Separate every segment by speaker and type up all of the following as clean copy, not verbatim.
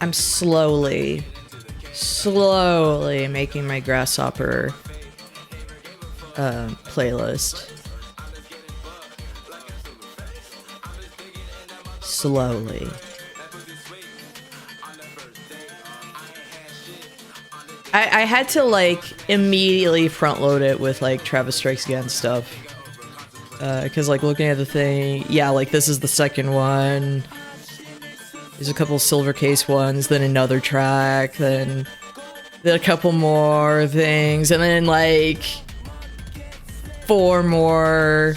Speaker 1: I'm slowly making my grasshopper playlist. Slowly. I had to like immediately front load it with like Travis Strikes Again stuff. Cause like looking at the thing, yeah, like this is the second one. There's a couple silver case ones, then another track, then a couple more things, and then like 4 more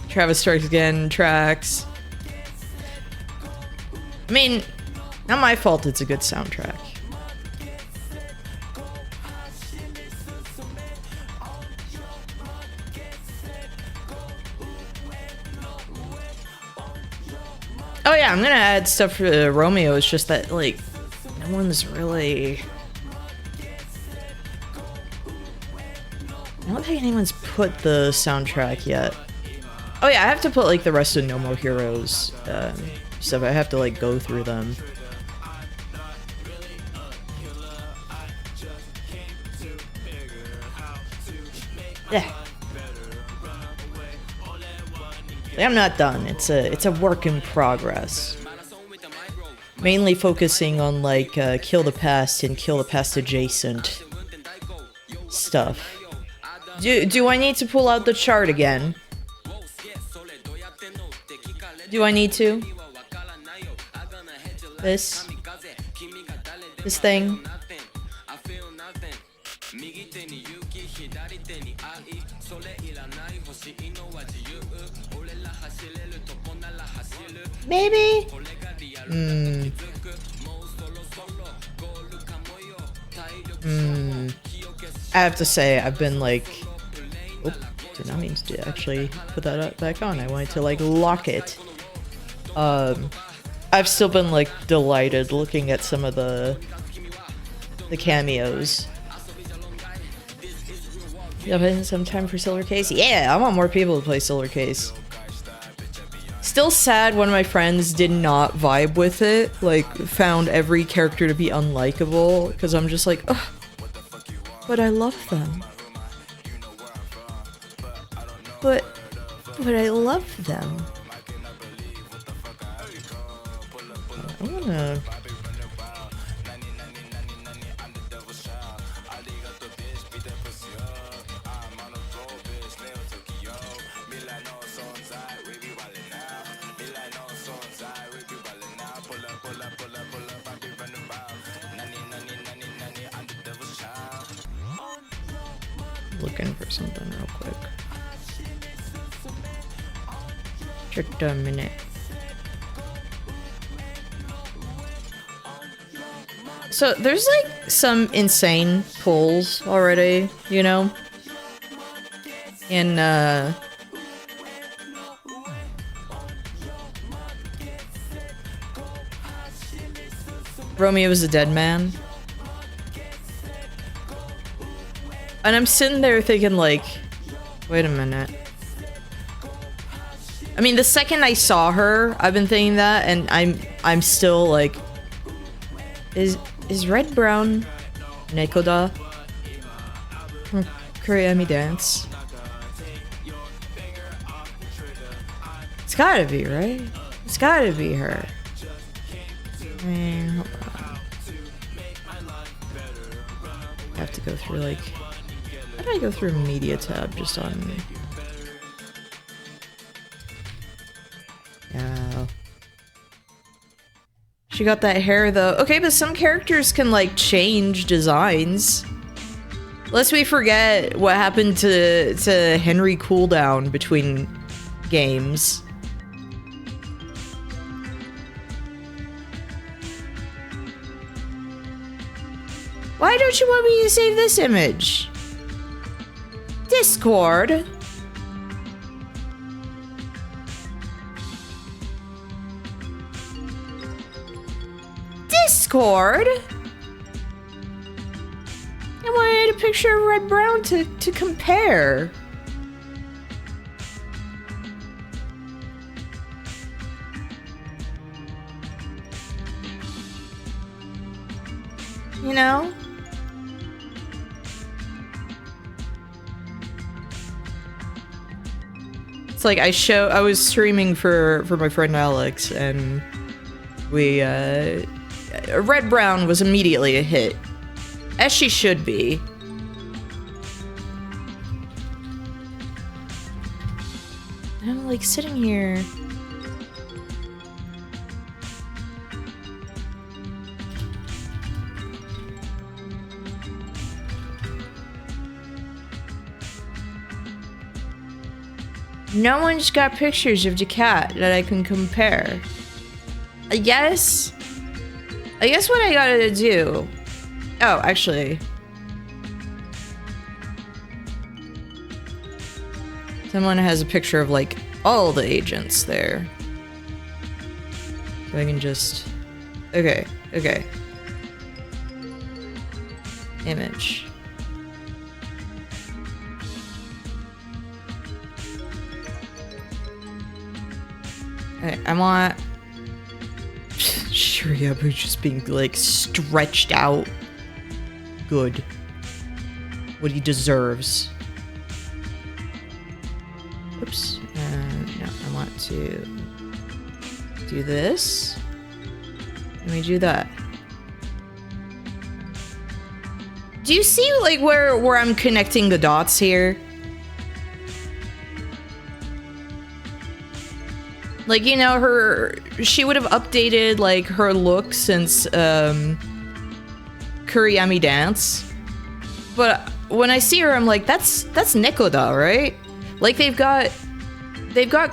Speaker 1: Travis Strikes Again tracks. I mean, not my fault it's a good soundtrack. Oh yeah, I'm gonna add stuff for Romeo, it's just that, like, no one's really... I don't think anyone's put the soundtrack yet. Oh yeah, I have to put, like, the rest of No More Heroes stuff. I have to, like, go through them. Yeah. I'm not done. It's a work in progress. Mainly focusing on like kill the past and kill the past adjacent stuff. Do I need to pull out the chart again? Do I need to? This thing? Maybe? I have to say, I've been like... Oh, did not mean to actually put that back on. I wanted to like lock it. I've still been like delighted looking at some of the cameos. You have some time for Silver Case? Yeah, I want more people to play Silver Case. Still sad one of my friends did not vibe with it, like found every character to be unlikable, because I'm just like, ugh, but I love them. But I love them. I wanna... Looking for something real quick. Just a minute. So there's like some insane pulls already, you know? In Romeo is a Dead Man. And I'm sitting there thinking like, wait a minute. I mean, the second I saw her, I've been thinking that, and I'm still like, is Red Brown Nekoda from Koreami Dance? It's gotta be, right? It's gotta be her. I mean, hold on. I have to go through like... How do I go through media tab just on... Yeah. She got that hair though. Okay, but some characters can like change designs. Lest we forget what happened to Henry Cooldown between games. Why don't you want me to save this image? Discord. Discord? I wanted a picture of Red Brown to compare. You know? It's like I was streaming for my friend Alex, and we Red Brown was immediately a hit, as she should be. And I'm like sitting here. No one's got pictures of the cat that I can compare. I guess what I gotta do... Oh, actually... Someone has a picture of, like, all the agents there. So I can just... Okay. Image. I want... Shiryabu just being, like, stretched out. Good. What he deserves. Oops. No, I want to... do this. Let me do that. Do you see, like, where I'm connecting the dots here? Like, you know, she would have updated, like, her look since, Kuriyami Dance. But when I see her, I'm like, that's Nekoda, right? Like, they've got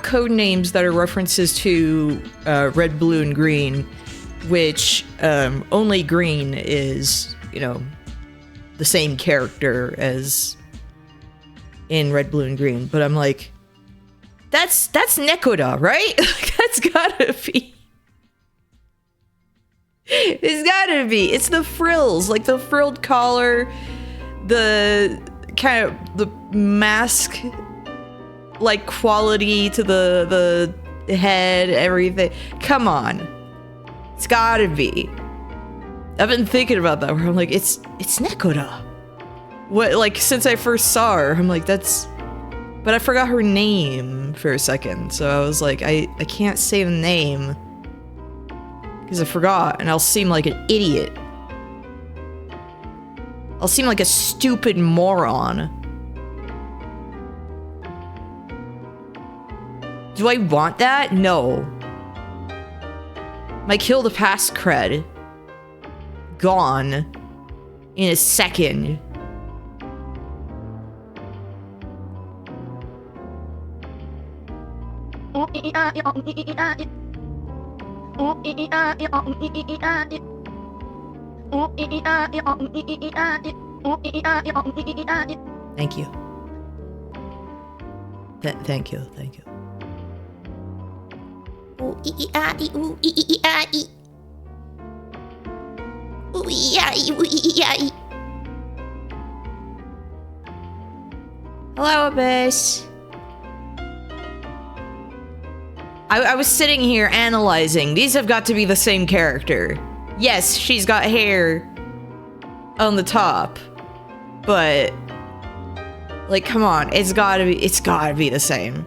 Speaker 1: code names that are references to, red, blue, and green, which, only green is, you know, the same character as in red, blue, and green. But I'm like... That's Nekoda, right? That's gotta be. It's gotta be. It's the frills, like the frilled collar, the kind of the mask, like quality to the head, everything. Come on, it's gotta be. I've been thinking about that. Where I'm like, it's Nekoda. What? Like since I first saw her, I'm like, that's. But I forgot her name for a second, so I was like, I can't say the name because I forgot, and I'll seem like an idiot. I'll seem like a stupid moron. Do I want that? No. My kill the past cred. Gone. In a second. Thank you. Thank you. Hello, Abyss. I was sitting here analyzing. These have got to be the same character. Yes, she's got hair on the top, but like, come on, it's gotta be the same.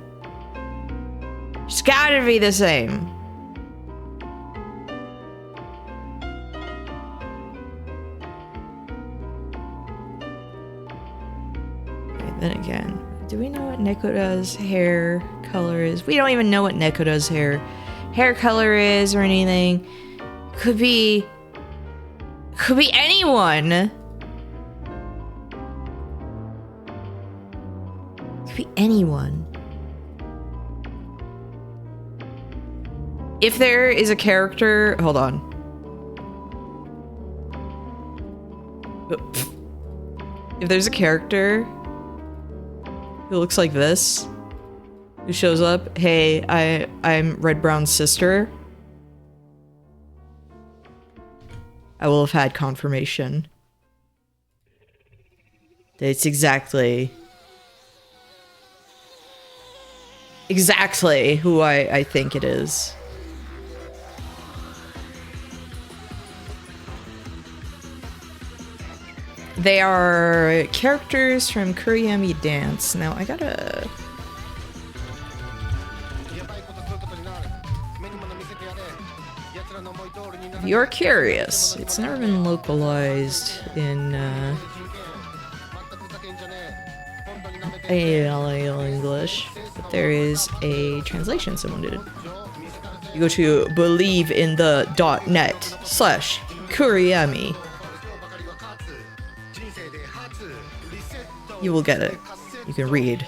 Speaker 1: It's gotta be the same. Okay, then again, do we know what Nekoda's hair color is? We don't even know what Nekoda's hair hair color is or anything. Could be anyone. Could be anyone. If there is a character, hold on. If there's a character who looks like this, who shows up, hey, I'm Red Brown's sister, I will have had confirmation that it's exactly who I think it is. They are characters from Kuriyami Dance. Now I gotta... If you're curious, it's never been localized in English, but there is a translation someone did. You go to believeinThe.net/Kuriyami. You will get it. You can read.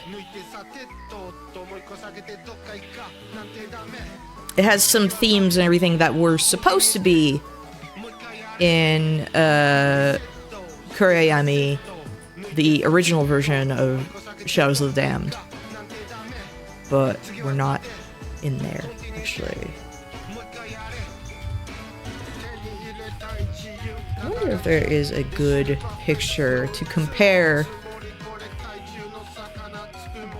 Speaker 1: It has some themes and everything that were supposed to be in Kuriyami, the original version of Shadows of the Damned. But we're not in there, actually. I wonder if there is a good picture to compare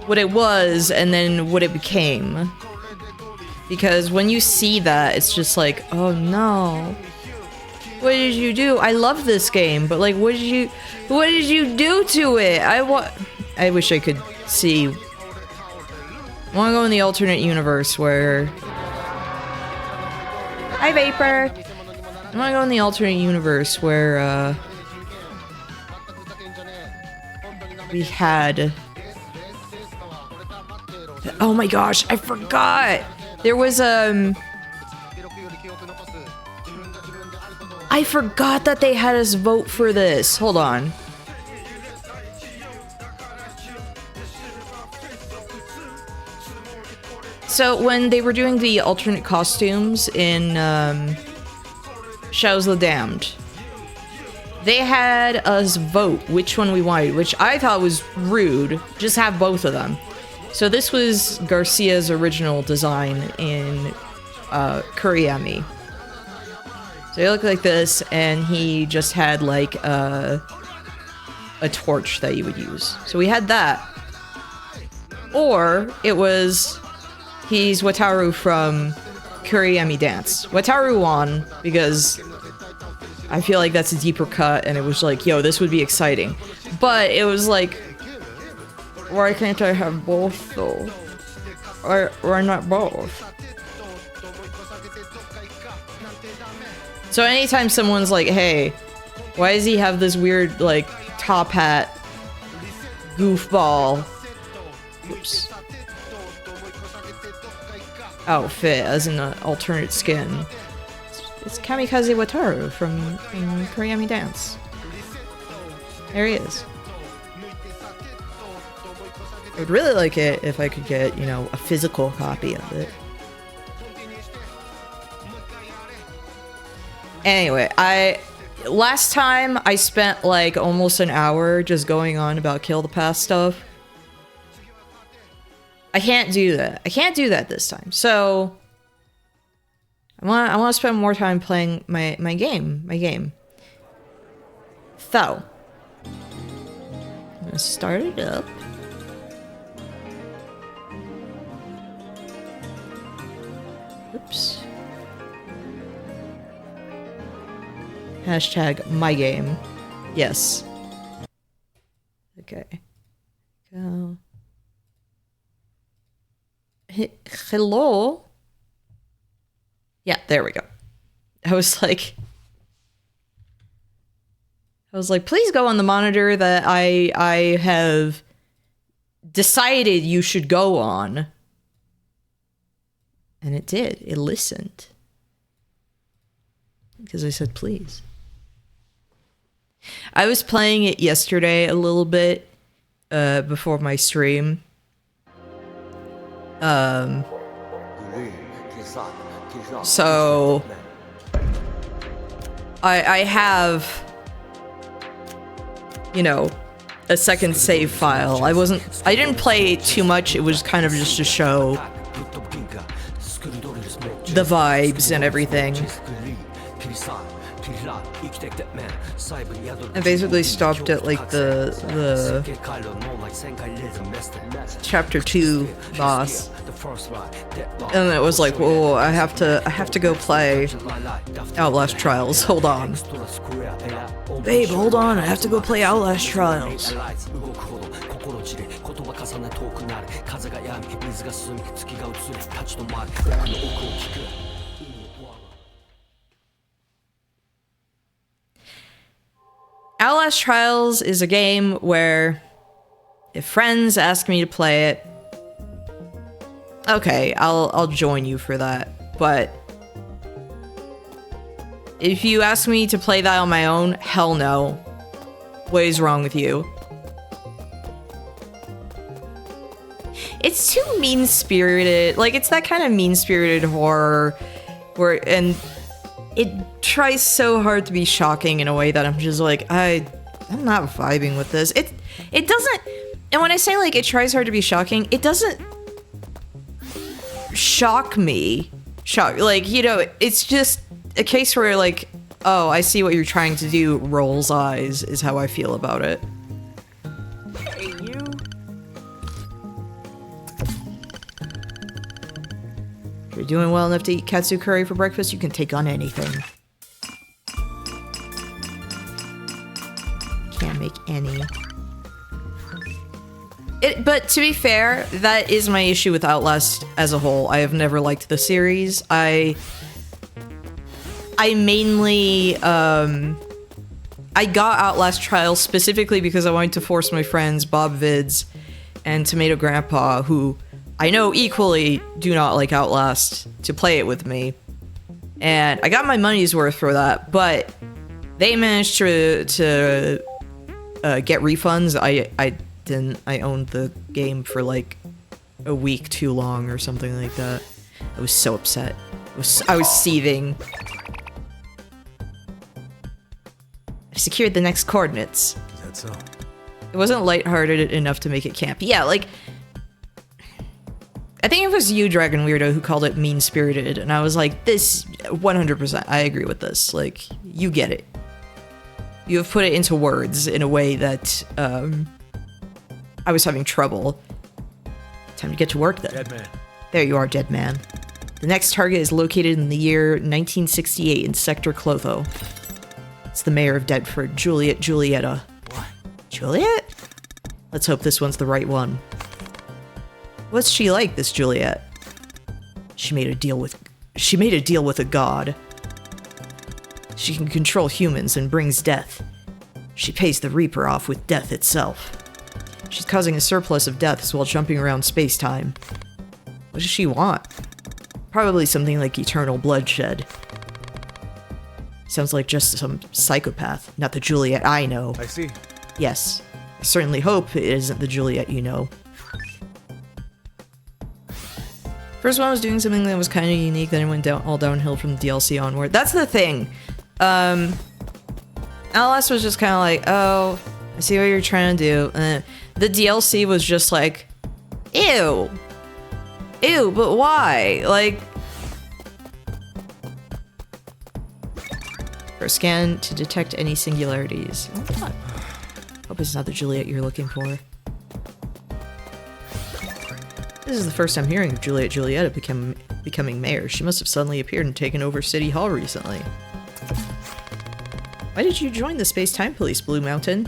Speaker 1: what it was and then what it became. Because when you see that, it's just like, oh no. What did you do? I love this game, but like, what did you do to it? I wish I could see. I want to go in the alternate universe where... Hi, Vapor! I want to go in the alternate universe where, we had... Oh my gosh, I forgot! There was, I forgot that they had us vote for this. Hold on. So when they were doing the alternate costumes in, Shadows of the Damned, they had us vote which one we wanted, which I thought was rude. Just have both of them. So this was Garcia's original design in Kuriyami. So he looked like this, and he just had like a torch that you would use. So we had that. Or it was, he's Wataru from Kuriyami Dance. Wataru won because I feel like that's a deeper cut, and it was like, yo, this would be exciting. But it was like, why can't I have both though? Or not both? So anytime someone's like, hey, why does he have this weird like top hat goofball outfit as an alternate skin? It's Kamikaze Wataru from Kuriyami Dance. There he is. I would really like it if I could get, you know, a physical copy of it. Anyway, last time I spent like almost an hour just going on about Kill the Past stuff. I can't do that. I can't do that this time. So I want to spend more time playing my game. So I'm gonna start it up. Oops. Hashtag my game. Yes. Okay. Go. Hello? Yeah, there we go. I was like, please go on the monitor that I have decided you should go on. And it did. It listened. Because I said, please. I was playing it yesterday a little bit before my stream. So I have, you know, a second save file. I didn't play too much. It was kind of just to show the vibes and everything. I basically stopped at like the chapter 2 boss, and it was like, whoa, I have to go play Outlast Trials. Hold on, babe, hold on, I have to go play Outlast Trials. Outlast Trials is a game where if friends ask me to play it, okay, I'll join you for that. But if you ask me to play that on my own, hell no. What is wrong with you? It's too mean-spirited. Like, it's that kind of mean-spirited horror and it tries so hard to be shocking in a way that I'm just like, I'm not vibing with this. It doesn't, and when I say like it tries hard to be shocking, it doesn't shock me. Like, you know, it's just a case where like, oh, I see what you're trying to do, rolls eyes, is how I feel about it. Hey, you. If you're doing well enough to eat katsu curry for breakfast, you can take on anything. Can't make any. But to be fair, that is my issue with Outlast as a whole. I have never liked the series. I mainly, I got Outlast Trials specifically because I wanted to force my friends, Bob Vids and Tomato Grandpa, who I know equally do not like Outlast, to play it with me. And I got my money's worth for that, but they managed to get refunds. I didn't. I owned the game for like a week too long or something like that. I was so upset. I was seething. I secured the next coordinates.
Speaker 2: Is that so?
Speaker 1: It wasn't lighthearted enough to make it camp. Yeah, like, I think it was you, Dragon Weirdo, who called it mean-spirited, and I was like, this, 100%, I agree with this. Like, you get it. You have put it into words in a way that, I was having trouble. Time to get to work, then.
Speaker 2: Dead man.
Speaker 1: There you are, dead man. The next target is located in the year 1968 in Sector Clotho. It's the mayor of Deadford, Juliet Julietta.
Speaker 2: What?
Speaker 1: Juliet? Let's hope this one's the right one. What's she like, this Juliet? She made a deal with a god. She can control humans and brings death. She pays the Reaper off with death itself. She's causing a surplus of deaths while jumping around space-time. What does she want? Probably something like eternal bloodshed. Sounds like just some psychopath, not the Juliet I know.
Speaker 2: I see.
Speaker 1: Yes, I certainly hope it isn't the Juliet you know. First one was doing something that was kind of unique, then it went all downhill from the DLC onward. That's the thing. Outlast was just kind of like, oh, I see what you're trying to do. And the DLC was just like, ew. Ew, but why? Like, for a scan to detect any singularities. Oh, hope it's not the Juliet you're looking for. This is the first I'm hearing of Juliet Julietta becoming mayor. She must have suddenly appeared and taken over City Hall recently. Why did you join the Space-Time Police, Blue Mountain?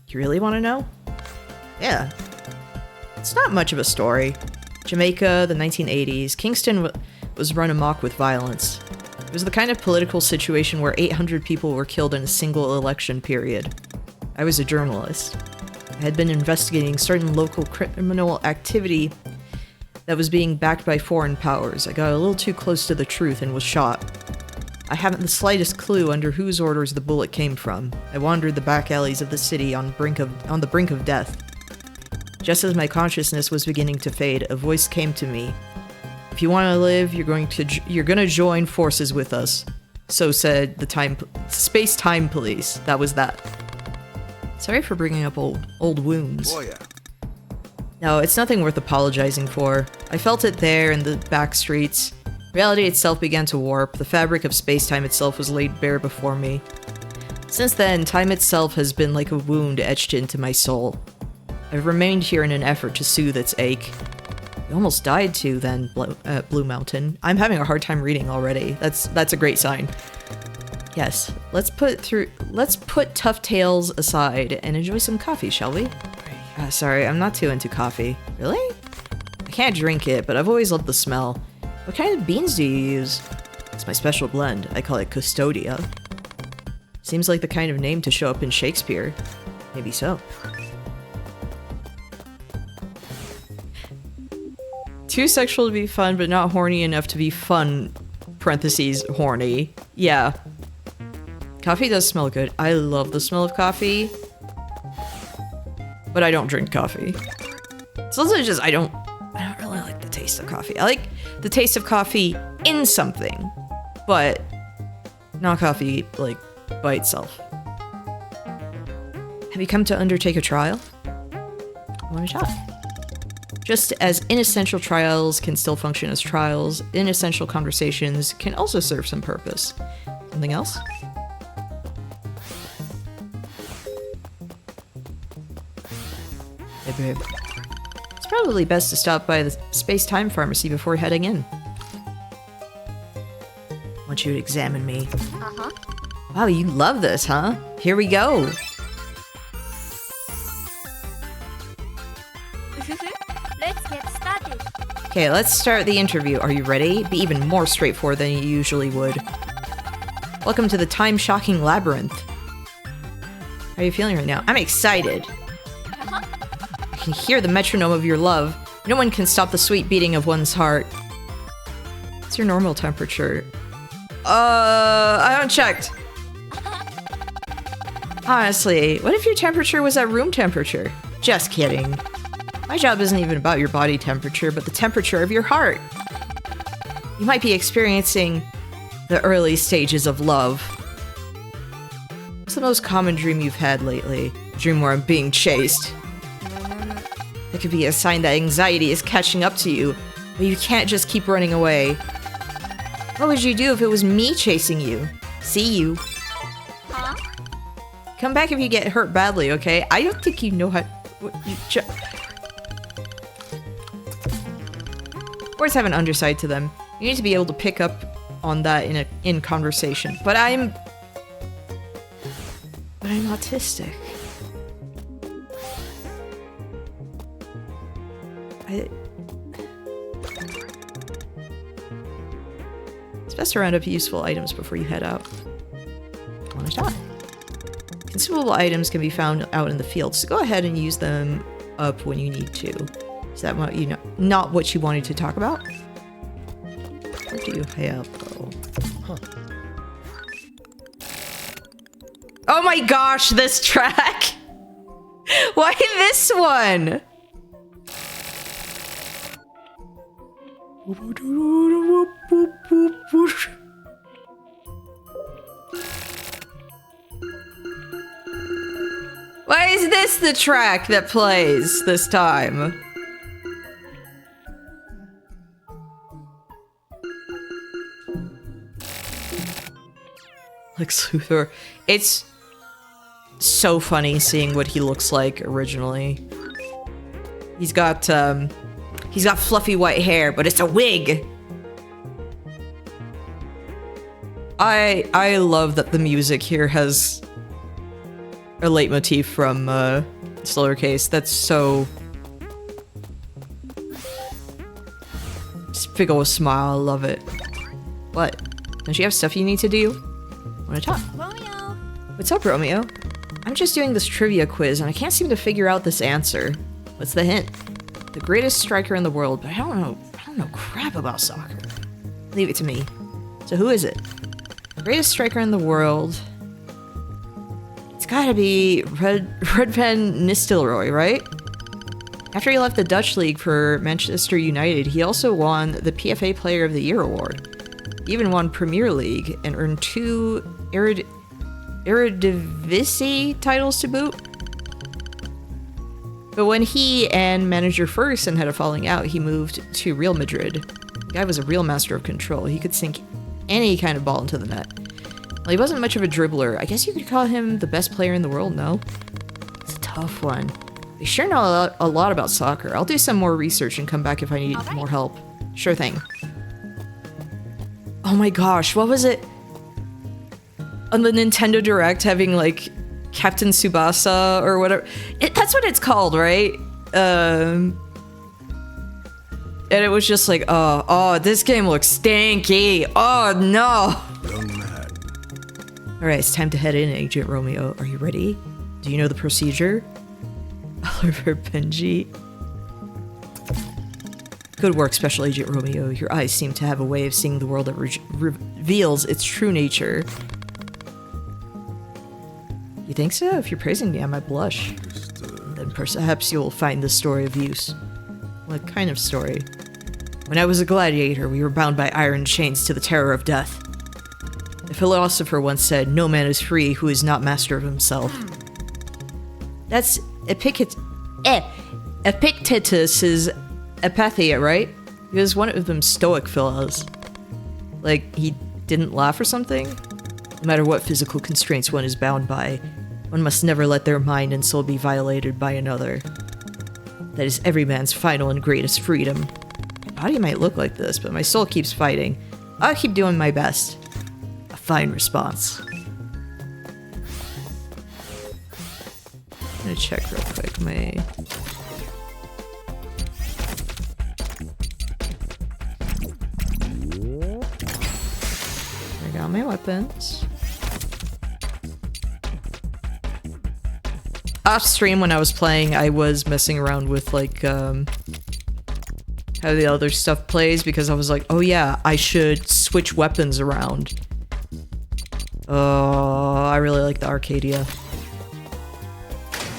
Speaker 1: You really want to know? Yeah. It's not much of a story. Jamaica, the 1980s. Kingston was run amok with violence. It was the kind of political situation where 800 people were killed in a single election period. I was a journalist. I had been investigating certain local criminal activity that was being backed by foreign powers. I got a little too close to the truth and was shot. I haven't the slightest clue under whose orders the bullet came from. I wandered the back alleys of the city on the brink of death. Just as my consciousness was beginning to fade, a voice came to me. If you want to live, you're gonna join forces with us. So said the space-time police. That was that. Sorry for bringing up old wounds.
Speaker 2: Oh yeah.
Speaker 1: No, it's nothing worth apologizing for. I felt it there in the back streets. Reality itself began to warp. The fabric of space-time itself was laid bare before me. Since then, time itself has been like a wound etched into my soul. I've remained here in an effort to soothe its ache. You almost died too, then, Blue Mountain. I'm having a hard time reading already. That's a great sign. Yes, let's put tough tales aside and enjoy some coffee, shall we? Sorry, I'm not too into coffee. Really? I can't drink it, but I've always loved the smell. What kind of beans do you use? It's my special blend. I call it Custodia. Seems like the kind of name to show up in Shakespeare. Maybe so. Too sexual to be fun, but not horny enough to be fun. Parentheses, horny. Yeah. Coffee does smell good. I love the smell of coffee. But I don't drink coffee. It's also just, I don't really like the taste of coffee. I like the taste of coffee in something, but not coffee, like, by itself. Have you come to undertake a trial? I want a shot. Just as inessential trials can still function as trials, inessential conversations can also serve some purpose. Something else? Hey babe. It's probably best to stop by the space-time pharmacy before heading in. I want you to examine me.
Speaker 3: Uh-huh.
Speaker 1: Wow, you love this, huh? Here we go.
Speaker 3: Let's get started.
Speaker 1: Okay, let's start the interview. Are you ready? Be even more straightforward than you usually would. Welcome to the time-shocking labyrinth. How are you feeling right now? I'm excited. I can hear the metronome of your love. No one can stop the sweet beating of one's heart. What's your normal temperature? I haven't checked. Honestly, what if your temperature was at room temperature? Just kidding. My job isn't even about your body temperature, but the temperature of your heart. You might be experiencing the early stages of love. What's the most common dream you've had lately? A dream where I'm being chased. That could be a sign that anxiety is catching up to you, but you can't just keep running away. What would you do if it was me chasing you? See you.
Speaker 3: Huh?
Speaker 1: Come back if you get hurt badly, okay? I don't think you know how... Words have an underside to them. You need to be able to pick up on that in conversation. But I'm autistic. It's best to round up useful items before you head out. Want a shot? Consumable items can be found out in the field, so go ahead and use them up when you need to. Is that what not what you wanted to talk about? Where do you have though? Huh. Oh my gosh, this track! Why this one? Why is this the track that plays this time? Lex Luthor. It's so funny seeing what he looks like originally. He's got fluffy white hair, but it's a wig. I love that the music here has a leitmotif from Slower Case. That's so... Just big ol' smile, I love it. What? Don't you have stuff you need to do? Wanna talk?
Speaker 3: Romeo.
Speaker 1: What's up, Romeo? I'm just doing this trivia quiz and I can't seem to figure out this answer. What's the hint? The greatest striker in the world, but I don't know crap about soccer. Leave it to me. So who is it? Greatest striker in the world. It's gotta be Red Van Nistelrooy, right? After he left the Dutch league for Manchester United, he also won the PFA Player of the Year award. He even won Premier League and earned 2 Eredivisie titles to boot. But when he and manager Ferguson had a falling out, he moved to Real Madrid. The guy was a real master of control. He could sink any kind of ball into the net. Well, he wasn't much of a dribbler. I guess you could call him the best player in the world, no? It's a tough one. They sure know a lot about soccer. I'll do some more research and come back if I need more help. Sure thing. Oh my gosh, what was it? On the Nintendo Direct having like Captain Tsubasa or whatever. That's what it's called, right? And it was just like, oh, this game looks stanky. Oh no. Alright, it's time to head in, Agent Romeo. Are you ready? Do you know the procedure? Oliver Benji. Good work, Special Agent Romeo. Your eyes seem to have a way of seeing the world that reveals its true nature. You think so? If you're praising me, I might blush. Then perhaps you'll find this story of use. What kind of story? When I was a gladiator, we were bound by iron chains to the terror of death. A philosopher once said, no man is free who is not master of himself. That's Epictetus's apatheia, right? He was one of them stoic fellows. Like, he didn't laugh or something? No matter what physical constraints one is bound by, one must never let their mind and soul be violated by another. That is every man's final and greatest freedom. My body might look like this, but my soul keeps fighting. I'll keep doing my best. A fine response. I'm gonna check real quick I got my weapons. Off stream when I was playing, I was messing around with like how the other stuff plays because I was like, oh yeah, I should switch weapons around. Oh, I really like the Arcadia.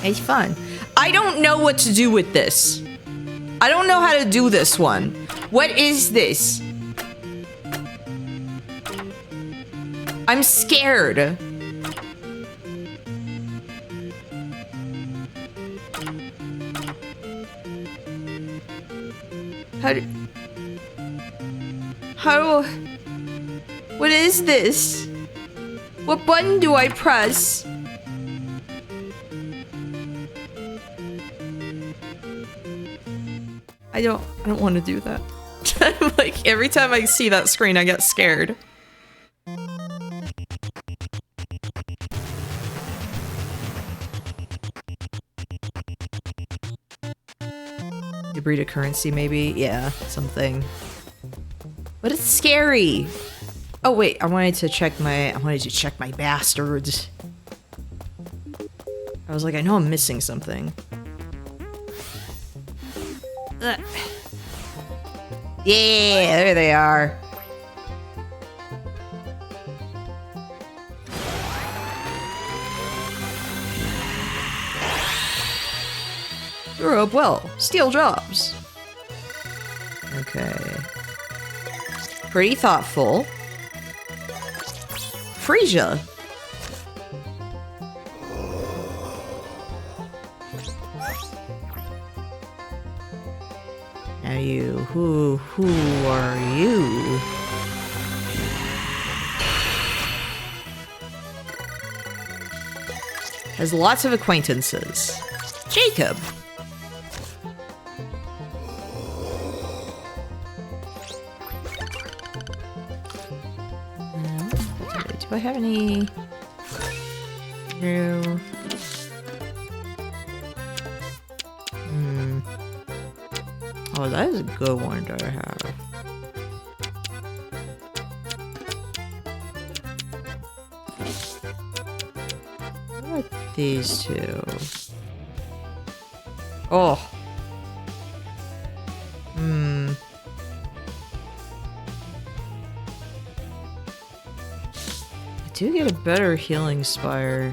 Speaker 1: It's fun. I don't know what to do with this. I don't know how to do this one. What is this? I'm scared. What is this? What button do I press? I don't want to do that. Like, every time I see that screen, I get scared. Debris to currency, maybe? Yeah, something. But it's scary! Oh wait, I wanted to check my bastards. I was like, I know I'm missing something. Ugh. Yeah, there they are. Grew up well. Steal jobs. Okay. Pretty thoughtful. Frisia. Now you, who are you? Has lots of acquaintances. Jacob. Do I have any? No. Oh, that is a good one to have. What about these two? Oh. do get a better healing spire.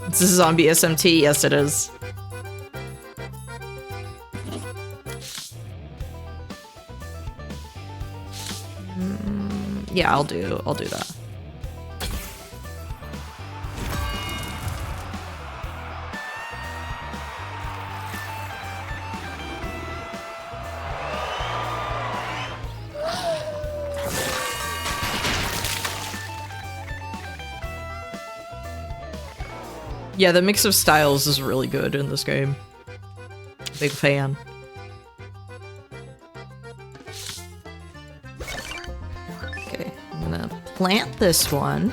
Speaker 1: It's a zombie SMT, yes it is. Yeah, I'll do that. Yeah, the mix of styles is really good in this game. Big fan. Okay, I'm gonna plant this one.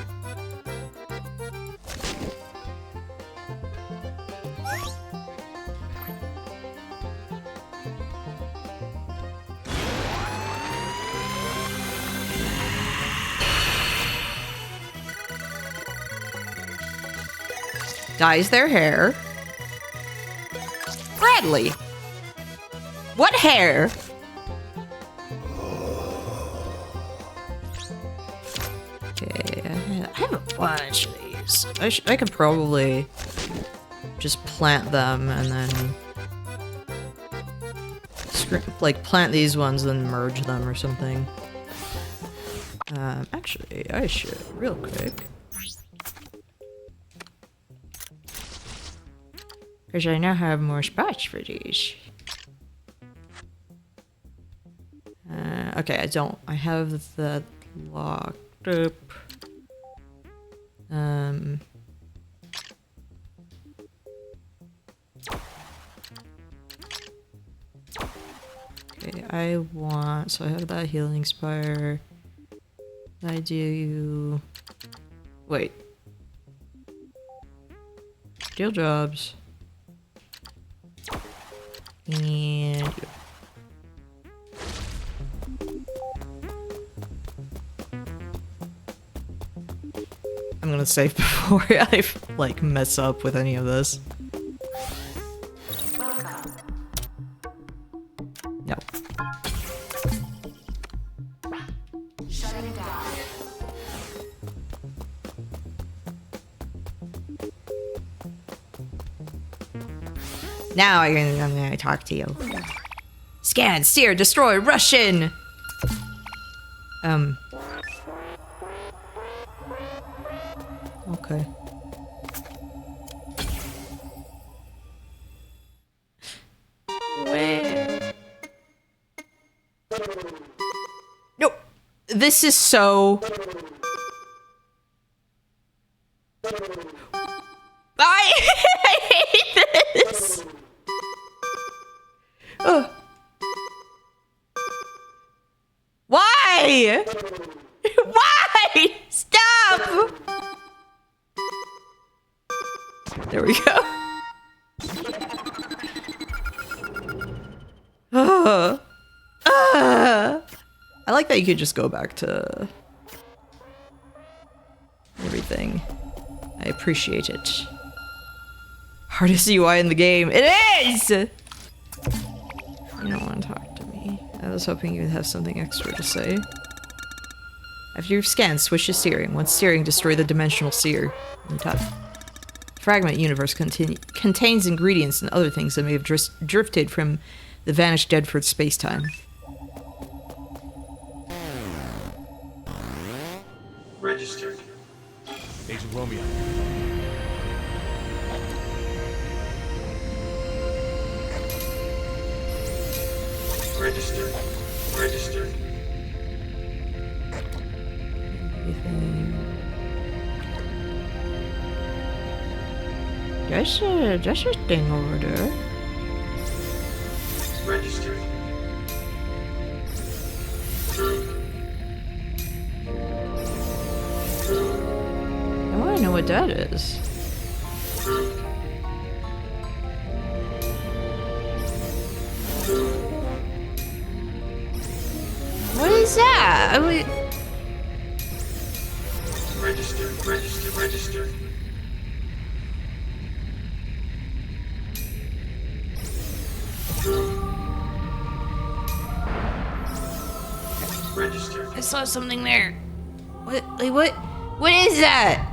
Speaker 1: Dyes their hair. Bradley. What hair? Okay, I have a bunch of these. I could probably just plant them and then like plant these ones then merge them or something. Actually, I should real quick. Because I now have more spots for these. Okay, I don't. I have that locked up. Okay, I want. So I have that healing spire. I do. Wait. Deal jobs. And I'm gonna save before I like mess up with any of this. No. Now I'm gonna talk to you. Scan, steer, destroy, rush in! Okay. Where? No! This is so... I hate this! Ugh. Why? Why? Stop! There we go. I like that you could just go back to everything. I appreciate it. Hardest UI in the game. It is! You don't want to talk to me. I was hoping you'd have something extra to say. After you've scanned, switch to steering. Once steering, destroy the dimensional seer. On the top. Fragment universe contains ingredients and other things that may have drifted from the vanished Deadford space-time.
Speaker 2: Registered.
Speaker 4: Agent Romeo.
Speaker 2: Registered. Registered.
Speaker 1: There's a thing over there.
Speaker 2: Registered.
Speaker 1: I want to know what that is. What is that?
Speaker 2: Registered. Register. Register.
Speaker 1: I saw something there. What? Like, what? What is that?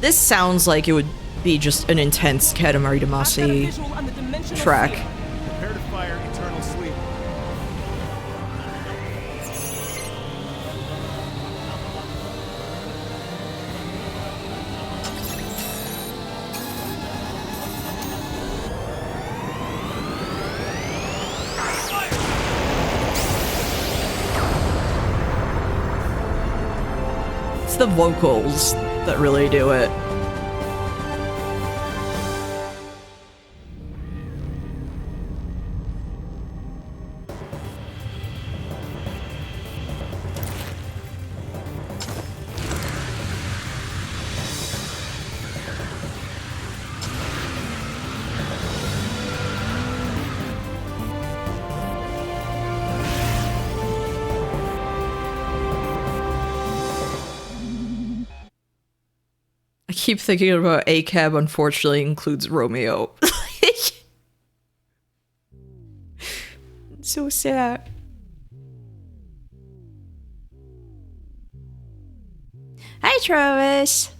Speaker 1: This sounds like it would be just an intense Katamari Damacy track.
Speaker 4: Prepare to fire eternal sleep.
Speaker 1: It's the vocals that really do it. I keep thinking about ACAB unfortunately includes Romeo. So sad. Hi, Travis.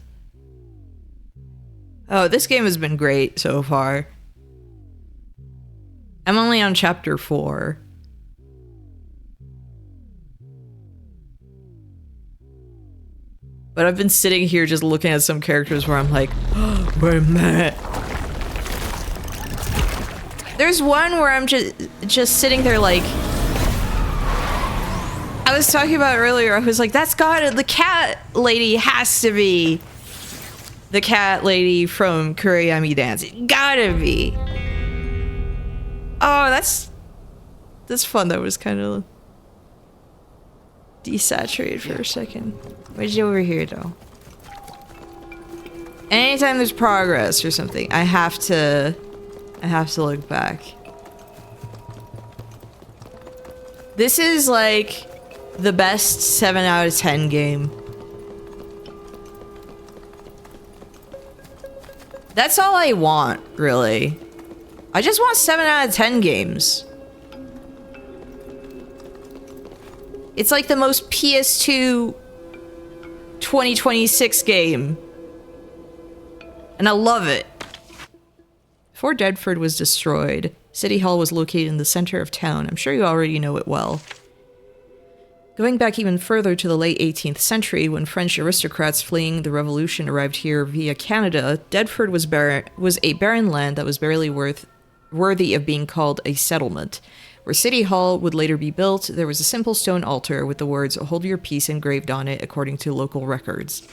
Speaker 1: Oh, this game has been great so far. I'm only on chapter 4. But I've been sitting here just looking at some characters where I'm like, oh, wait a minute. There's one where I'm just sitting there like, I was talking about earlier, I was like, that's the cat lady has to be the cat lady from Kuriyami Dance. Gotta be. Oh, that's fun. That was kind of desaturated for a second. What'd you do over here, though? Anytime there's progress or something, I have to look back. This is like the best 7 out of 10 game. That's all I want, really. I just want 7 out of 10 games. It's like the most PS2 2026 game. And I love it. Before Deadford was destroyed, City Hall was located in the center of town. I'm sure you already know it well. Going back even further to the late 18th century, when French aristocrats fleeing the revolution arrived here via Canada, Deadford was a barren land that was barely worthy of being called a settlement. Where City Hall would later be built, there was a simple stone altar with the words, "Hold your peace," engraved on it, according to local records.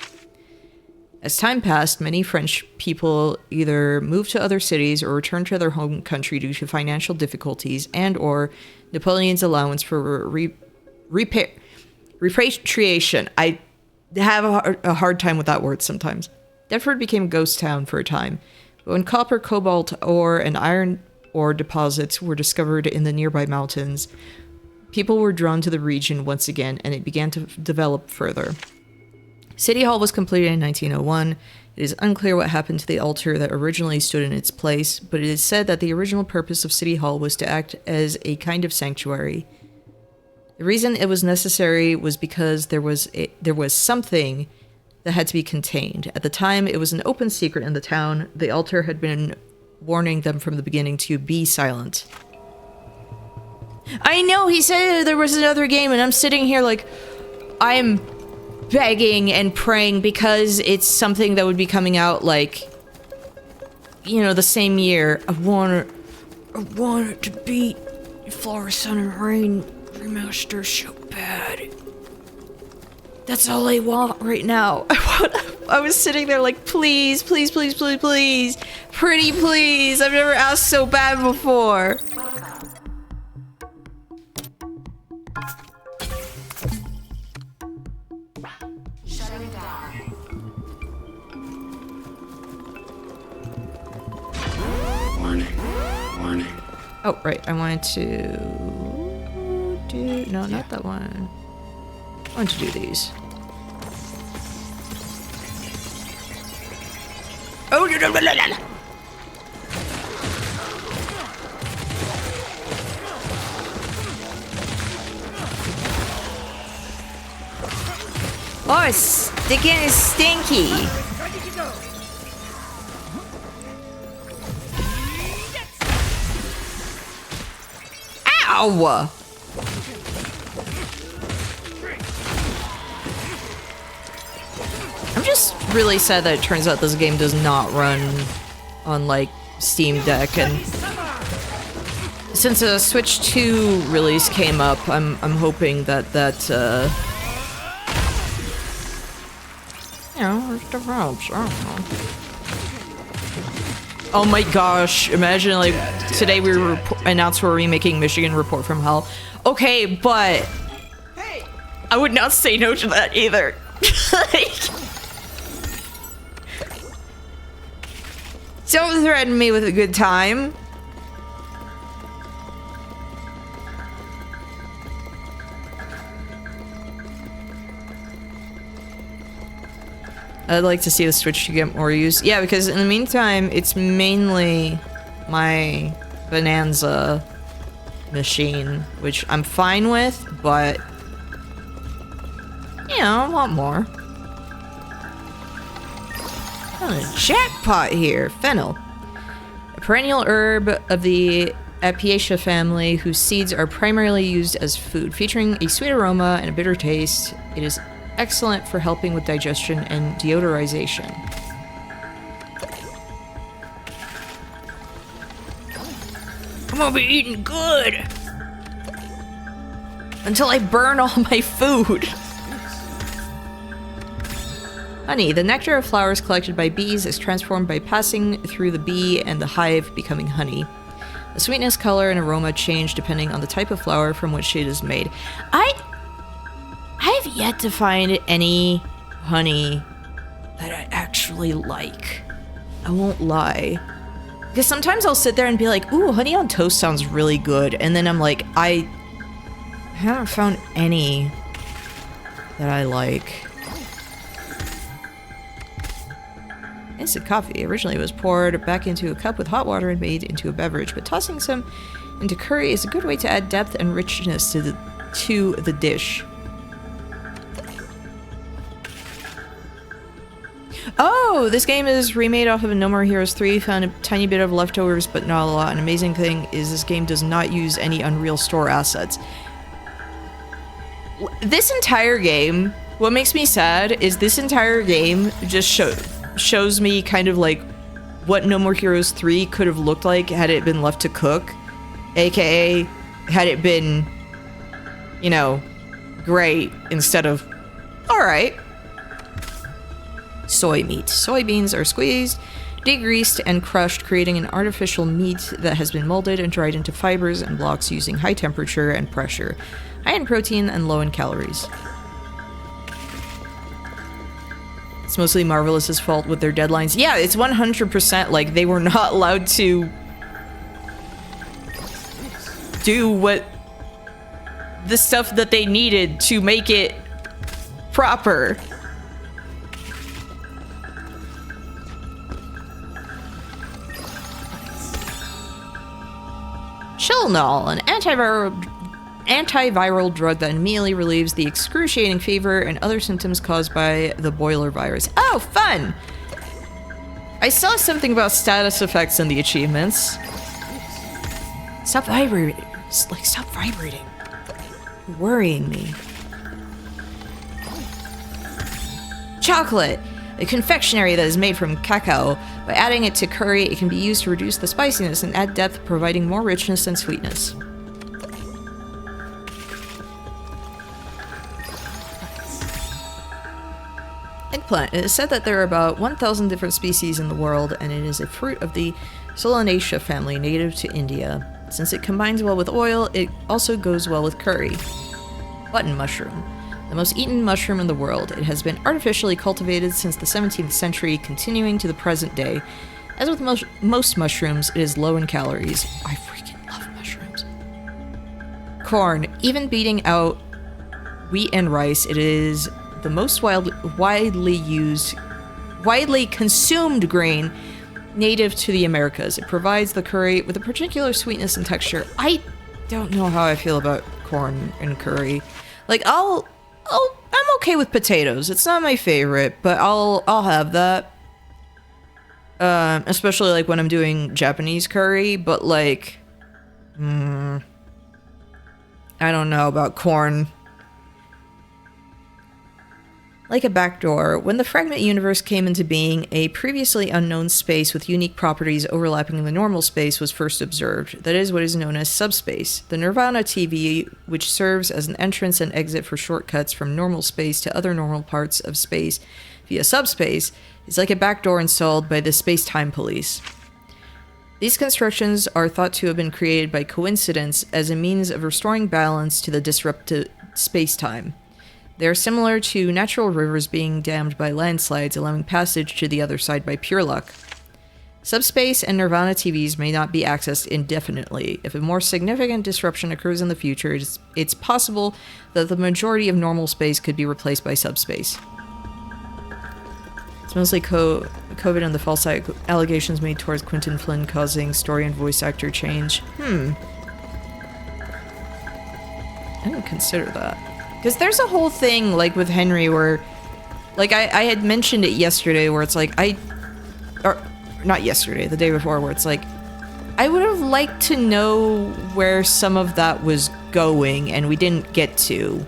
Speaker 1: As time passed, many French people either moved to other cities or returned to their home country due to financial difficulties and/or Napoleon's allowance for repatriation. I have a hard time with that word sometimes. Deptford became a ghost town for a time, but when copper, cobalt ore, and iron ore deposits were discovered in the nearby mountains, people were drawn to the region once again, and it began to develop further. City Hall was completed in 1901. It is unclear what happened to the altar that originally stood in its place, but it is said that the original purpose of City Hall was to act as a kind of sanctuary. The reason it was necessary was because there was something that had to be contained. At the time, it was an open secret in the town. The altar had been warning them from the beginning to be silent. I know, he said there was another game, and I'm sitting here like, I'm begging and praying because it's something that would be coming out like, you know, the same year. I want it to beat Flower, Sun, and Rain remaster so bad. That's all I want right now. I was sitting there like, please, please, please, please, please. Pretty please. I've never asked so bad before.
Speaker 2: Warning. Warning.
Speaker 1: Oh, right. I wanted to do... No, not that one. I wanted to do these. Oh, no, no, no, no, no. Oh, it's sticking is stinky. Ow! I'm just really sad that it turns out this game does not run on like Steam Deck, and since a Switch 2 release came up, I'm hoping that you know, it develops. I don't know. Oh my gosh, imagine like today we announced we're remaking Michigan Report from Hell. Okay, but I would not say no to that either. Like, don't threaten me with a good time. I'd like to see the Switch to get more use. Yeah, because in the meantime, it's mainly my Bonanza machine, which I'm fine with, but you know, I want more. Oh, a jackpot here. Fennel. A perennial herb of the Apiaceae family whose seeds are primarily used as food. Featuring a sweet aroma and a bitter taste, it is excellent for helping with digestion and deodorization. I'm gonna be eating good until I burn all my food. Honey. The nectar of flowers collected by bees is transformed by passing through the bee and the hive, becoming honey. The sweetness, color, and aroma change depending on the type of flower from which it is made. I've yet to find any honey that I actually like. I won't lie. Because sometimes I'll sit there and be like, ooh, honey on toast sounds really good. And then I'm like, I haven't found any that I like. Instant coffee. Originally it was poured back into a cup with hot water and made into a beverage, but tossing some into curry is a good way to add depth and richness to the dish. Oh, this game is remade off of No More Heroes 3. Found a tiny bit of leftovers, but not a lot. An amazing thing is this game does not use any Unreal Store assets. This entire game, what makes me sad is this entire game just shows me kind of like what No More Heroes 3 could have looked like had it been left to cook. AKA, had it been, you know, great instead of alright. Soy meat. Soybeans are squeezed, degreased, and crushed, creating an artificial meat that has been molded and dried into fibers and blocks using high temperature and pressure, high in protein and low in calories. It's mostly Marvelous's fault with their deadlines. Yeah, it's 100% like they were not allowed to do what the stuff that they needed to make it proper. Chilnol, an antiviral drug that immediately relieves the excruciating fever and other symptoms caused by the boiler virus. Oh, fun! I saw something about status effects in the achievements. Stop vibrating. Like, stop vibrating. You're worrying me. Chocolate. A confectionery that is made from cacao. By adding it to curry, it can be used to reduce the spiciness and add depth, providing more richness and sweetness. Eggplant. It is said that there are about 1,000 different species in the world, and it is a fruit of the Solanaceae family, native to India. Since it combines well with oil, it also goes well with curry. Button mushroom. The most eaten mushroom in the world. It has been artificially cultivated since the 17th century, continuing to the present day. As with most mushrooms, it is low in calories. I freaking love mushrooms. corn. Even beating out wheat and rice, it is the most widely consumed grain native to the Americas. It provides the curry with a particular sweetness and texture. I don't know how I feel about corn and curry. Like, I'm okay with potatoes. It's not my favorite, but I'll have that. Especially like when I'm doing Japanese curry, but like, I don't know about corn. Like a backdoor, when the fragment universe came into being, a previously unknown space with unique properties overlapping the normal space was first observed. That is what is known as subspace. The Nirvana TV, which serves as an entrance and exit for shortcuts from normal space to other normal parts of space via subspace, is like a backdoor installed by the space-time police. These constructions are thought to have been created by coincidence as a means of restoring balance to the disrupted space-time. They are similar to natural rivers being dammed by landslides, allowing passage to the other side by pure luck. Subspace and Nirvana TVs may not be accessed indefinitely. If a more significant disruption occurs in the future, it's possible that the majority of normal space could be replaced by subspace. It's mostly COVID and the false allegations made towards Quentin Flynn causing story and voice actor change. I didn't consider that. Because there's a whole thing, like, with Henry where... Like, I had mentioned it yesterday where it's like, or, not yesterday, the day before, where it's like, I would have liked to know where some of that was going, and we didn't get to.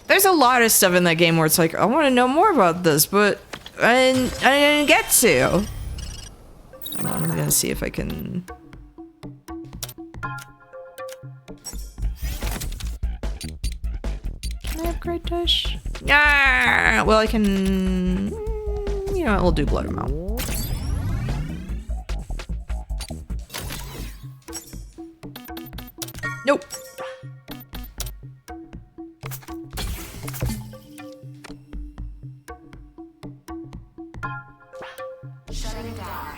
Speaker 1: There's a lot of stuff in that game where it's like, I want to know more about this, but I didn't get to. Hold on, I'm gonna see if I can... Can I upgrade Tush? Yeah. Well, I can... You know what, we'll do Blood Amount. Nope.
Speaker 5: Shutting down.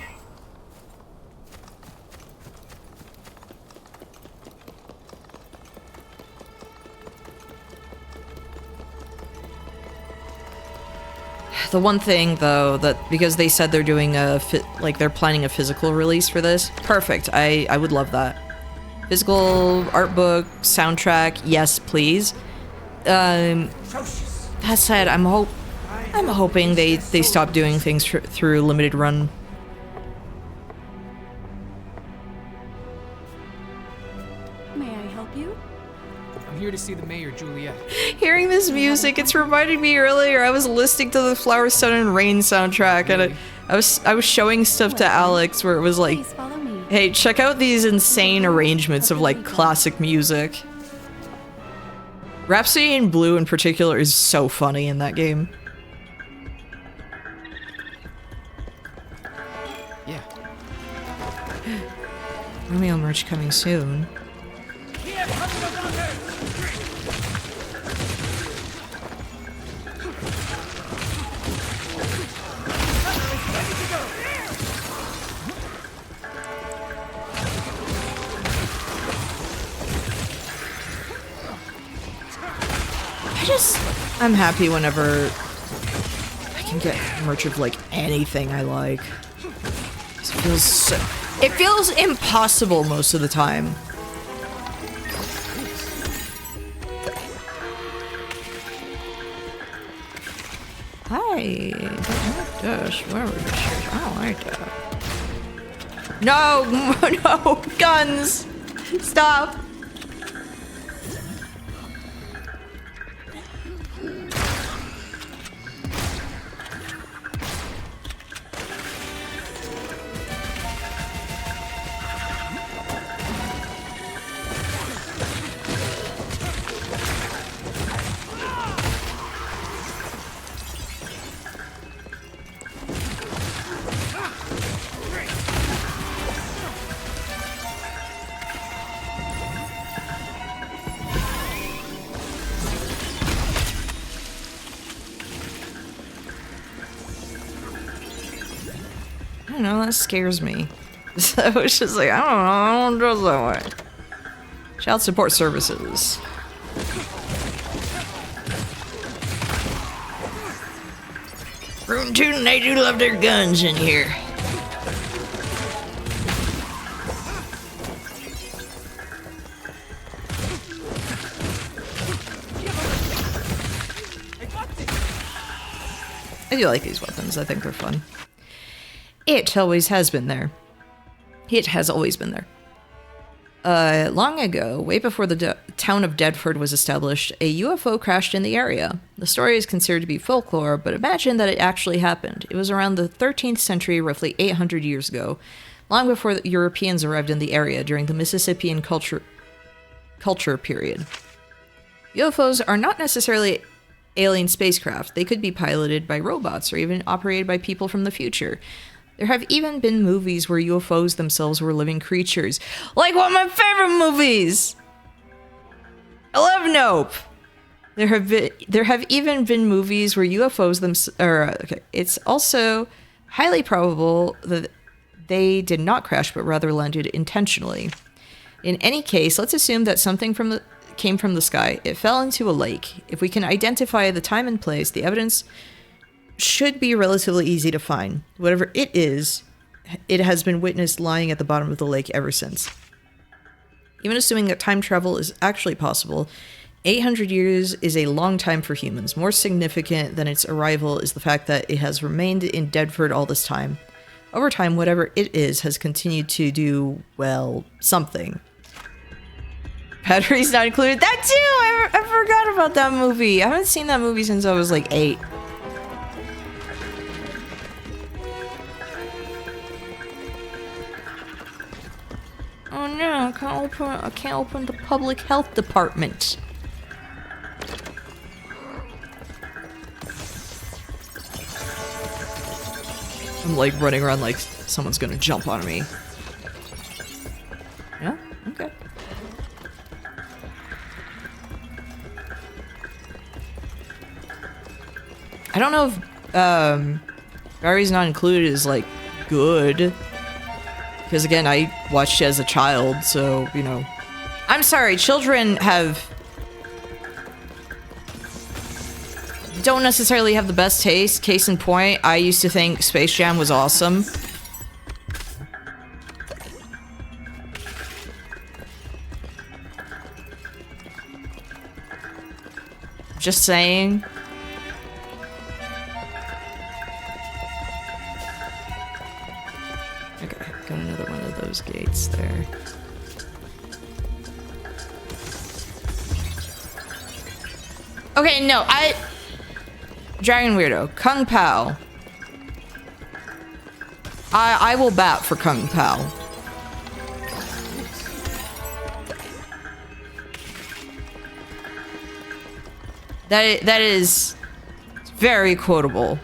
Speaker 1: The one thing, though, that because they said they're doing they're planning a physical release for this, perfect. I would love that. Physical art book, soundtrack, yes, please. That said, I'm hoping they stop doing things through limited run.
Speaker 3: May I help you?
Speaker 6: I'm here to see the mayor, Juliet.
Speaker 1: Hearing this music, it's reminding me earlier I was listening to the Flower, Sun, and Rain soundtrack, and I was showing stuff to Alex where it was like,
Speaker 3: Please follow me.
Speaker 1: hey, check out these insane arrangements of like classic music. Rhapsody in Blue in particular is so funny in that game.
Speaker 6: Yeah.
Speaker 1: Romeo merch coming soon. I'm happy whenever I can get merch of like anything I like. It feels impossible most of the time. Hi. I don't like this. Where was this? I don't like that. No, no, guns. Stop. I don't know, that scares me. So it's just like, I don't know, I don't dress that way. Child support services. Room tootin', they do love their guns in here. I do like these weapons. I think they're fun. It always has been there. It has always been there. Long ago, way before the town of Deadford was established, a UFO crashed in the area. The story is considered to be folklore, but imagine that it actually happened. It was around the 13th century, roughly 800 years ago, long before the Europeans arrived in the area during the Mississippian culture period. UFOs are not necessarily alien spacecraft. They could be piloted by robots or even operated by people from the future. There have even been movies where UFOs themselves were living creatures. Like one of my favorite movies! I love Nope! There have even been movies where UFOs it's also highly probable that they did not crash but rather landed intentionally. In any case, let's assume that something came from the sky. It fell into a lake. If we can identify the time and place, the evidence should be relatively easy to find. Whatever it is, it has been witnessed lying at the bottom of the lake ever since. Even assuming that time travel is actually possible, 800 years is a long time for humans. More significant than its arrival is the fact that it has remained in Deadford all this time. Over time, whatever it is has continued to do, well, something. Batteries not included. That too! I forgot about that movie. I haven't seen that movie since I was like 8. Oh no, I can't open the public health department. I'm like running around like someone's gonna jump on me. Yeah? Okay. I don't know if Barry's Not Included is like good. Because again, I watched it as a child, so, you know. I'm sorry, children don't necessarily have the best taste. Case in point, I used to think Space Jam was awesome. Just saying. Got another one of those gates there. Okay, no, Dragon Weirdo. Kung Pao. I will bat for Kung Pao. That is very quotable.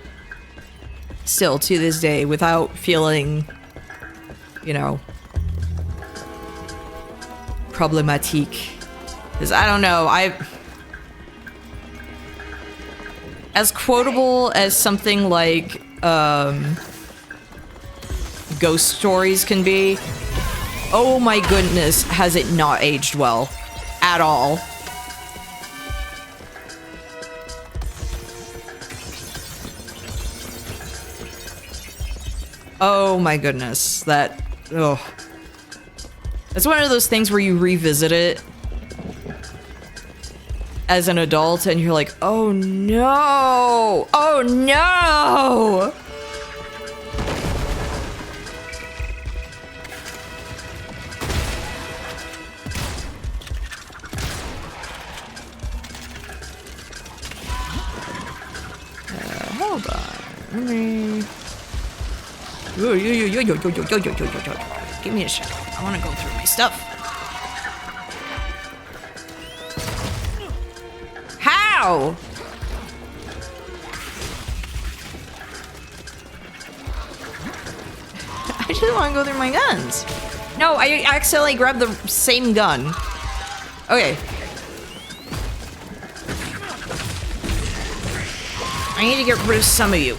Speaker 1: Still, to this day, without feeling, you know, problematique. Because I don't know, as quotable as something like Ghost Stories can be, oh my goodness, has it not aged well at all. Oh my goodness, that's one of those things where you revisit it as an adult and you're like, oh no! Oh no! Hold on. Let me... Give me a second. I want to go through my stuff. How? I just want to go through my guns. No, I accidentally grabbed the same gun. Okay. I need to get rid of some of you.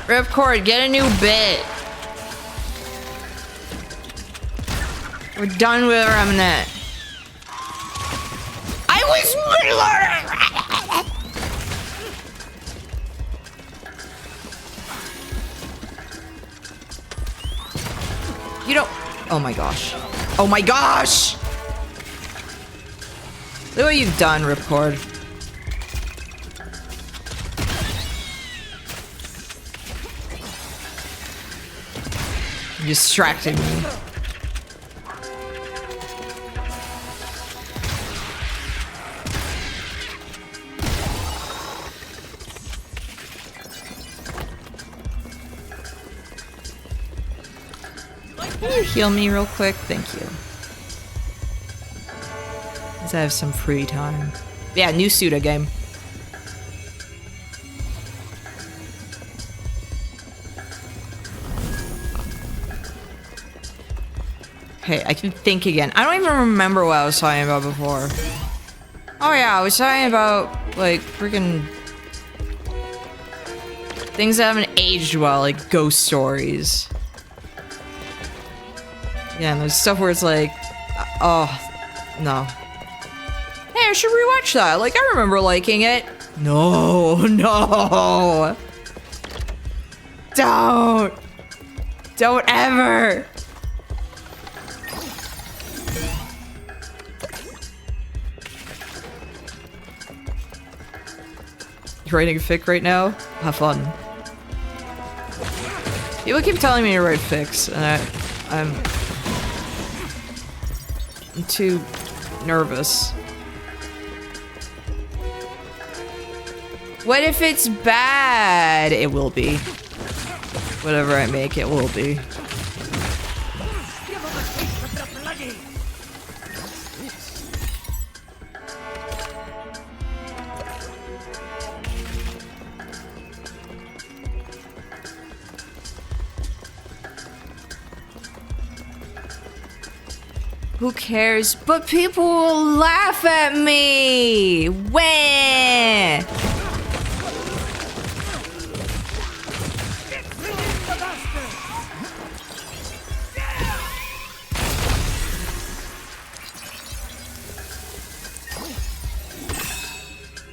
Speaker 1: Ripcord, get a new bit. We're done with Remnant. I was You don't. Oh my gosh. Oh my gosh! Look what you've done, Ripcord. You distracted me. Can you heal me real quick? Thank you. Because I have some free time. Yeah, new Suda game. Okay, I can think again. I don't even remember what I was talking about before. Oh yeah, I was talking about, like, freaking things that haven't aged well, like ghost stories. Yeah, and there's stuff where it's like, oh, no. Hey, I should rewatch that. Like, I remember liking it. No, no. Don't. Don't ever. You're writing a fic right now? Have fun. People keep telling me to write fics, and I'm too nervous. What if it's bad? It will be. Whatever I make, it will be. Who cares? But people will laugh at me! When?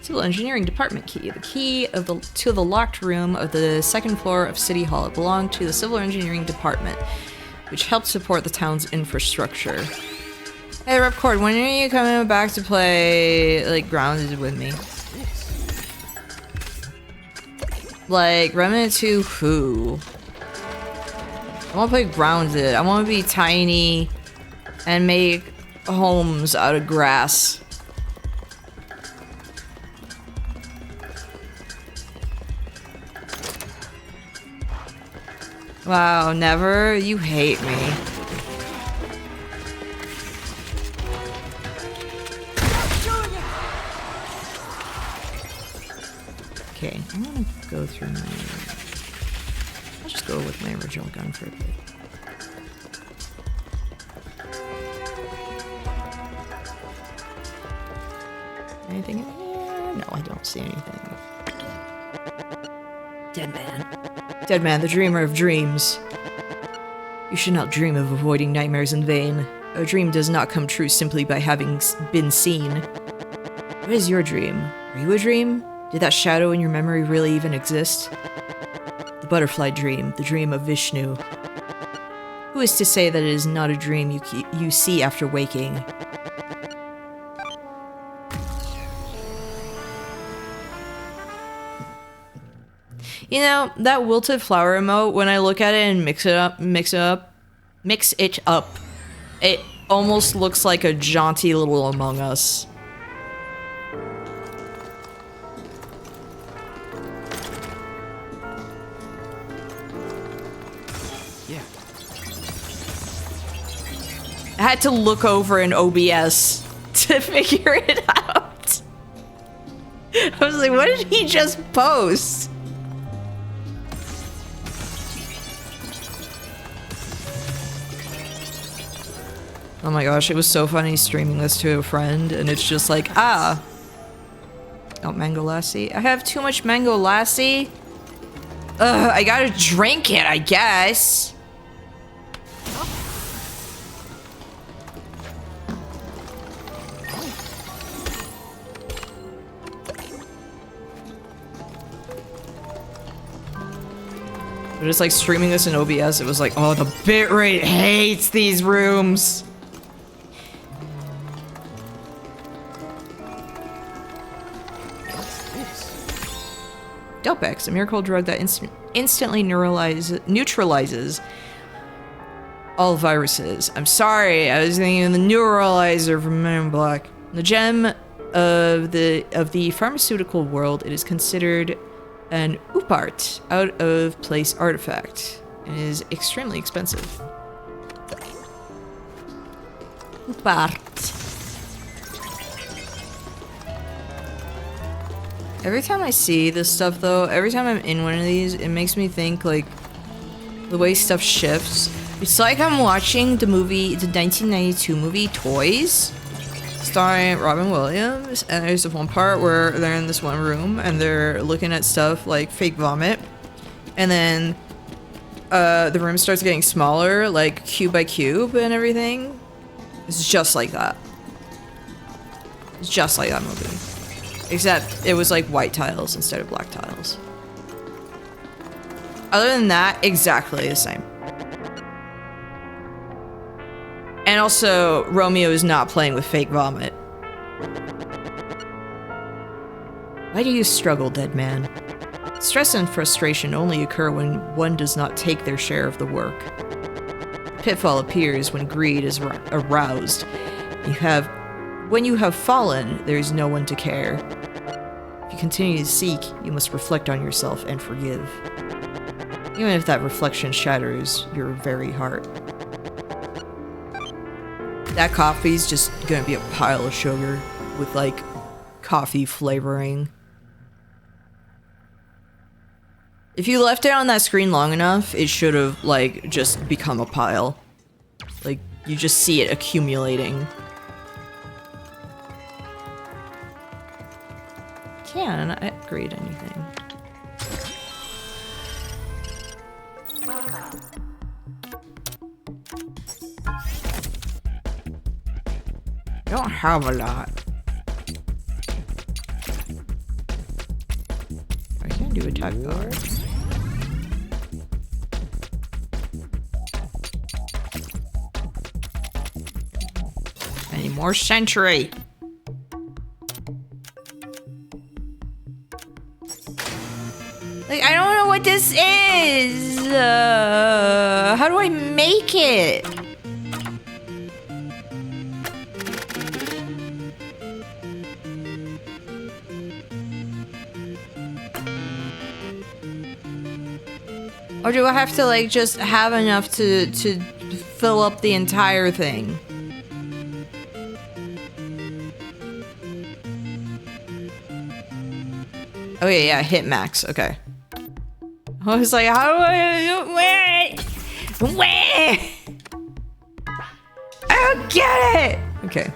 Speaker 1: Civil Engineering Department key. The key of to the locked room of the second floor of City Hall. It belonged to the Civil Engineering Department, which helped support the town's infrastructure. Hey, Ripcord, when are you coming back to play, like, Grounded with me? Like, Remnant 2 who? I want to play Grounded. I want to be tiny and make homes out of grass. Wow, never? You hate me. Okay, I'm gonna go through my... I'll just go with my original gun for a bit. Anything in here? No, I don't see anything. Dead man. Dead man, the dreamer of dreams. You should not dream of avoiding nightmares in vain. A dream does not come true simply by having been seen. What is your dream? Are you a dream? Did that shadow in your memory really even exist? The butterfly dream, the dream of Vishnu. Who is to say that it is not a dream you see after waking? You know, that wilted flower emote, when I look at it and mix it up, it almost looks like a jaunty little Among Us.
Speaker 6: Yeah.
Speaker 1: I had to look over in OBS to figure it out. I was like, what did he just post? Oh my gosh, it was so funny streaming this to a friend, and it's just like, ah. Oh, Mango Lassie. I have too much Mango Lassie? I gotta drink it, I guess. But it's like streaming this in OBS, it was like, oh, the bitrate hates these rooms. Delpex, a miracle drug that instantly neutralizes all viruses. I'm sorry, I was thinking of the neuralizer from Men in Black. The gem of the pharmaceutical world, it is considered an upart, out of place artifact, and is extremely expensive. Upart. Every time I see this stuff though, every time I'm in one of these, it makes me think like the way stuff shifts. It's like I'm watching the 1992 movie Toys, starring Robin Williams, and there's this one part where they're in this one room and they're looking at stuff like fake vomit, and then the room starts getting smaller, like cube by cube and everything. It's just like that. It's just like that movie. Except it was like white tiles instead of black tiles. Other than that, exactly the same. And also, Romeo is not playing with fake vomit. Why do you struggle, dead man? Stress and frustration only occur when one does not take their share of the work. Pitfall appears when greed is aroused. When you have fallen, there is no one to care. If you continue to seek, you must reflect on yourself and forgive. Even if that reflection shatters your very heart. That coffee's just gonna be a pile of sugar with like coffee flavoring. If you left it on that screen long enough, it should have like just become a pile. Like you just see it accumulating. Can't upgrade anything. I don't have a lot. I can do attack guard. I need more sentry. Like, I don't know what this is. How do I make it? Or do I have to like just have enough to fill up the entire thing? Okay, yeah, hit max. Okay. I was like, how do I where? I don't get it. Okay.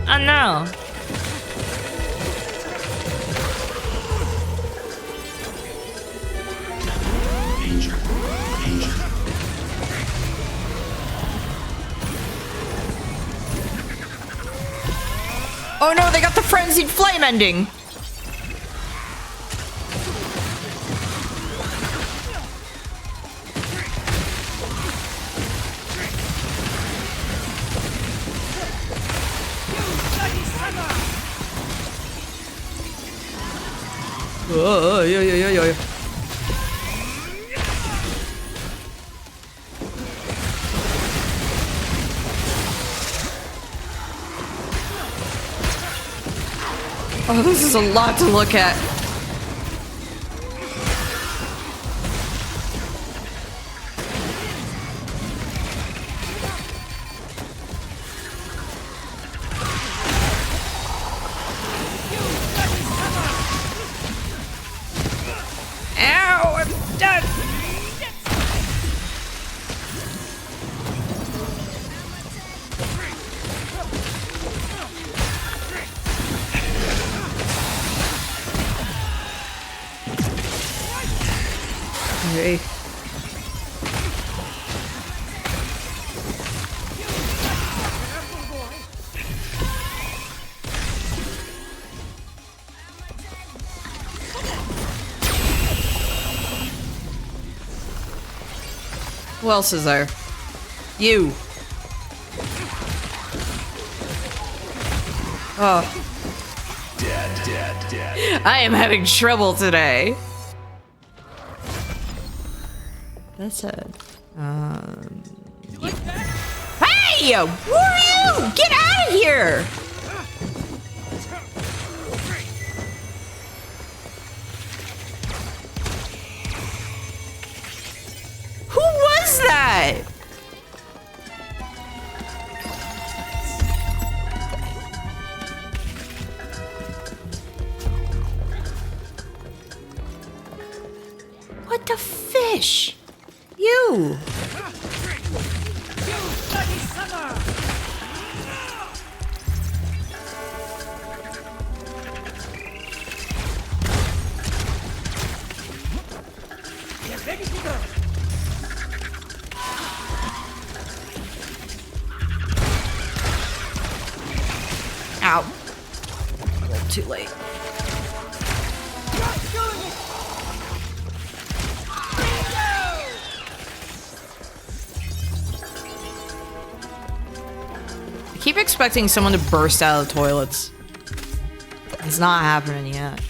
Speaker 1: Oh no. Oh no, they got the frenzied flame ending! Oh, yeah. Oh, this is a lot to look at. Ow, I'm dead. Okay. Who else is there? You. Oh. I am having trouble today. That's it. Hey! Who are you? Get out of here! Who was that? What the fish? You! Ow. Too late. I keep expecting someone to burst out of the toilets. It's not happening yet.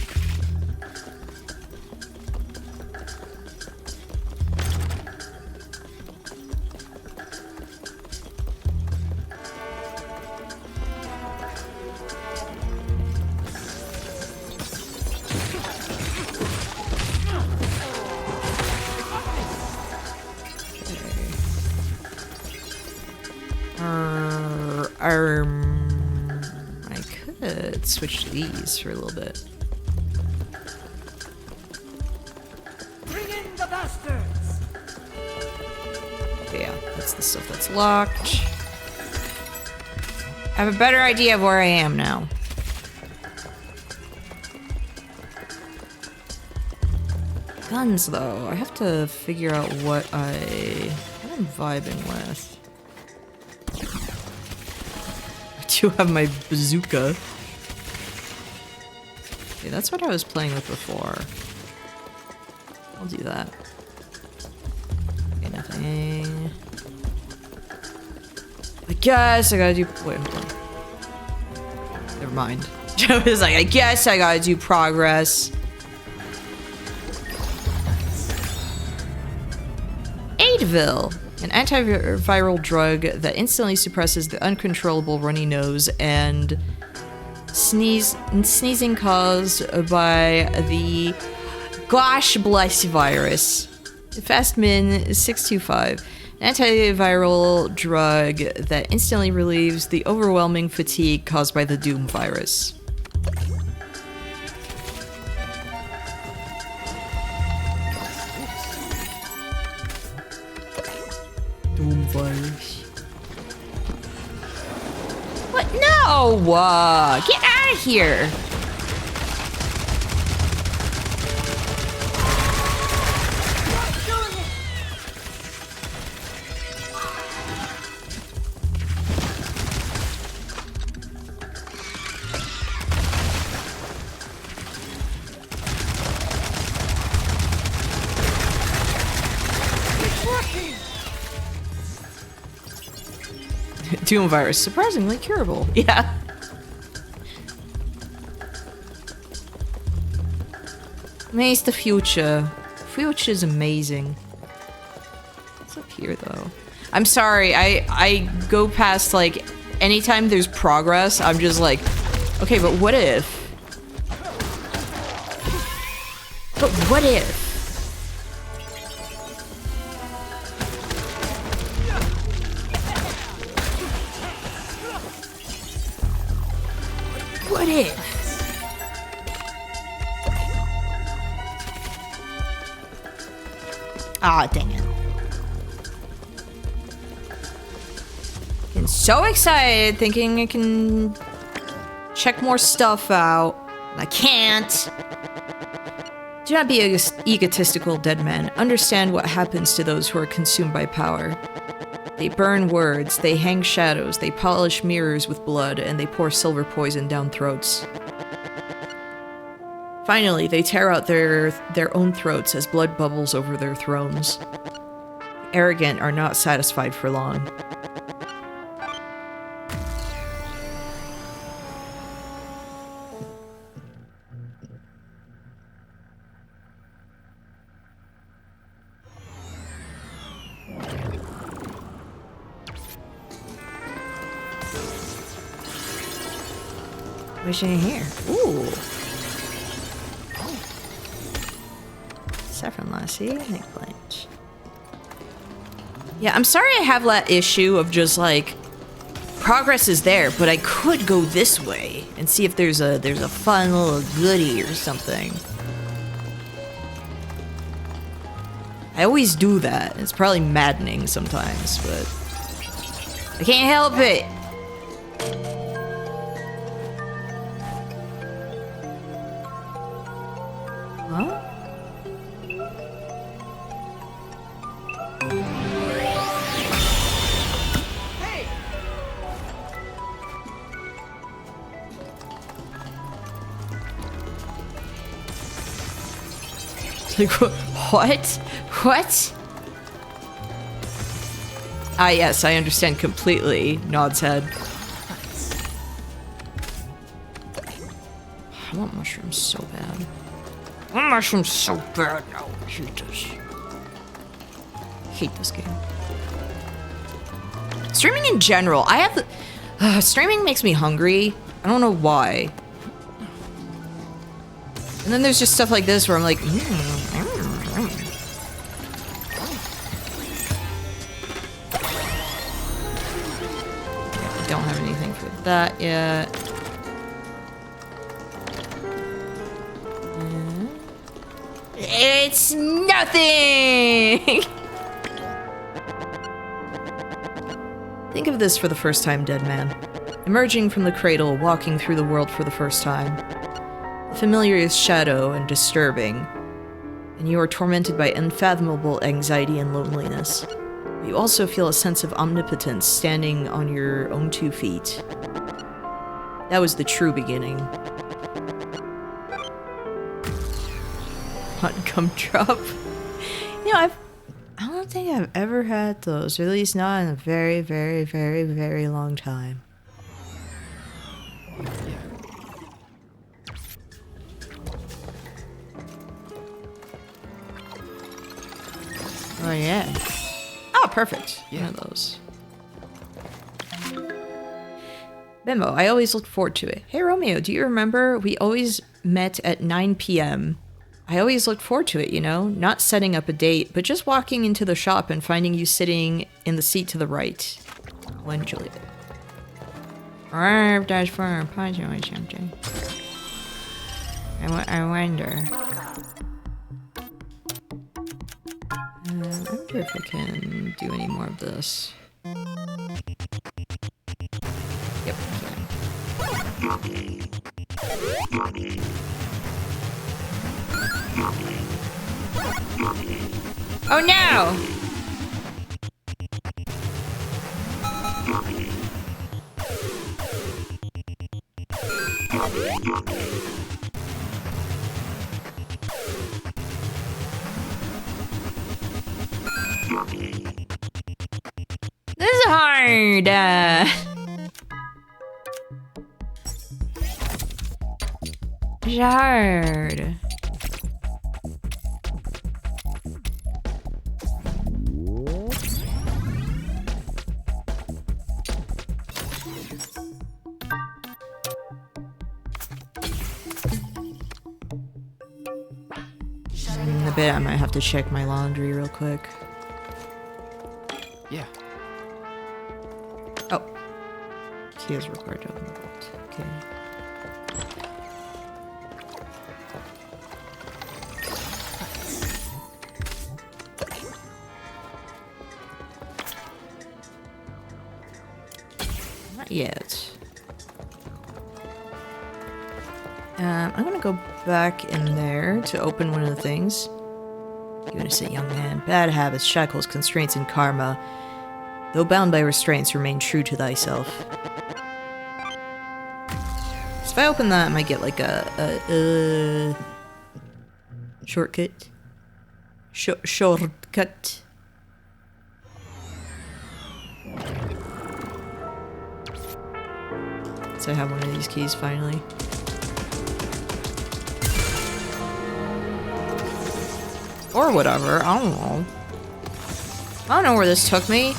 Speaker 1: I could switch these for a little bit.
Speaker 7: Bring in the bastards.
Speaker 1: Yeah, that's the stuff that's locked. I have a better idea of where I am now. Guns, though. I have to figure out what I'm vibing with. I do have my bazooka. Okay, that's what I was playing with before. I'll do that. Okay, nothing. I guess I gotta do. Wait, hold on. Never mind. I was like, I guess I gotta do progress. Advil, an antiviral drug that instantly suppresses the uncontrollable runny nose and sneezing caused by the gosh bless virus. Fastmin 625, an antiviral drug that instantly relieves the overwhelming fatigue caused by the Doom virus. Doom virus. What? No! Get out of here! Doom virus, surprisingly curable. Yeah. Maze the future. Future is amazing. What's up here, though? I'm sorry, I go past, like, anytime there's progress, I'm just like, okay, but what if? But what if? What if? Ah, dang it. I'm so excited thinking I can check more stuff out. I can't. Do not be egotistical, dead man. Understand what happens to those who are consumed by power. They burn words, they hang shadows, they polish mirrors with blood, and they pour silver poison down throats. Finally, they tear out their own throats as blood bubbles over their thrones. The arrogant are not satisfied for long. What's in here? Ooh. Saffron lassie, Nick Blanche. Yeah, I'm sorry I have that issue of just like progress is there, but I could go this way and see if there's a fun little goodie or something. I always do that. It's probably maddening sometimes, but I can't help it. Huh?
Speaker 7: Hey!
Speaker 1: It's like, what? What? Ah, yes, I understand completely. Nods head. I want mushrooms so bad. I want mushrooms so bad now. I hate this. I hate this game. Streaming in general, I have... streaming makes me hungry. I don't know why. And then there's just stuff like this where I'm like... I don't have anything for that yet. It's nothing! Think of this for the first time, dead man. Emerging from the cradle, walking through the world for the first time. The familiar is shadow and disturbing, and you are tormented by unfathomable anxiety and loneliness. You also feel a sense of omnipotence standing on your own 2 feet. That was the true beginning. Hot gumdrop. You know, I don't think I've ever had those, or at least not in a very, very, very, very long time. Oh yeah. Oh, perfect.
Speaker 6: Yeah.
Speaker 1: One of those. Memo, I always looked forward to it. Hey Romeo, do you remember we always met at 9 p.m.? I always looked forward to it, you know? Not setting up a date, but just walking into the shop and finding you sitting in the seat to the right. When Juliet. I wonder. I wonder if I can do any more of this. Yep, I can. Oh no! This is hard! It's hard. I bet I might have to check my laundry real quick.
Speaker 6: Yeah.
Speaker 1: Oh. Key is required to open the vault. Okay. Not yet. I'm gonna go back in there to open one of the things. You're gonna say, young man, bad habits, shackles, constraints, and karma, though bound by restraints, remain true to thyself. So if I open that, I might get like a shortcut. Shortcut. So I have one of these keys finally. Or whatever, I don't know. I don't know where this took me.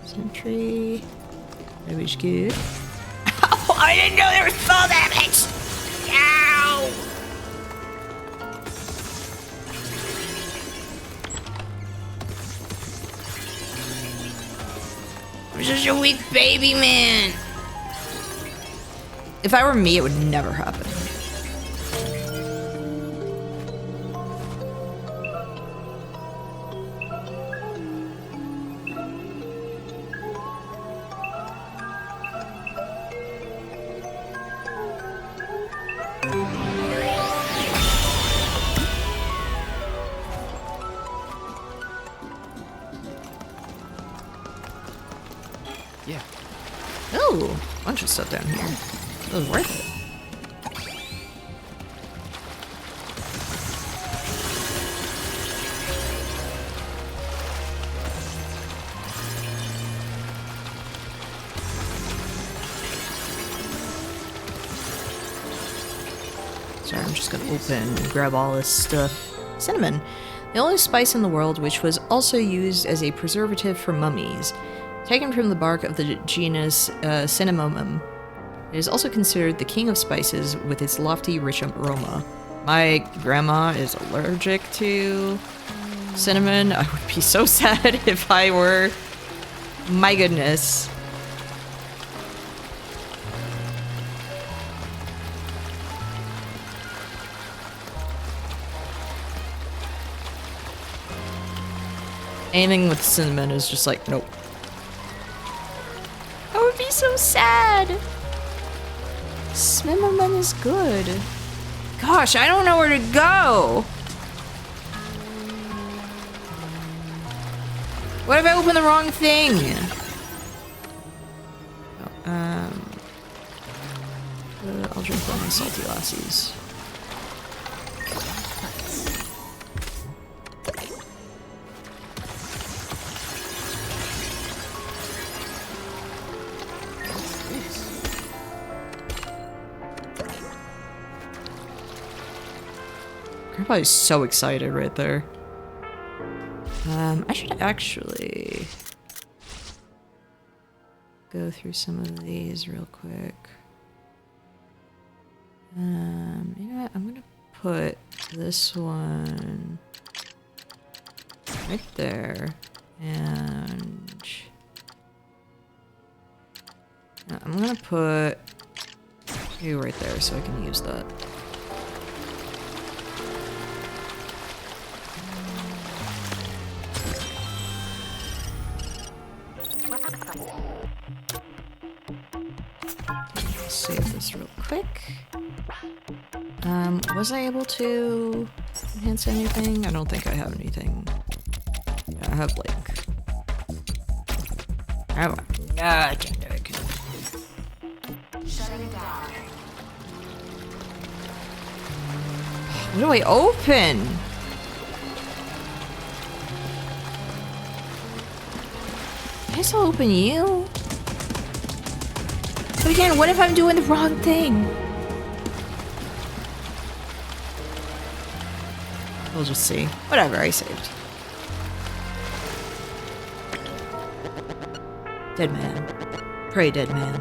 Speaker 1: Sentry. Maybe good. Oh, I didn't know there was fall damage! Ow! I'm just a weak baby man. If I were me, it would never happen.
Speaker 6: Yeah.
Speaker 1: Oh, a bunch of stuff down here. It was worth it. Sorry, I'm just gonna open and grab all this stuff. Cinnamon, the only spice in the world which was also used as a preservative for mummies. Taken from the bark of the genus Cinnamomum, it is also considered the king of spices with its lofty, rich aroma. My grandma is allergic to cinnamon. I would be so sad if I were. My goodness. Anything with cinnamon is just like, nope. I would be so sad. Cinnamon is good. Gosh, I don't know where to go. What if I open the wrong thing? Oh, I'll drink one of my salty lassies. Grandpa's so excited right there. I should actually go through some of these real quick. You know what? I'm gonna put this one right there, and I'm gonna put you right there so I can use that. Save this real quick. Was I able to enhance anything? I don't think I have anything. Yeah, I have like... Oh, no, I can't do it.
Speaker 5: Shutting down.
Speaker 1: What do I open? I guess I'll open you. But again, what if I'm doing the wrong thing? We'll just see. Whatever, I saved. Dead man. Pray, dead man.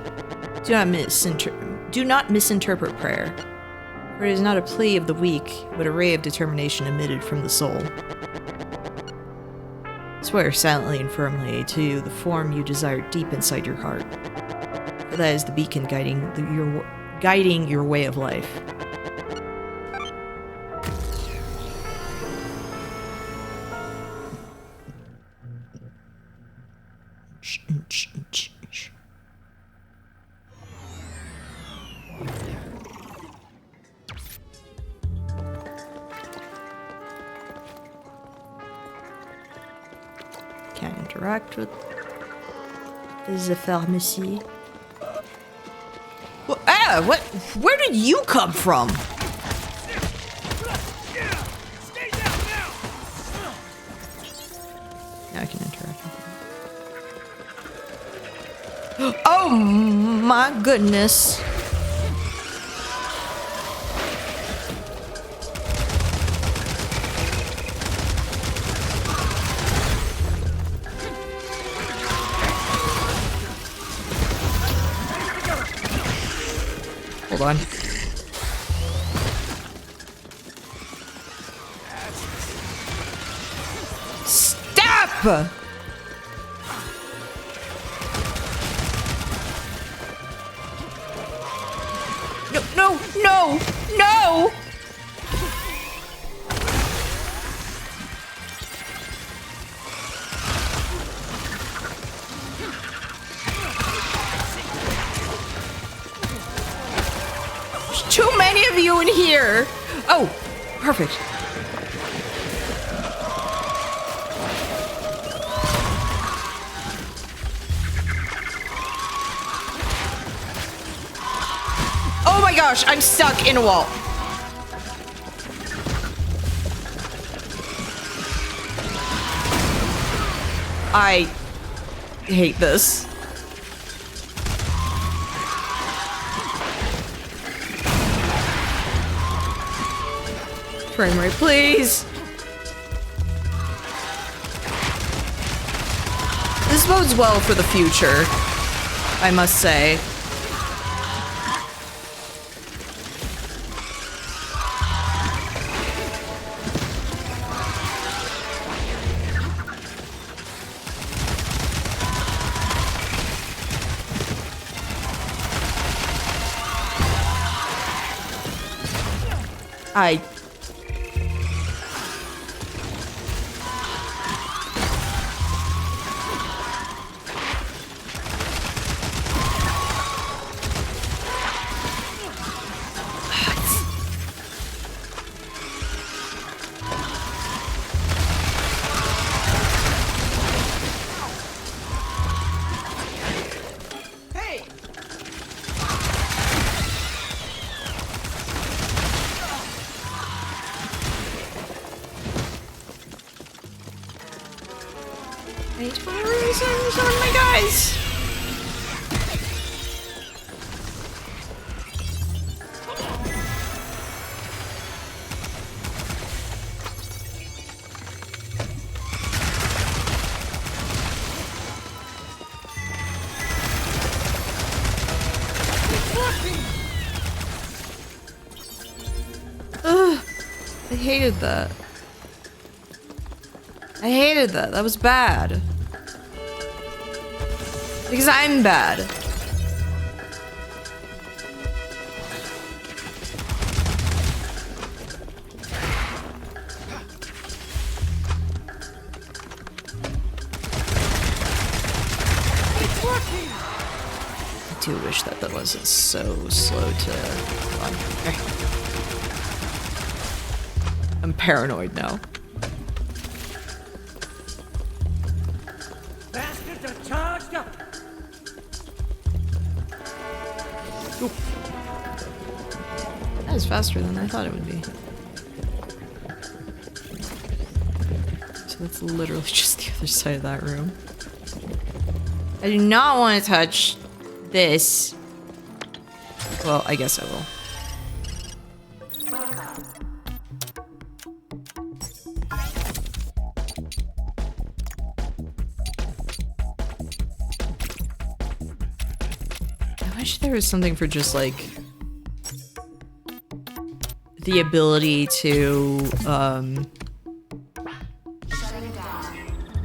Speaker 1: Do not misinterpret prayer. For it is not a plea of the weak, but a ray of determination emitted from the soul. Swear silently and firmly to the form you desire deep inside your heart. For that is the beacon guiding your way of life. interact with the pharmacy. Well, what? Where did you come from? Yeah, I can interact with them. Oh my goodness. Hold on. Stop! No, no, no, no! There's too many of you in here! Oh, perfect. Oh my gosh, I'm stuck in a wall. I hate this. Frame rate, please. This bodes well for the future, I must say. I... Wait for reasons on my guys. Ugh, I hated that. I hated that. That was bad. Because I'm bad. I do wish that that wasn't so slow to... Okay. I'm paranoid now.
Speaker 7: Bastards are charged up.
Speaker 1: That was faster than I thought it would be. So that's literally just the other side of that room. I do not want to touch this. Well, I guess I will. I wish there was something for just like the ability to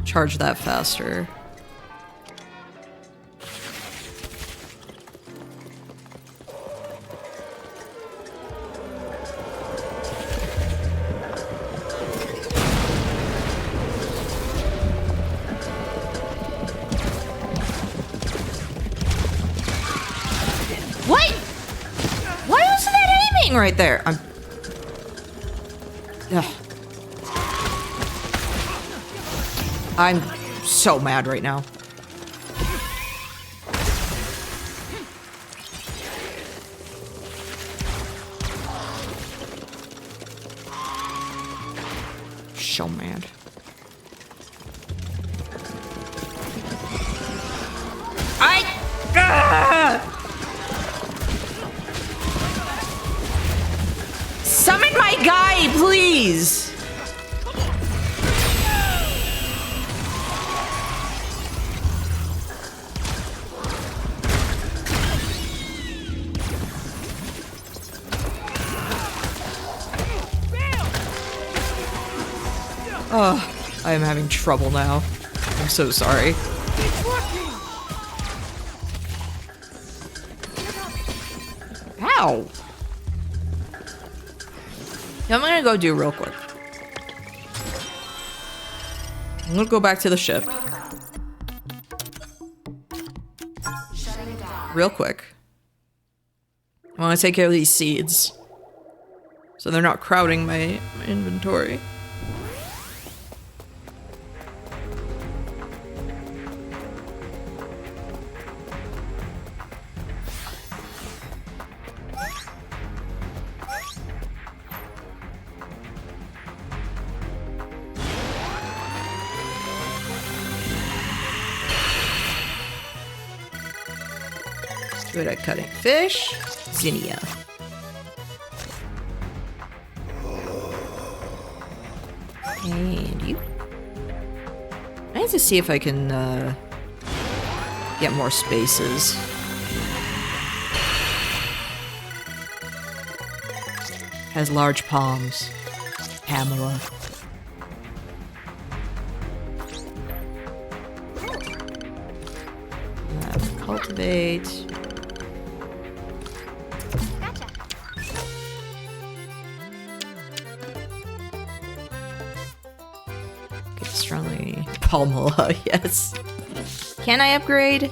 Speaker 1: charge that faster. What? Why wasn't that aiming right there? I'm so mad right now. So mad. Summon my guy, please! Oh, I am having trouble now. I'm so sorry. Ow! I'm gonna go do real quick. I'm gonna go back to the ship. Real quick. I wanna take care of these seeds. So they're not crowding my inventory. Good at cutting fish. Zinnia. And you. I need to see if I can get more spaces. Has large palms. Pamela. Cultivate. Strongly Palmola, yes. Can I upgrade?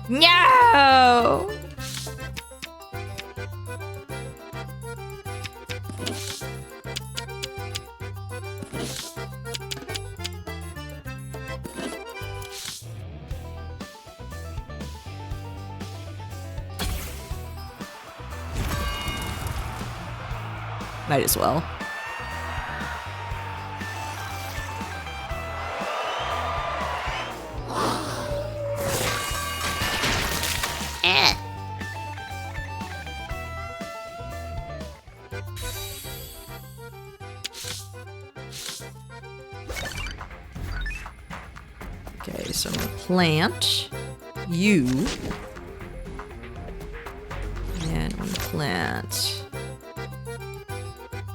Speaker 1: No! Might as well. Okay, so I'm gonna plant you. And I'm gonna plant.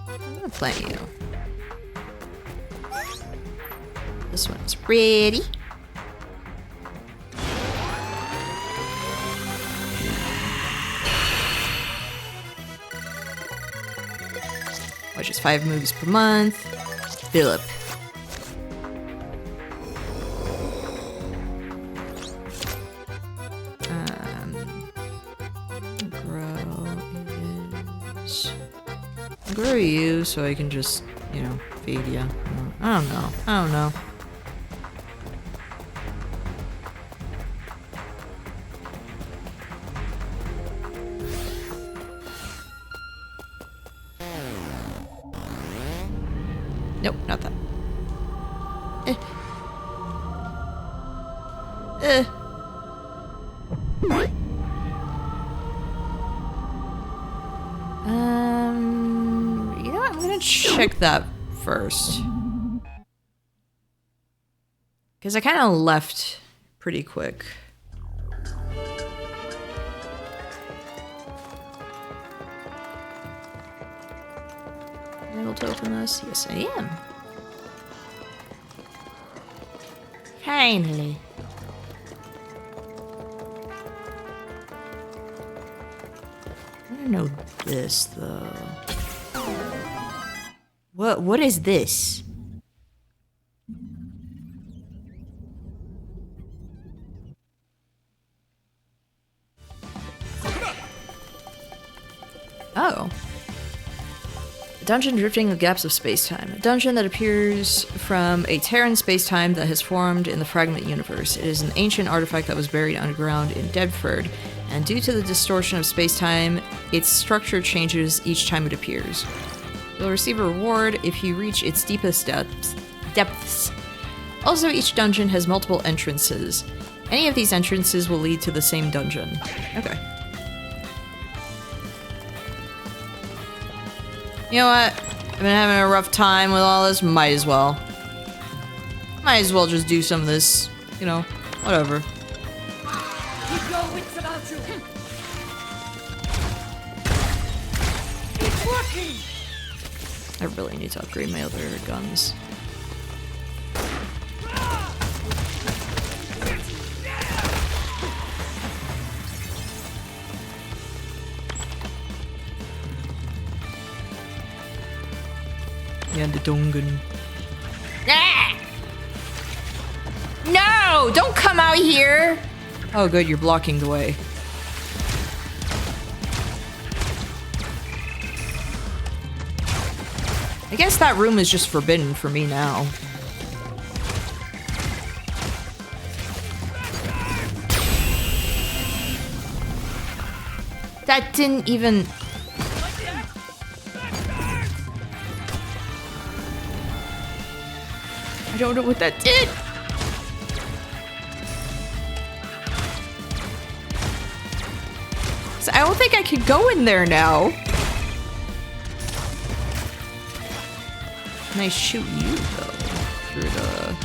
Speaker 1: I'm gonna plant you. This one's ready. Which is 5 moves per month. Philip. Grow you so I can just, you know, feed you. I don't know. I don't know. Nope, not that. You know what? I'm gonna check that first. Because I kind of left pretty quick. Am I able to open this? Yes, I am. Finally. I don't know this though. What is this? Oh. Dungeon drifting in the gaps of space-time. A dungeon that appears from a Terran space-time that has formed in the fragment universe. It is an ancient artifact that was buried underground in Deadford, and due to the distortion of space-time, its structure changes each time it appears. You'll receive a reward if you reach its deepest depths. Also, each dungeon has multiple entrances. Any of these entrances will lead to the same dungeon. Okay. You know what? I've been having a rough time with all this. Might as well. Might as well just do some of this. You know, whatever.
Speaker 7: Keep your wits about you. It's working.
Speaker 1: I really need to upgrade my other guns. Yeah, the Dongun. Ah! No! Don't come out here! Oh good, you're blocking the way. I guess that room is just forbidden for me now. That didn't even... I don't know what that did! So I don't think I can go in there now. Can I shoot you, though? Through the...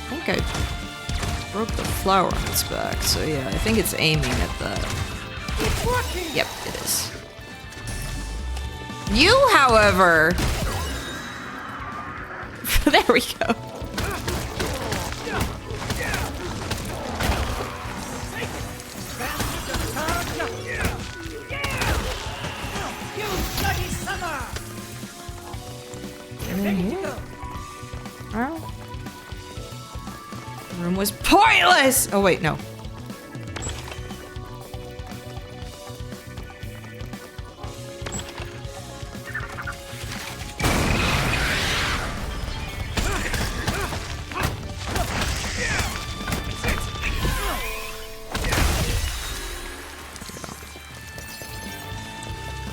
Speaker 1: I think I broke the flower on its back, so yeah, I think it's aiming at that.
Speaker 7: It's working.
Speaker 1: Yep, it is. You, however... There we go.
Speaker 7: You bloody summer.
Speaker 1: And then here. Oh. The room was pointless! Oh wait, no.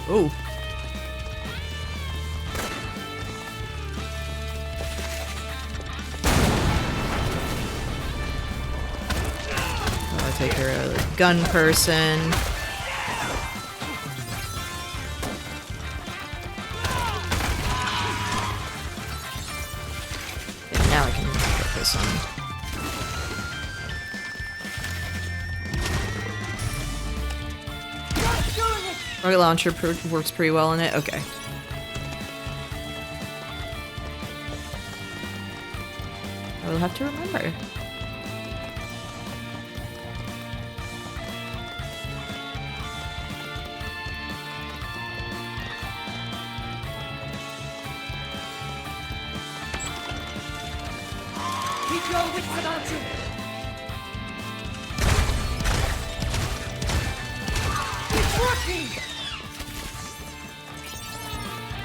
Speaker 1: Oh. I'll take her out of the gun person. Okay, now I can put this on. Rocket launcher works pretty well in it. Okay. I will have to remember.
Speaker 7: Keep your wits about you. It's working.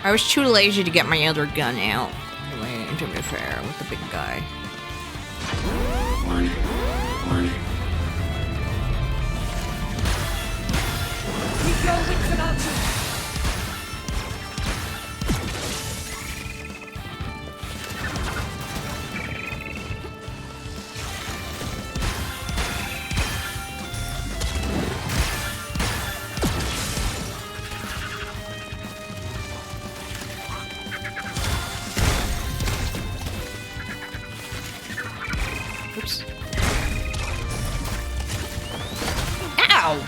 Speaker 1: I was too lazy to get my other gun out. Anyway, to be fair with the big guy.
Speaker 2: Warning. Warning.
Speaker 7: Keep your wits about you.
Speaker 1: Oops. Ow!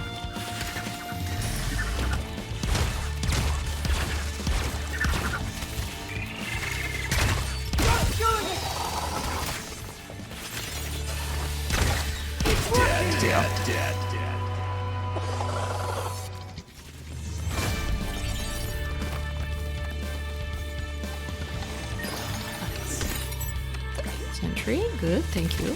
Speaker 1: Sentry, good, thank you.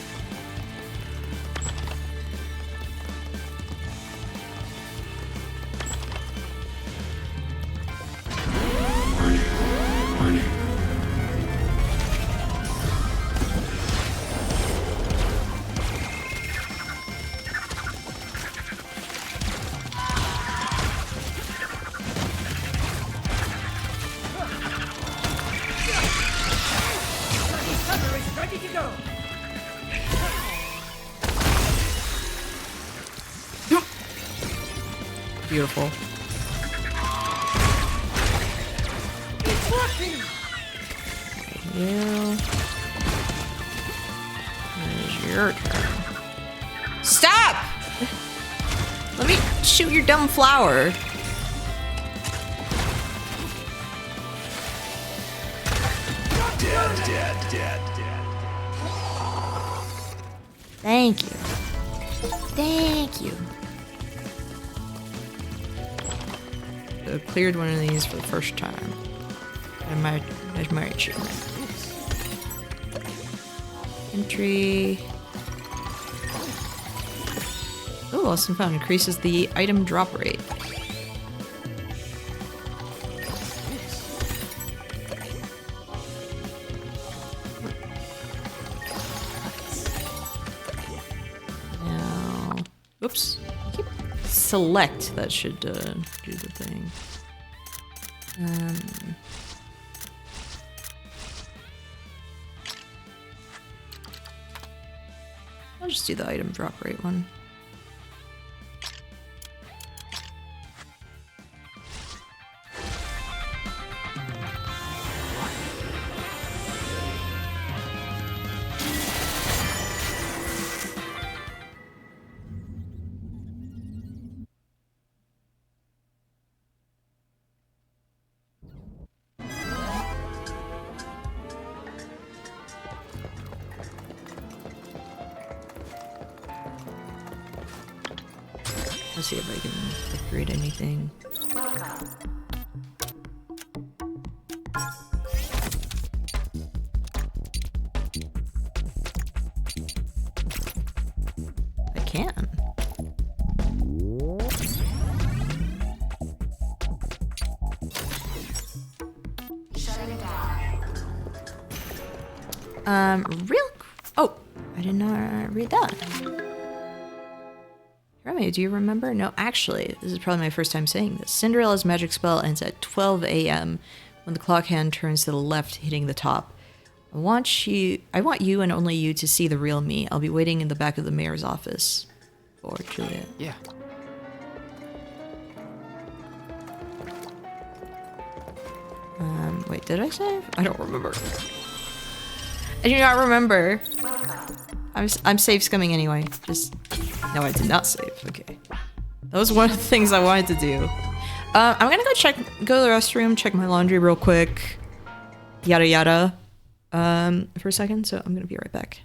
Speaker 1: Beautiful.
Speaker 7: It's working!
Speaker 1: You. It's your turn. Stop! Let me shoot your dumb flower. Thank you. Thank you. So cleared one of these for the first time. There's my achievement. Entry. Oh, lost and found increases the item drop rate. Now, oops. Select, that should do the thing. I'll just do the item drop rate one. Let's see if I can upgrade anything. I can.
Speaker 5: Shutting down.
Speaker 1: Oh, I did not read that. Romeo, do you remember? No, actually, this is probably my first time saying this. Cinderella's magic spell ends at 12 a.m. when the clock hand turns to the left, hitting the top. I want you and only you to see the real me. I'll be waiting in the back of the mayor's office. For Juliet.
Speaker 6: Yeah.
Speaker 1: Wait, did I save? I don't remember. I do not remember. I'm save scumming anyway. Just no, I did not save. Okay, that was one of the things I wanted to do. I'm gonna go to the restroom, check my laundry real quick. Yada yada. For a second, so I'm gonna be right back.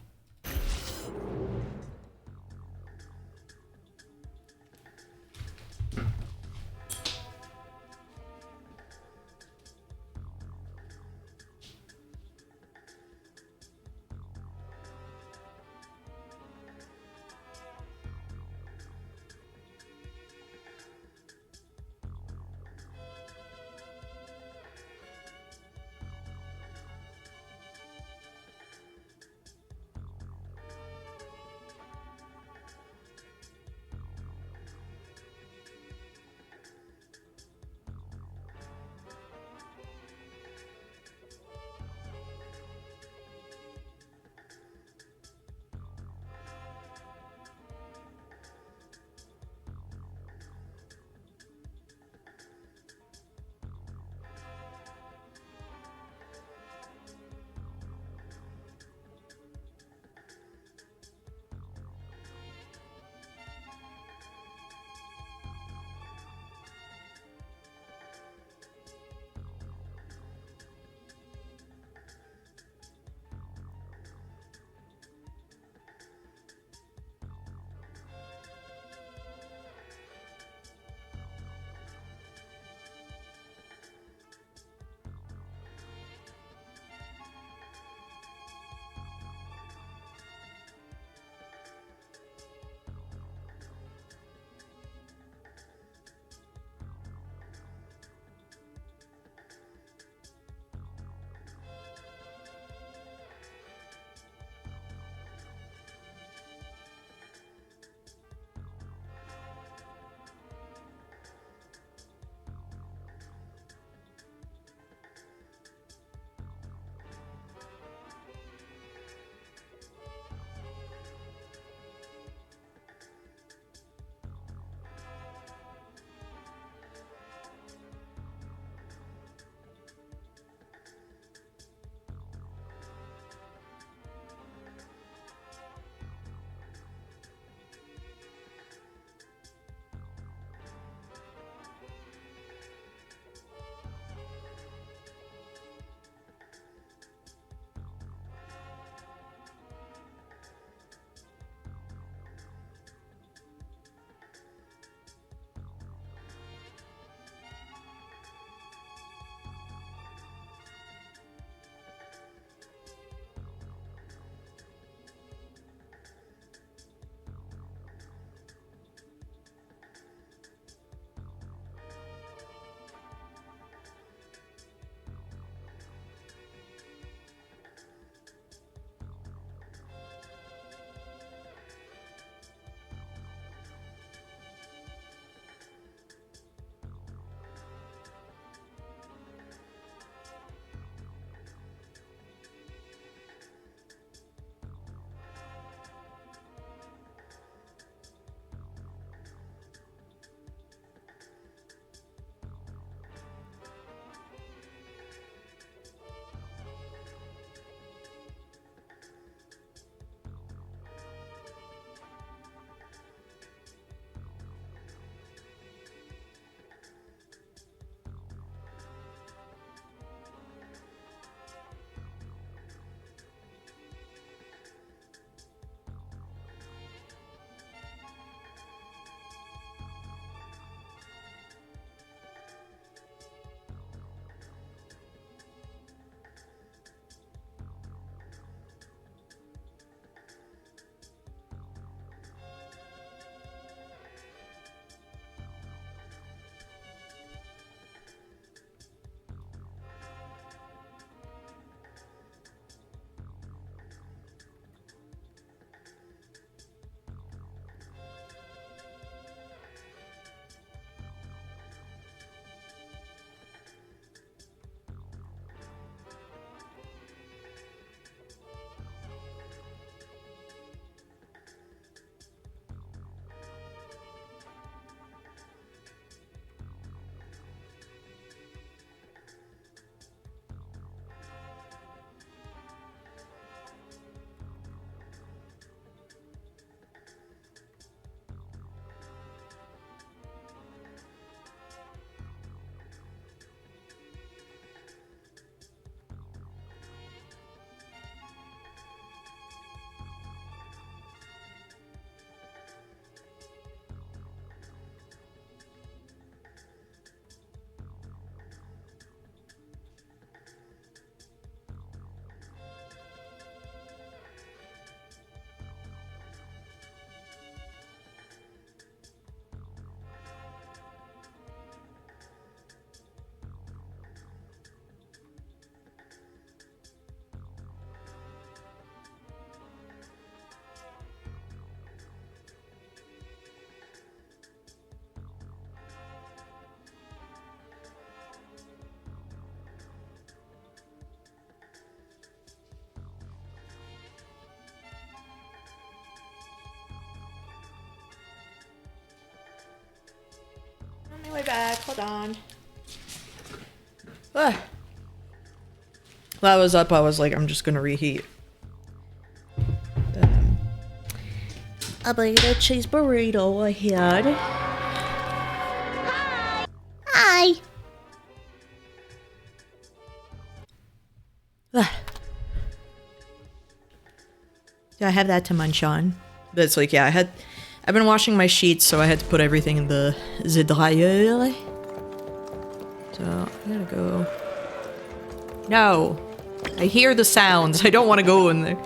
Speaker 1: Anyway, back. Hold on. Ah. While I was up, I was like, I'm just gonna reheat. I'll get a cheese burrito ahead. Hi. Ah. Yeah, I have that to munch on. But it's like, yeah, I've been washing my sheets, so I had to put everything in the dryer. So, I gotta go. No. I hear the sounds. I don't want to go in there.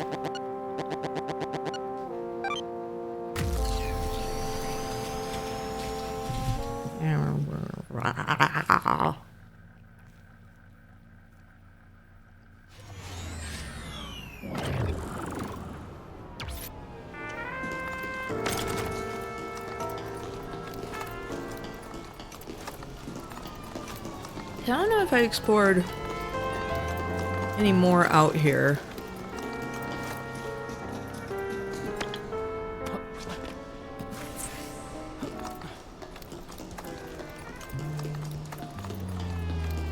Speaker 1: I don't know if I explored any more out here.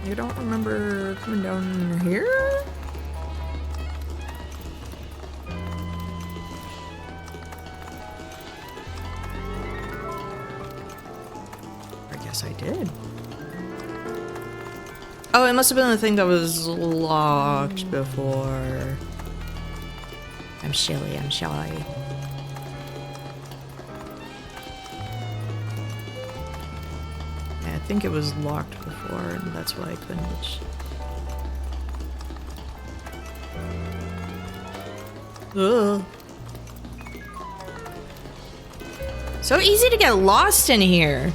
Speaker 1: I don't remember coming down here? I guess I did. Oh, it must have been the thing that was locked before. I'm silly, I'm shy. Yeah, I think it was locked before, and that's why I couldn't. Ugh. So easy to get lost in here.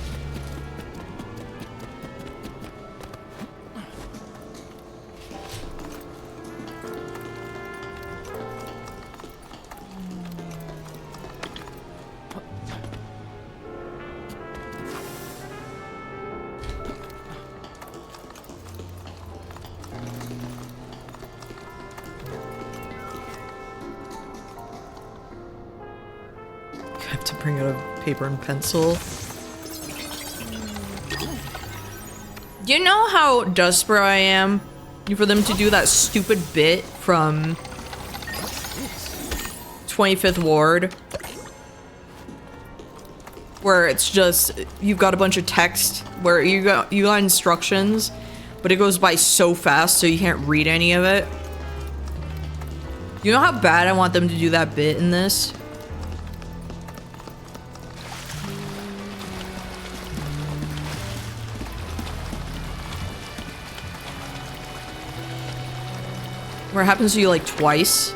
Speaker 1: Bring out a paper and pencil. You know how desperate I am for them to do that stupid bit from 25th Ward? Where it's just, you've got a bunch of text where you got instructions, but it goes by so fast so you can't read any of it. You know how bad I want them to do that bit in this? Where it happens to you like twice.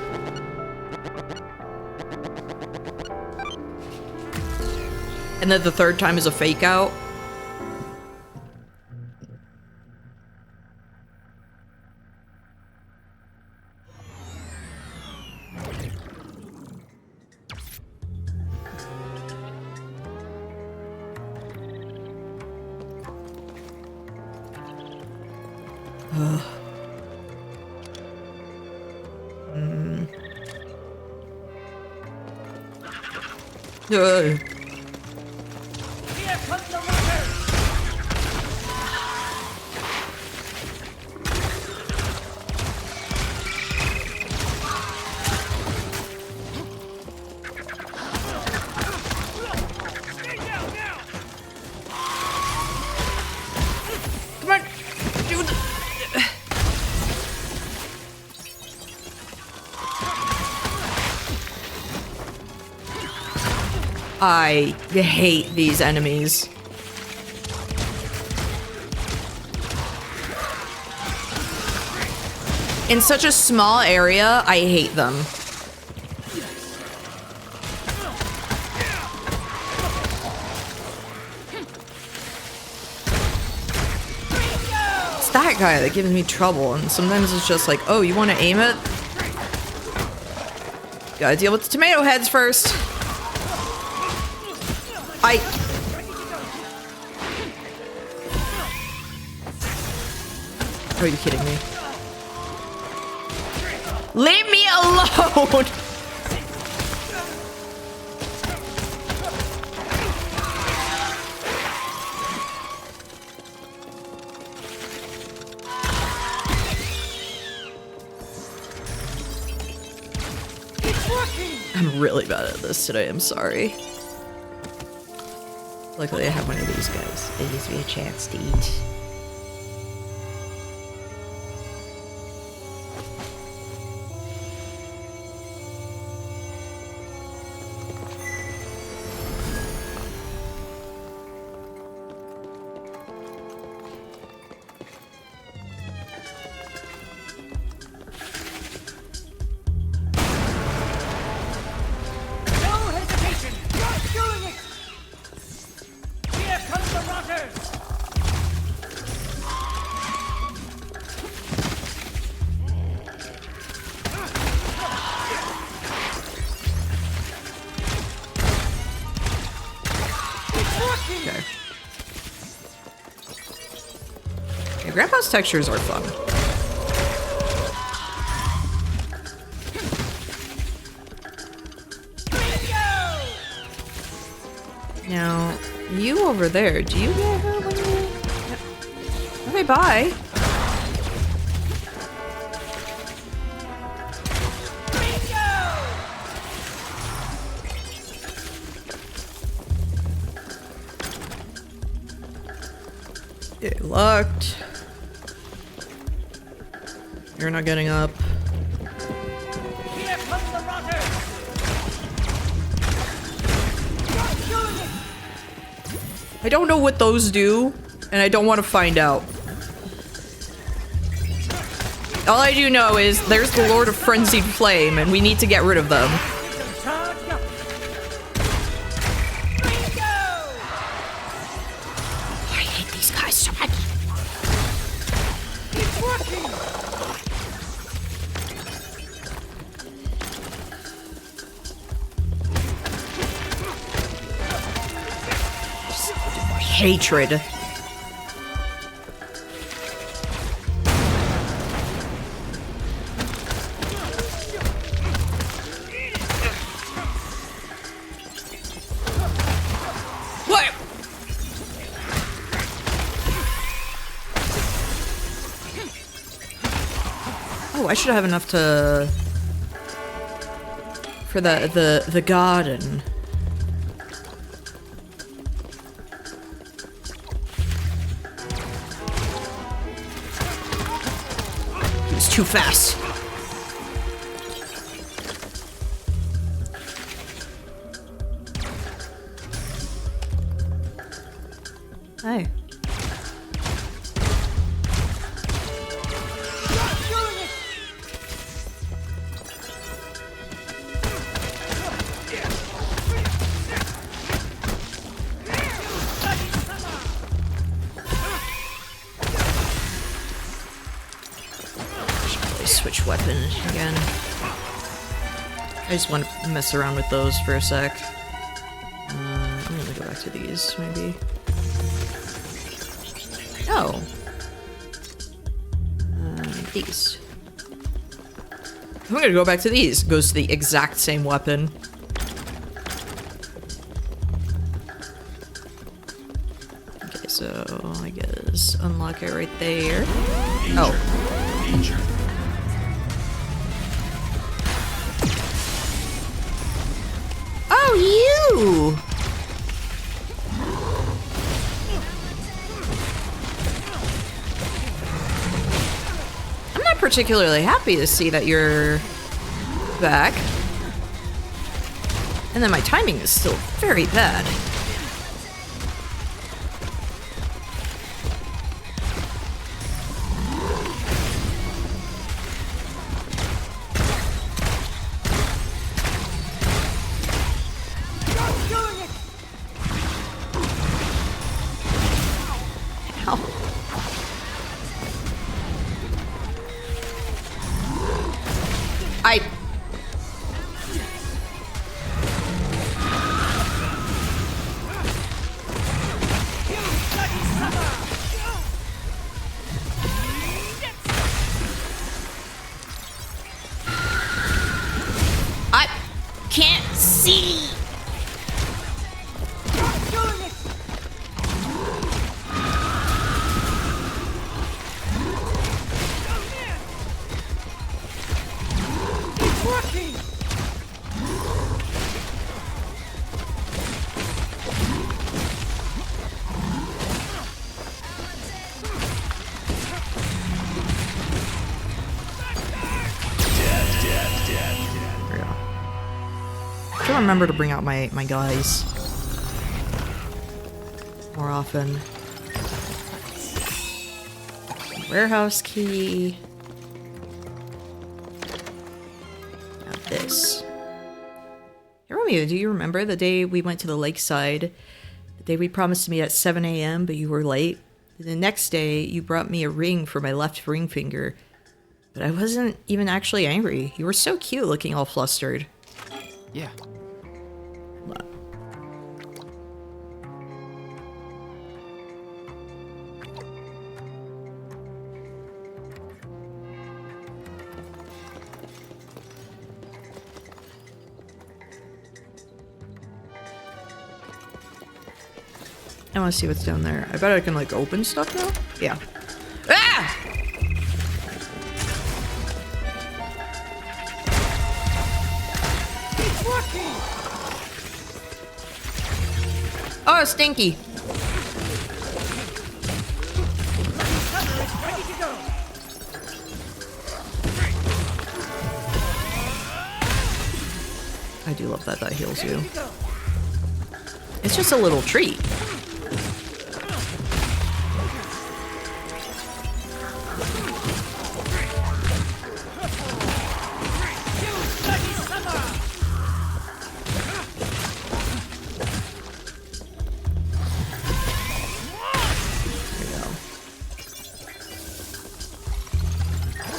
Speaker 1: And then the third time is a fake out. Ugh. Ugh.
Speaker 7: Here comes the water! Stay down now!
Speaker 1: Come on! Do the... I hate these enemies. In such a small area, I hate them. It's that guy that gives me trouble, and sometimes it's just like, oh, you want to aim it? Gotta deal with the tomato heads first. Are you kidding me? Leave me alone! I'm really bad at this today, I'm sorry. Luckily I have one of these guys. It gives me a chance to eat.
Speaker 7: No hesitation! You're doing it! Here comes the rotters!
Speaker 1: Okay. Yeah, Grandpa's textures are fun. Now, you over there, do you get her when you... Okay, bye. Get locked. You're not getting up.
Speaker 7: Here comes the rotters! You're doing it!
Speaker 1: I don't know what those do, and I don't want to find out. All I do know is there's the Lord of Frenzied Flame, and we need to get rid of them.
Speaker 7: Charge up!
Speaker 1: I hate these guys so much.
Speaker 7: It's working!
Speaker 1: Hatred. What? Oh, I should have enough to for the garden. It's too fast. Hey. Switch weapon again. I just want to mess around with those for a sec. I'm gonna go back to these, maybe. Oh. These. I'm gonna go back to these. Goes to the exact same weapon. Okay, so I guess unlock it right there. Oh.
Speaker 2: Danger.
Speaker 1: Oh, you! I'm not particularly happy to see that you're back. And then my timing is still very bad. I can't see. remember to bring out my guys more often. Warehouse key. Now this. Hey Romeo, do you remember the day we went to the lakeside? The day we promised to meet at 7 a.m. but you were late? The next day, you brought me a ring for my left ring finger. But I wasn't even actually angry. You were so cute looking all flustered.
Speaker 6: Yeah.
Speaker 1: I want to see what's down there. I bet I can, like, open stuff now? Yeah. Ah! Oh, stinky.
Speaker 7: Ready to go.
Speaker 1: I do love that that heals you.
Speaker 7: Ready to go.
Speaker 1: It's just a little treat.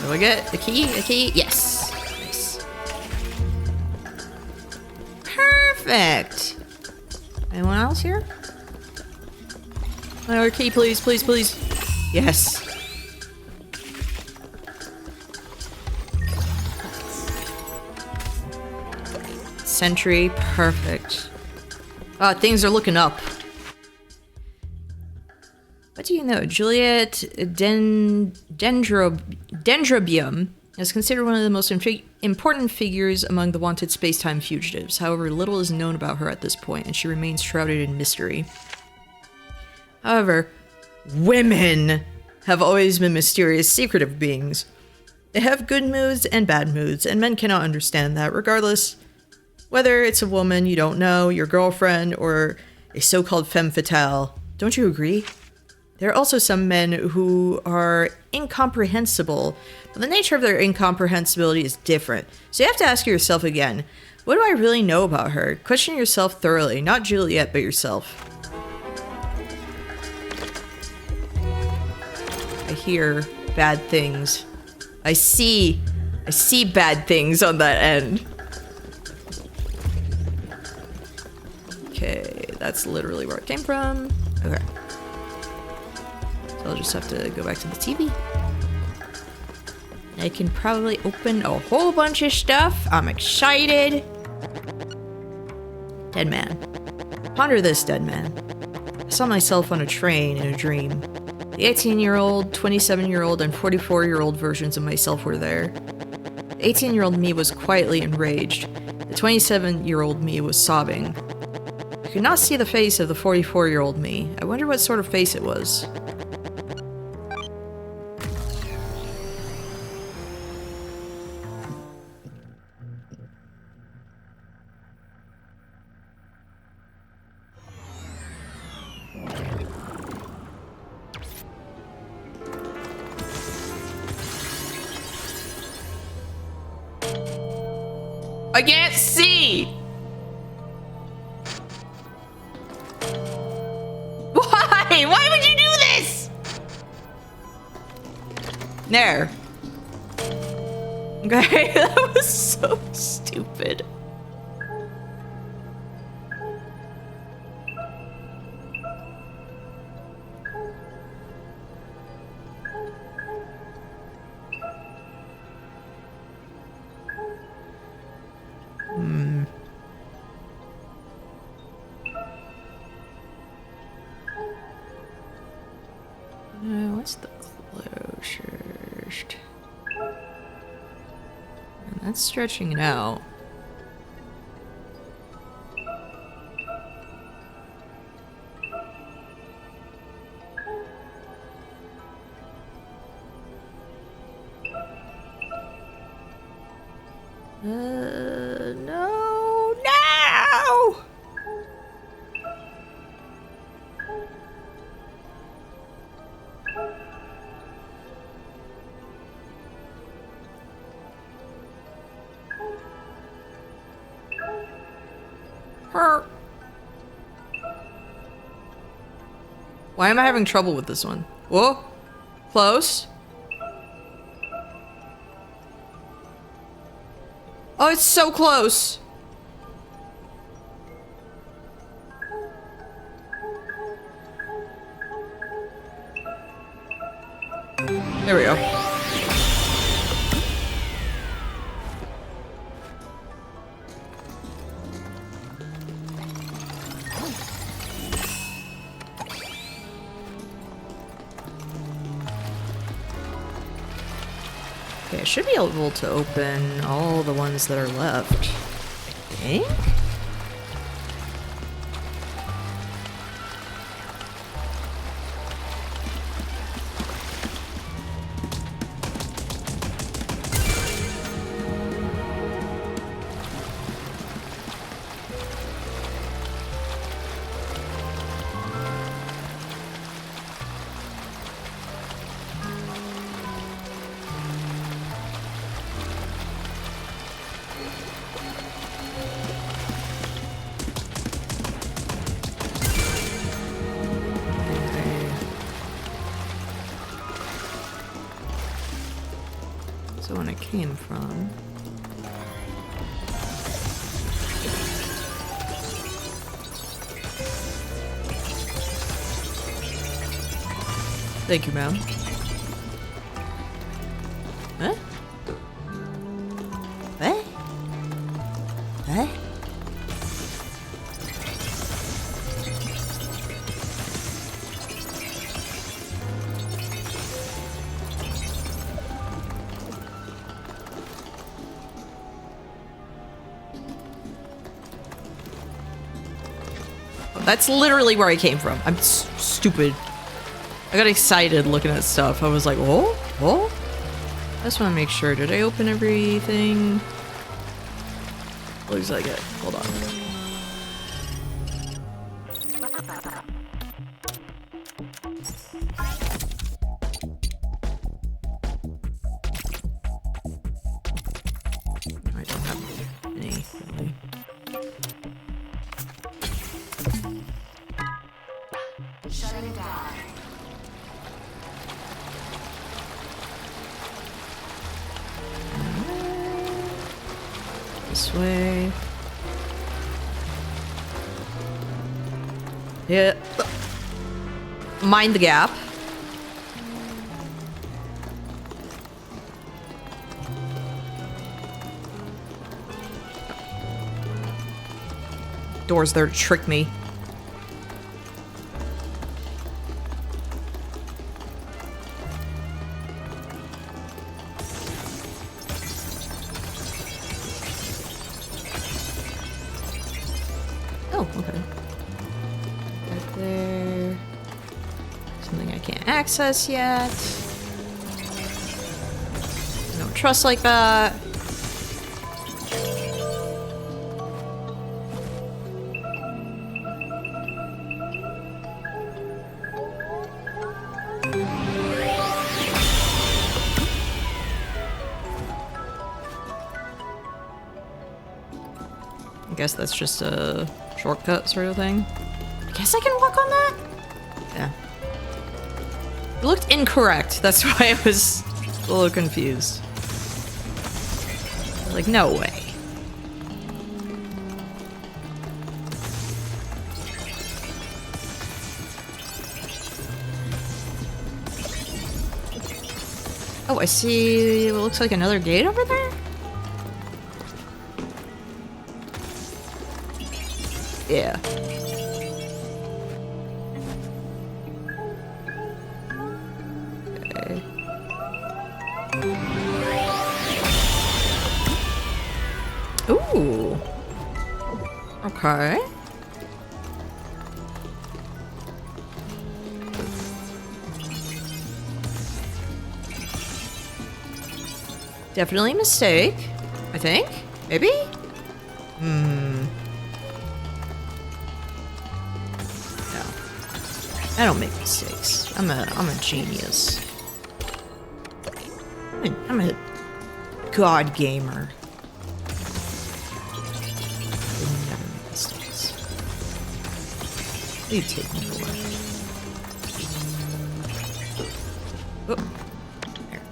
Speaker 1: Do I get a key? A key? Yes. Nice. Perfect. Anyone else here? Another key, please, please, please. Yes. Sentry, perfect. Things are looking up. What do you know? Juliet Dendrobium is considered one of the most important figures among the wanted space-time fugitives. However, little is known about her at this point, and she remains shrouded in mystery. However, women have always been mysterious, secretive beings. They have good moods and bad moods, and men cannot understand that, regardless whether it's a woman you don't know, your girlfriend, or a so-called femme fatale. Don't you agree? There are also some men who are incomprehensible, but the nature of their incomprehensibility is different. So you have to ask yourself again, what do I really know about her? Question yourself thoroughly, not Juliet, but yourself. I hear bad things. I see bad things on that end. Okay, that's literally where it came from. Okay. So I'll just have to go back to the TV. I can probably open a whole bunch of stuff. I'm excited. Dead man. Ponder this, dead man. I saw myself on a train in a dream. The 18-year-old, 27-year-old, and 44-year-old versions of myself were there. The 18-year-old me was quietly enraged. The 27-year-old me was sobbing. I could not see the face of the 44-year-old me. I wonder what sort of face it was. I can't see! Why? Why would you do this? There. Okay, that was so stupid. What's the closest? And that's stretching it out. No, no! Her. Why am I having trouble with this one? Whoa. Close. Oh, it's so close. There we go. Okay, I should be able to open all the ones that are left. I think? So when it came from. Thank you, ma'am. Huh? What? What? That's literally where I came from. I'm stupid. I got excited looking at stuff. I was like, oh, oh. I just want to make sure. Did I open everything? Looks like it. Hold on. I don't have any, really.
Speaker 5: Shutting down.
Speaker 1: This way. Yeah. Mind the gap. Door's there to trick me. Oh, okay. Right there. Something I can't access yet. I don't trust like that. I guess that's just a shortcut sort of thing. I guess I can walk on that? Yeah. It looked incorrect. That's why I was a little confused. Like, no way. Oh, I see. It looks like another gate over there? Yeah. Okay. Ooh. Okay. Definitely a mistake, I think. Maybe? Hmm. No. I don't make mistakes. I'm a genius. I'm a god gamer. I never make mistakes. You take me away. Oh. There.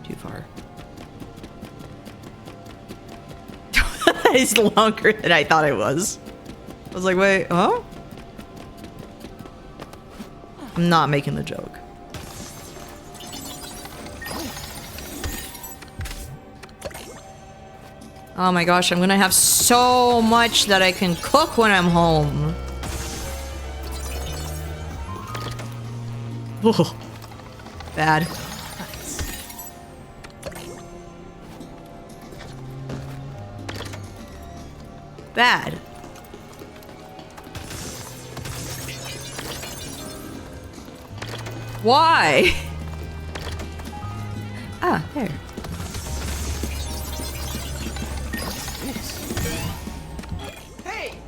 Speaker 1: Too far. It's longer than I thought it was. I was like, wait, huh? I'm not making the joke. Oh my gosh, I'm gonna have so much that I can cook when I'm home. Ugh. Bad. Bad. Why? Ah, there.
Speaker 7: Hey!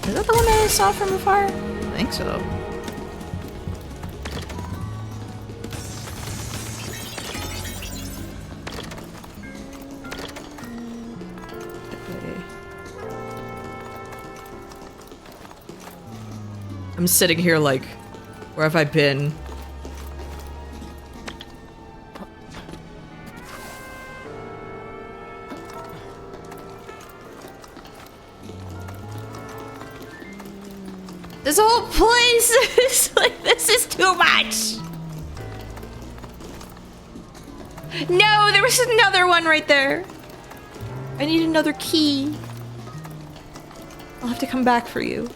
Speaker 1: Is that the one that I saw from afar? I think so. I'm sitting here like, where have I been? This whole place is like, this is too much. No, there was another one right there. I need another key. I'll have to come back for you.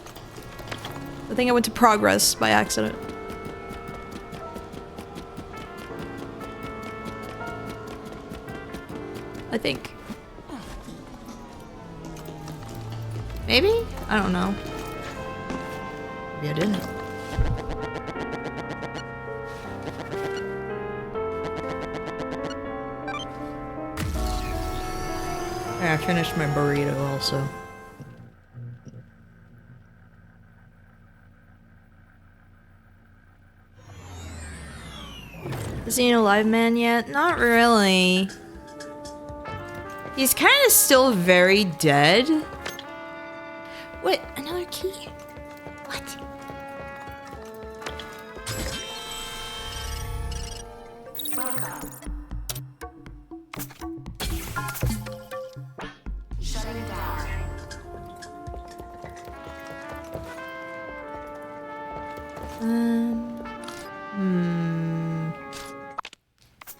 Speaker 1: I think I went to progress by accident. I think. Maybe? I don't know. Maybe I didn't. Yeah, I finished my burrito also. Is he an alive man yet? Not really. He's kind of still very dead. Wait, another key? What?
Speaker 5: Welcome. Shutting down.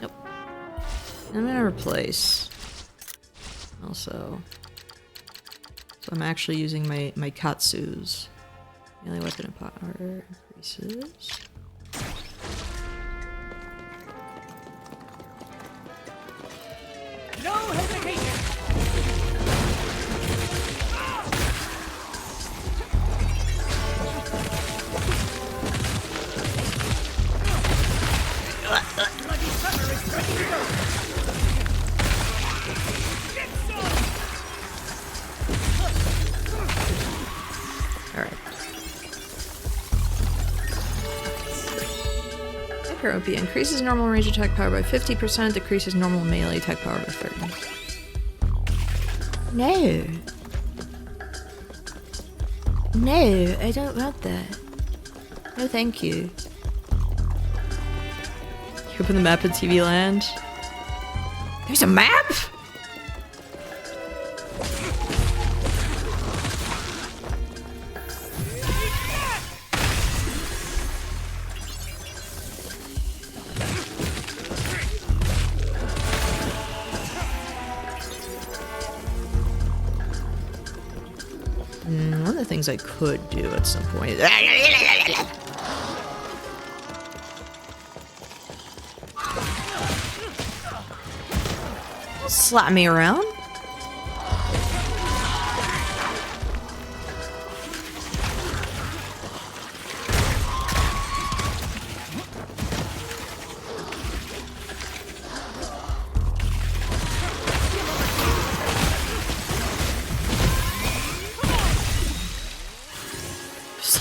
Speaker 1: Nope. I'm gonna replace. Also. So I'm actually using my katsus. Melee weapon and power increases.
Speaker 7: No hesitation! Bloody summer is ready to go! Get some!
Speaker 1: Alright. Hyperopia increases normal range attack power by 50%, decreases normal melee attack power by 30%. No. No, I don't want that. No, thank you. You open the map in TV Land? There's a map?! One of the things I could do at some point. Don't slap me around.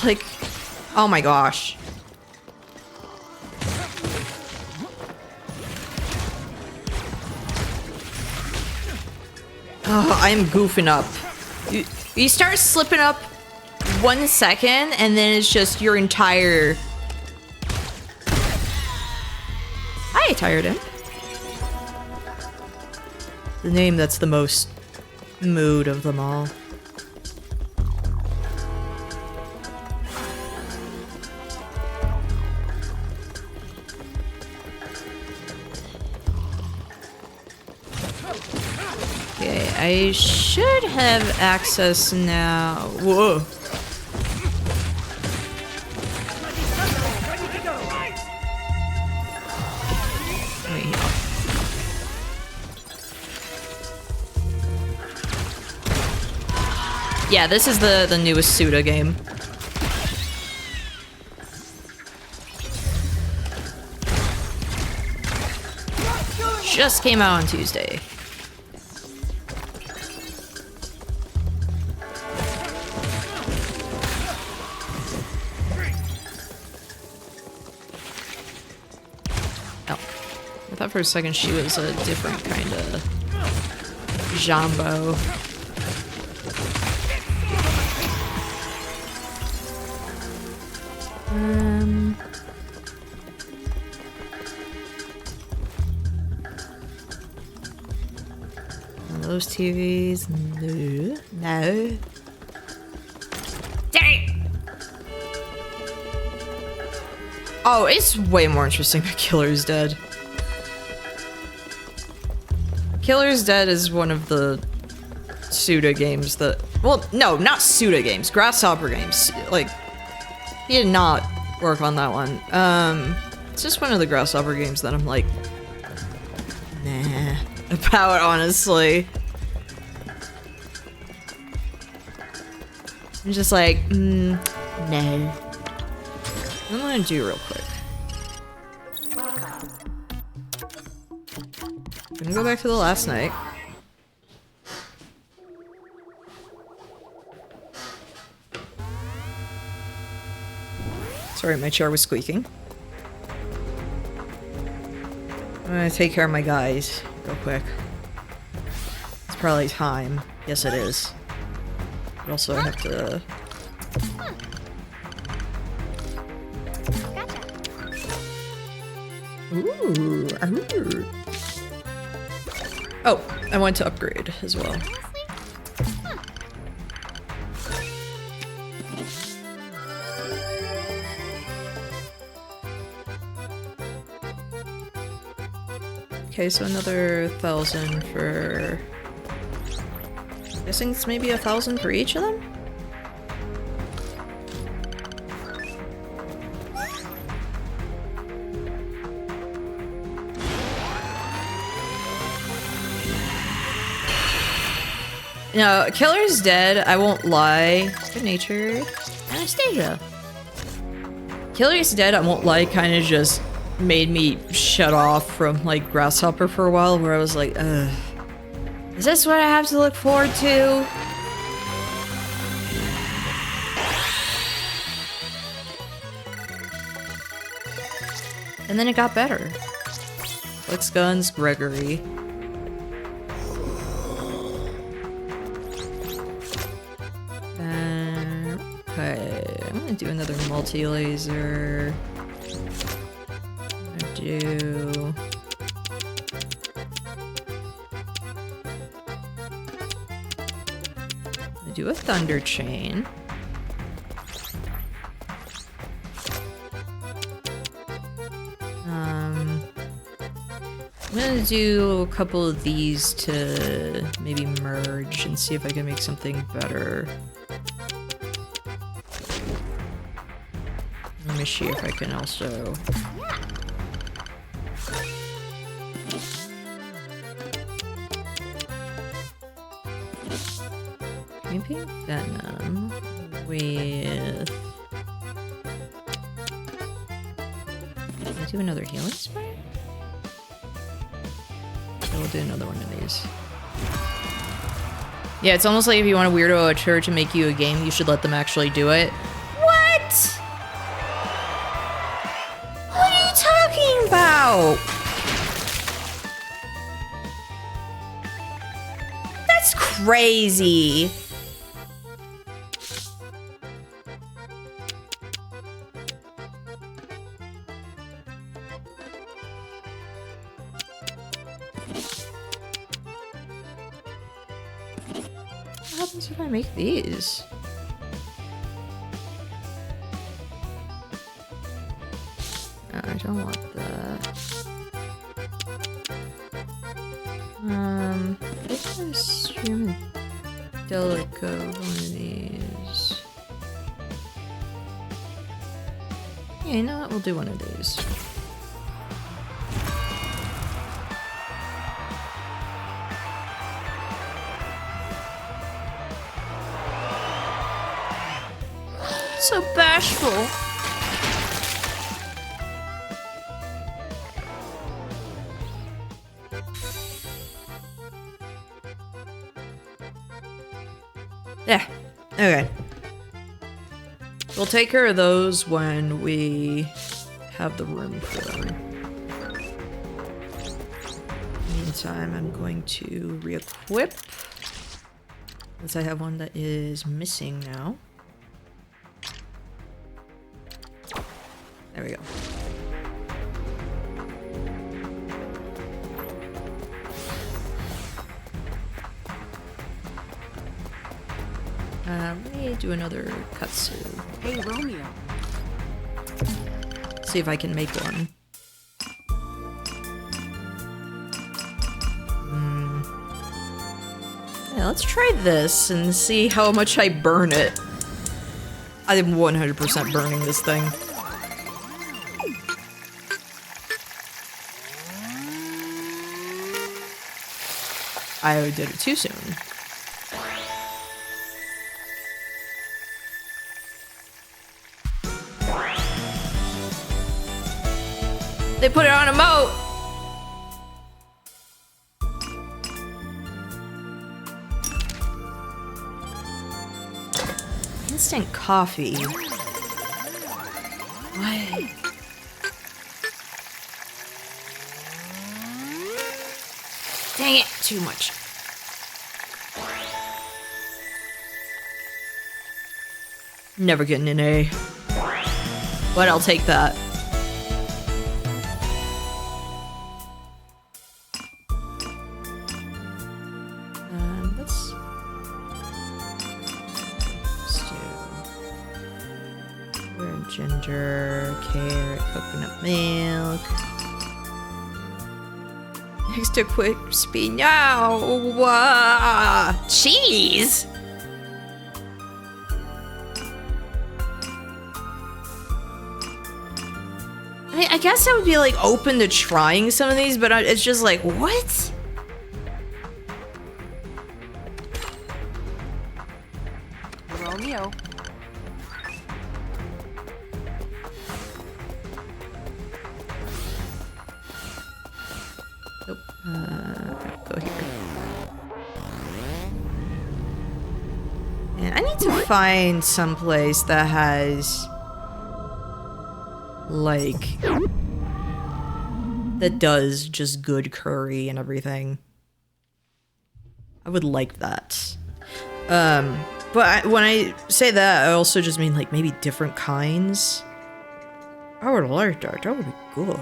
Speaker 1: Like, oh my gosh. Oh, I'm goofing up. You start slipping up 1 second, and then it's just your entire... I tired him. The name that's the most mood of them all. Okay, I should have access now. Whoa. Wait. Yeah, this is the newest Suda game. Just came out on Tuesday. I thought for a second she was a different kind of Jumbo. Those TVs, no. Dang it! Oh, it's way more interesting than Killer's Dead. Killer's Dead is one of the Suda games that... Well, no, not Suda games. Grasshopper games. Like, he did not work on that one. It's just one of the Grasshopper games that I'm like... Nah. About, honestly. I'm just like, no. I'm gonna do real quick. Gonna go back to the last night. Sorry, my chair was squeaking. I'm gonna take care of my guys real quick. It's probably time. Yes, it is. But also, I have to... Ooh. Oh, I want to upgrade as well. Okay, so another 1,000 for... I'm guessing it's maybe 1,000 for each of them? No, Killer's Dead, I won't lie. Good natured. Anastasia. Killer's Dead, I won't lie, kind of just made me shut off from, like, Grasshopper for a while, where I was like, ugh. Is this what I have to look forward to? And then it got better. Flex Guns, Gregory. Okay, I'm gonna do another multi-laser. I'm gonna do... do a Thunder Chain. I'm gonna do a couple of these to maybe merge and see if I can make something better. Let me see if I can also... Maybe Venom with... Can I do another healing spray? So we'll do another one of these. Yeah, it's almost like if you want a weirdo at church and make you a game, you should let them actually do it. What? What are you talking about? That's crazy. What happens if I make these? No, I don't want that. Let's assume a Delica one of these. Yeah, you know what? We'll do one of these. So bashful. Yeah. Okay. We'll take care of those when we have the room for them. Meantime, I'm going to re-equip, since I have one that is missing now. There we go. Let me do another kutsu.
Speaker 3: Hey, Romeo.
Speaker 1: See if I can make one. Yeah, let's try this and see how much I burn it. I'm 100% burning this thing. I did it too soon. They put it on a moat! Instant coffee. Why? Dang it, too much. Never getting an A. But I'll take that. Ginger, carrot, coconut milk. Extra crispy now. Cheese. I mean, I guess I would be like open to trying some of these, but it's just like, what?
Speaker 3: Romeo.
Speaker 1: Nope. Go here. And I need to find someplace that has like that does just good curry and everything. I would like that. But when I say that, I also just mean like maybe different kinds. I would like that. That would be good.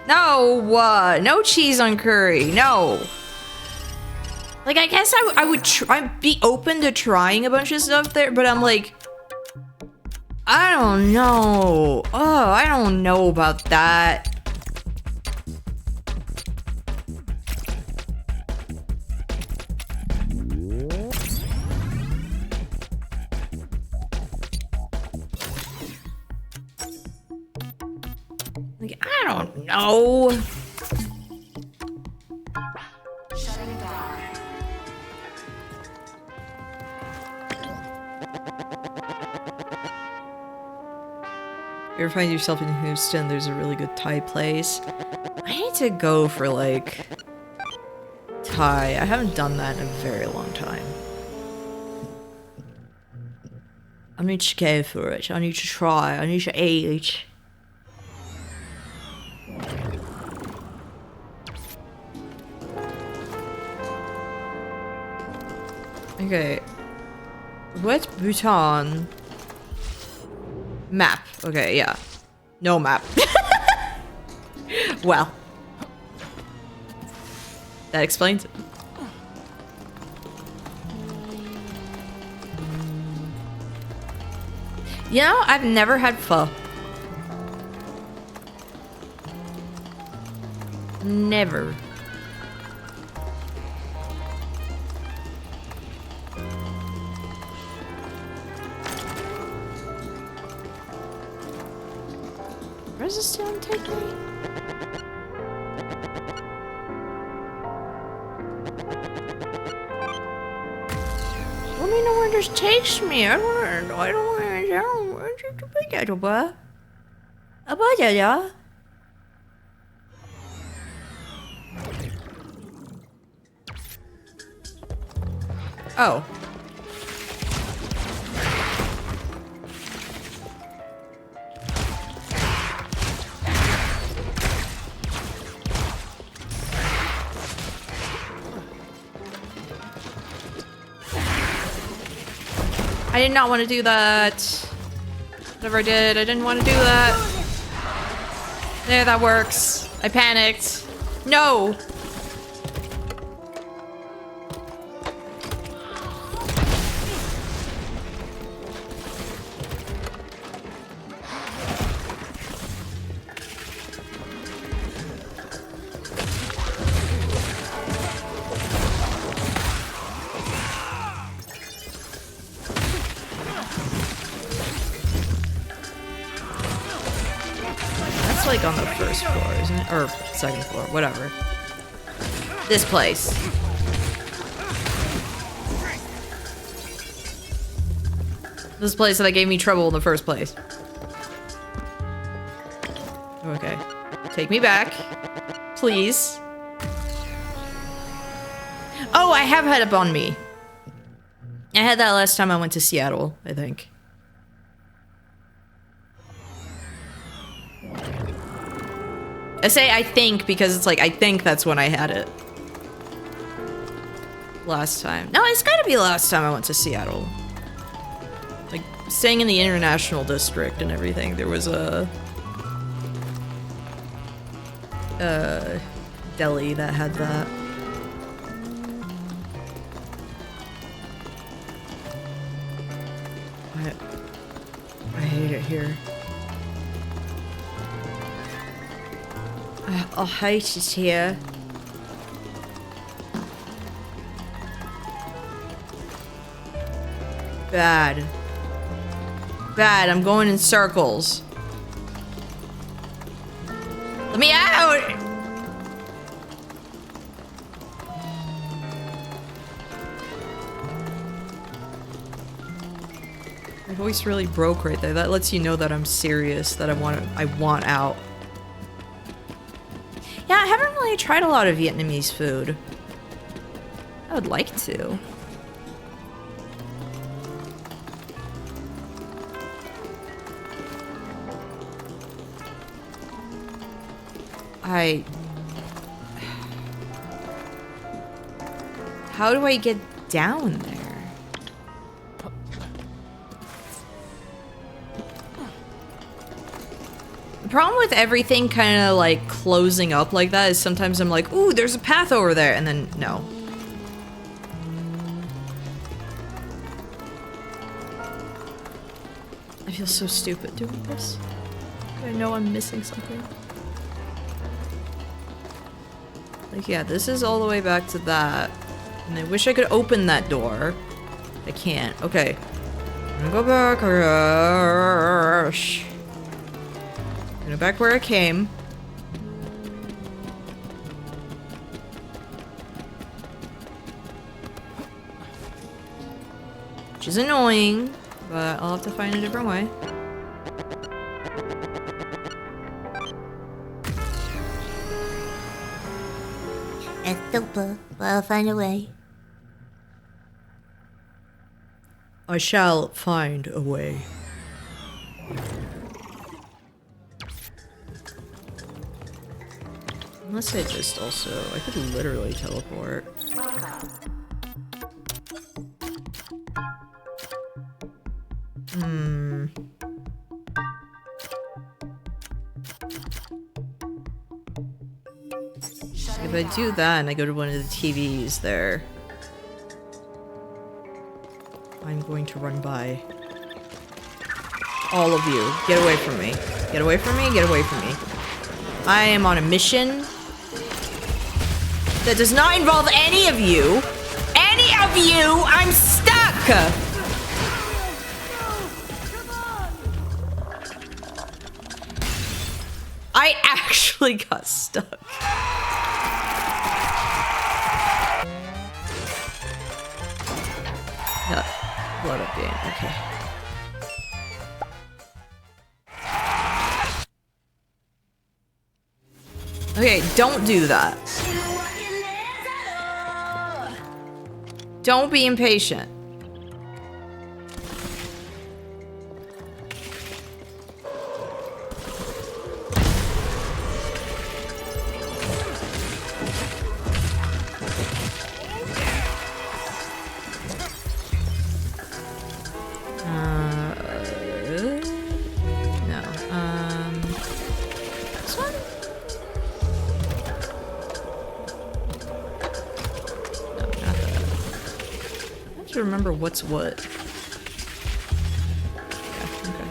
Speaker 1: No, no cheese on curry. No. Like, I guess I would I'd be open to trying a bunch of stuff there, but I'm like, I don't know. Oh, I don't know about that. Like, I don't know.
Speaker 5: Shutting down.
Speaker 1: If you ever find yourself in Houston, there's a really good Thai place. I need to go for, like, Thai. I haven't done that in a very long time. I need to go for it. I need to try. I need to eat. Okay. What? Bhutan. Map. Okay, yeah. No map. Well. That explains it. You know, I've never had pho. Never. Where's this town take me? Let me know where this takes me. I don't want to. Oh. I did not want to do that. Whatever I did, I didn't want to do that. There, that works. I panicked. No! Like on the first floor, isn't it? Or second floor, whatever. This place. This place that gave me trouble in the first place. Okay. Take me back. Please. Oh, I have had it on me. I had that last time I went to Seattle, I think. I say I think because it's like, I think that's when I had it. Last time. No, it's gotta be the last time I went to Seattle. Like, staying in the international district and everything, there was a deli that had that. I hate it here. I hate it here. Bad. Bad, I'm going in circles. Let me out! My voice really broke right there. That lets you know that I'm serious, that I want out. Yeah, I haven't really tried a lot of Vietnamese food. I would like to. How do I get down there? The problem with everything kind of like closing up like that is sometimes I'm like, ooh, there's a path over there, and then no. I feel so stupid doing this. I know I'm missing something. Like, yeah, this is all the way back to that. And I wish I could open that door. I can't. Okay. I'm gonna go back. Go back where I came. Which is annoying, but I'll have to find a different way.
Speaker 8: It's super, but I'll find a way.
Speaker 1: I shall find a way. Unless I just also... I could literally teleport. If I do that and I go to one of the TVs there, I'm going to run by all of you. Get away from me. Get away from me, get away from me. I am on a mission that does not involve any of you. Any of you! I'm stuck! I actually got stuck. Load up game, okay. Okay, don't do that. Don't be impatient. This one? No, not that. I have to remember what's what. Yeah, okay.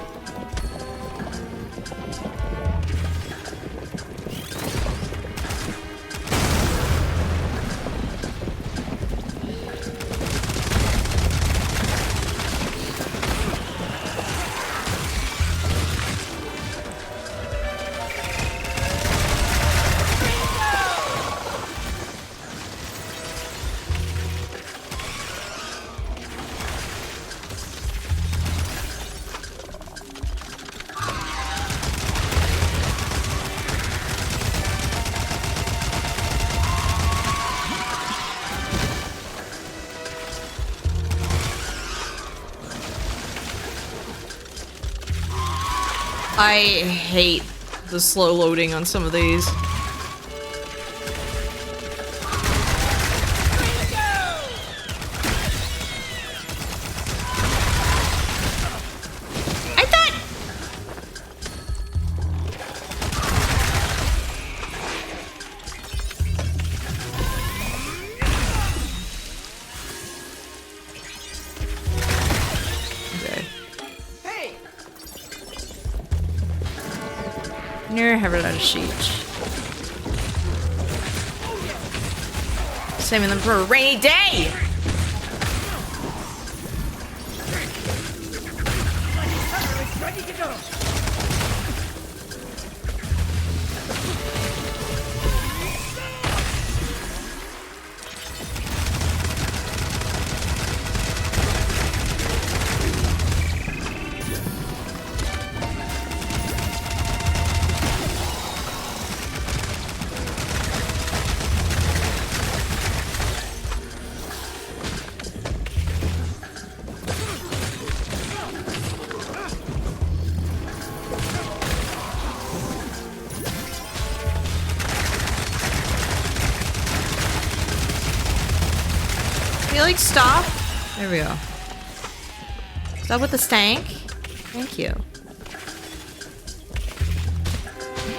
Speaker 1: I hate the slow loading on some of these. I thought... Okay.
Speaker 7: Hey!
Speaker 1: Near have a lot of sheets. Saving them for a rainy day!
Speaker 7: Ready to go!
Speaker 1: Can you like stop? There we go. Stop with the stank. Thank you.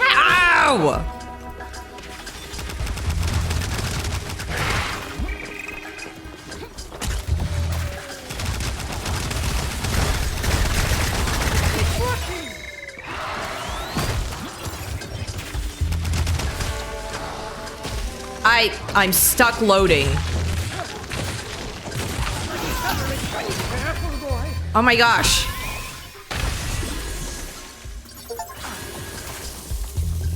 Speaker 1: Ow! I'm stuck loading. Oh my gosh.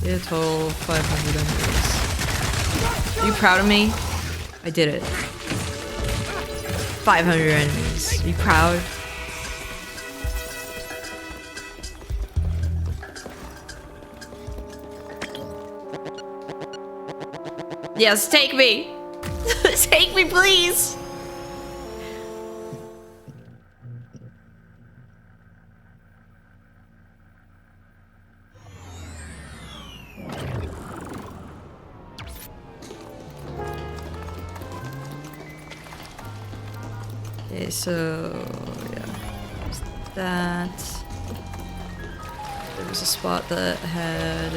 Speaker 1: Did a total 500 enemies. Are you proud of me? I did it. 500 enemies. Are you proud? Yes, take me. Take me, please. Okay, so yeah, that. There was a spot that had...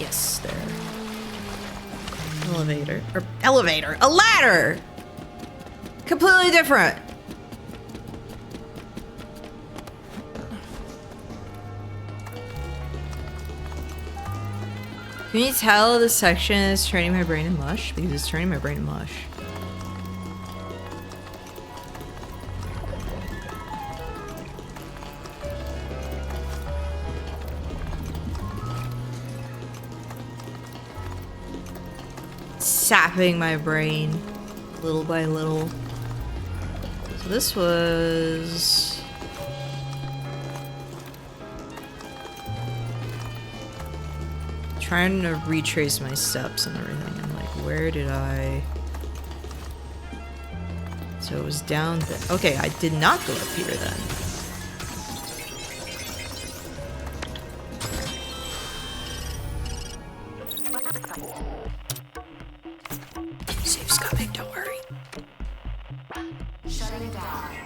Speaker 1: Yes, there. Elevator. Or elevator! A ladder! Completely different! Can you tell this section is turning my brain in mush? Because it's turning my brain in mush. Sapping my brain little by little. So this was... trying to retrace my steps and everything. I'm like, where did I... So it was down there. Okay, I did not go up here then. Save's coming, don't worry.
Speaker 5: Shutting down.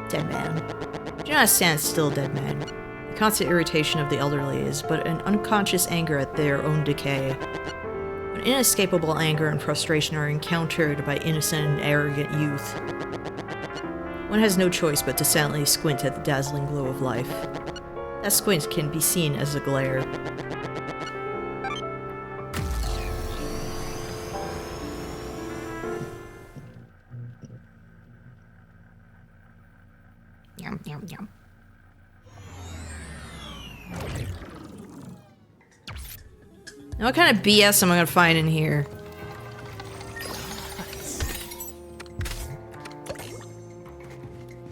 Speaker 1: Dead man. Do not stand still, dead man. The constant irritation of the elderly is but an unconscious anger at their own decay. When inescapable anger and frustration are encountered by innocent and arrogant youth, one has no choice but to silently squint at the dazzling glow of life. That squint can be seen as a glare. Yum, yum, yum. Now what kind of BS am I gonna find in here?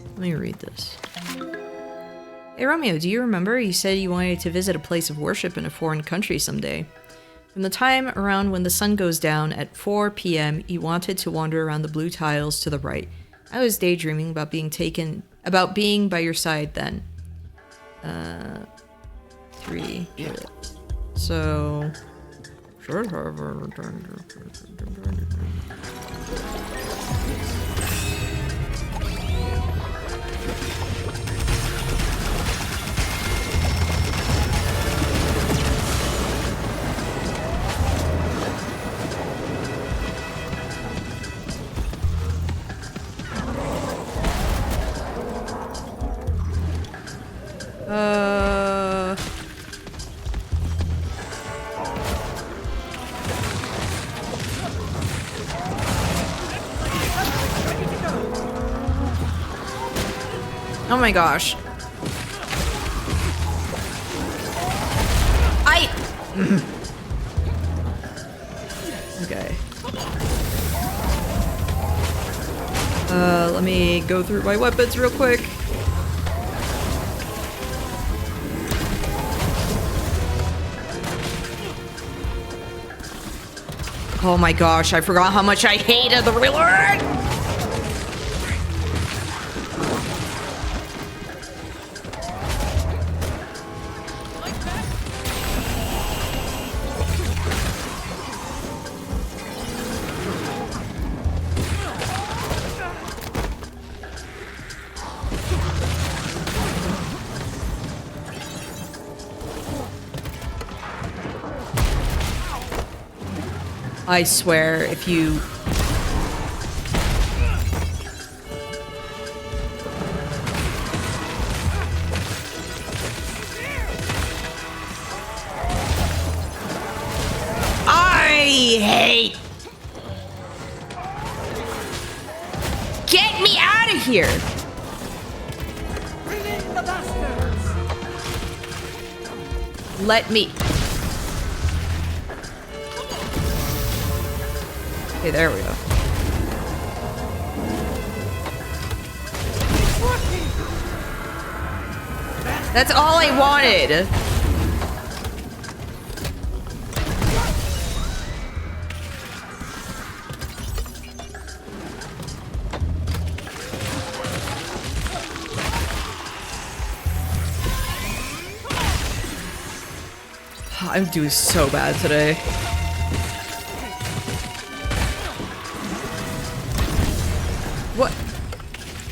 Speaker 1: Let me read this. Hey Romeo, do you remember you said you wanted to visit a place of worship in a foreign country someday? From the time around when the sun goes down at 4 p.m., you wanted to wander around the blue tiles to the right. I was daydreaming about being by your side then. 3.
Speaker 6: Yeah.
Speaker 1: So... Oh my gosh. Okay. Let me go through my weapons real quick. Oh my gosh, I forgot how much I hated the reload! I swear, if you... I hate... Get me out of here!
Speaker 7: Bring in the bastards!
Speaker 1: Let me... Okay, there we go. That's all I wanted. I'm doing so bad today. What?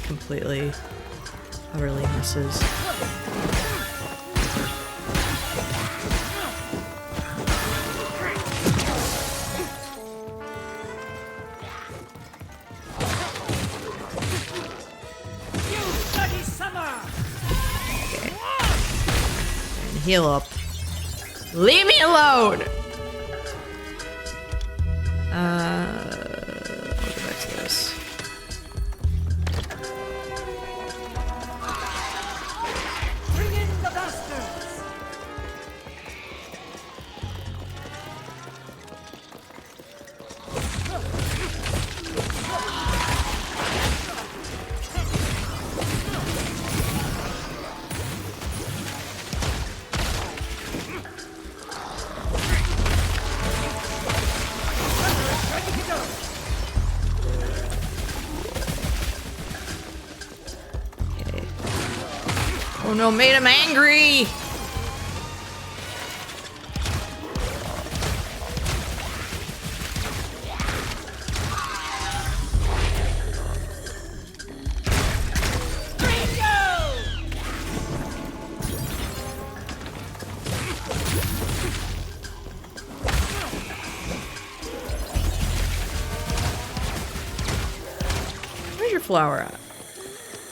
Speaker 1: Completely, utterly misses. Heal up. Leave me alone! I'll go back to this.
Speaker 7: Bring in the bastards!
Speaker 1: Oh no, made him angry! Where's your flower at?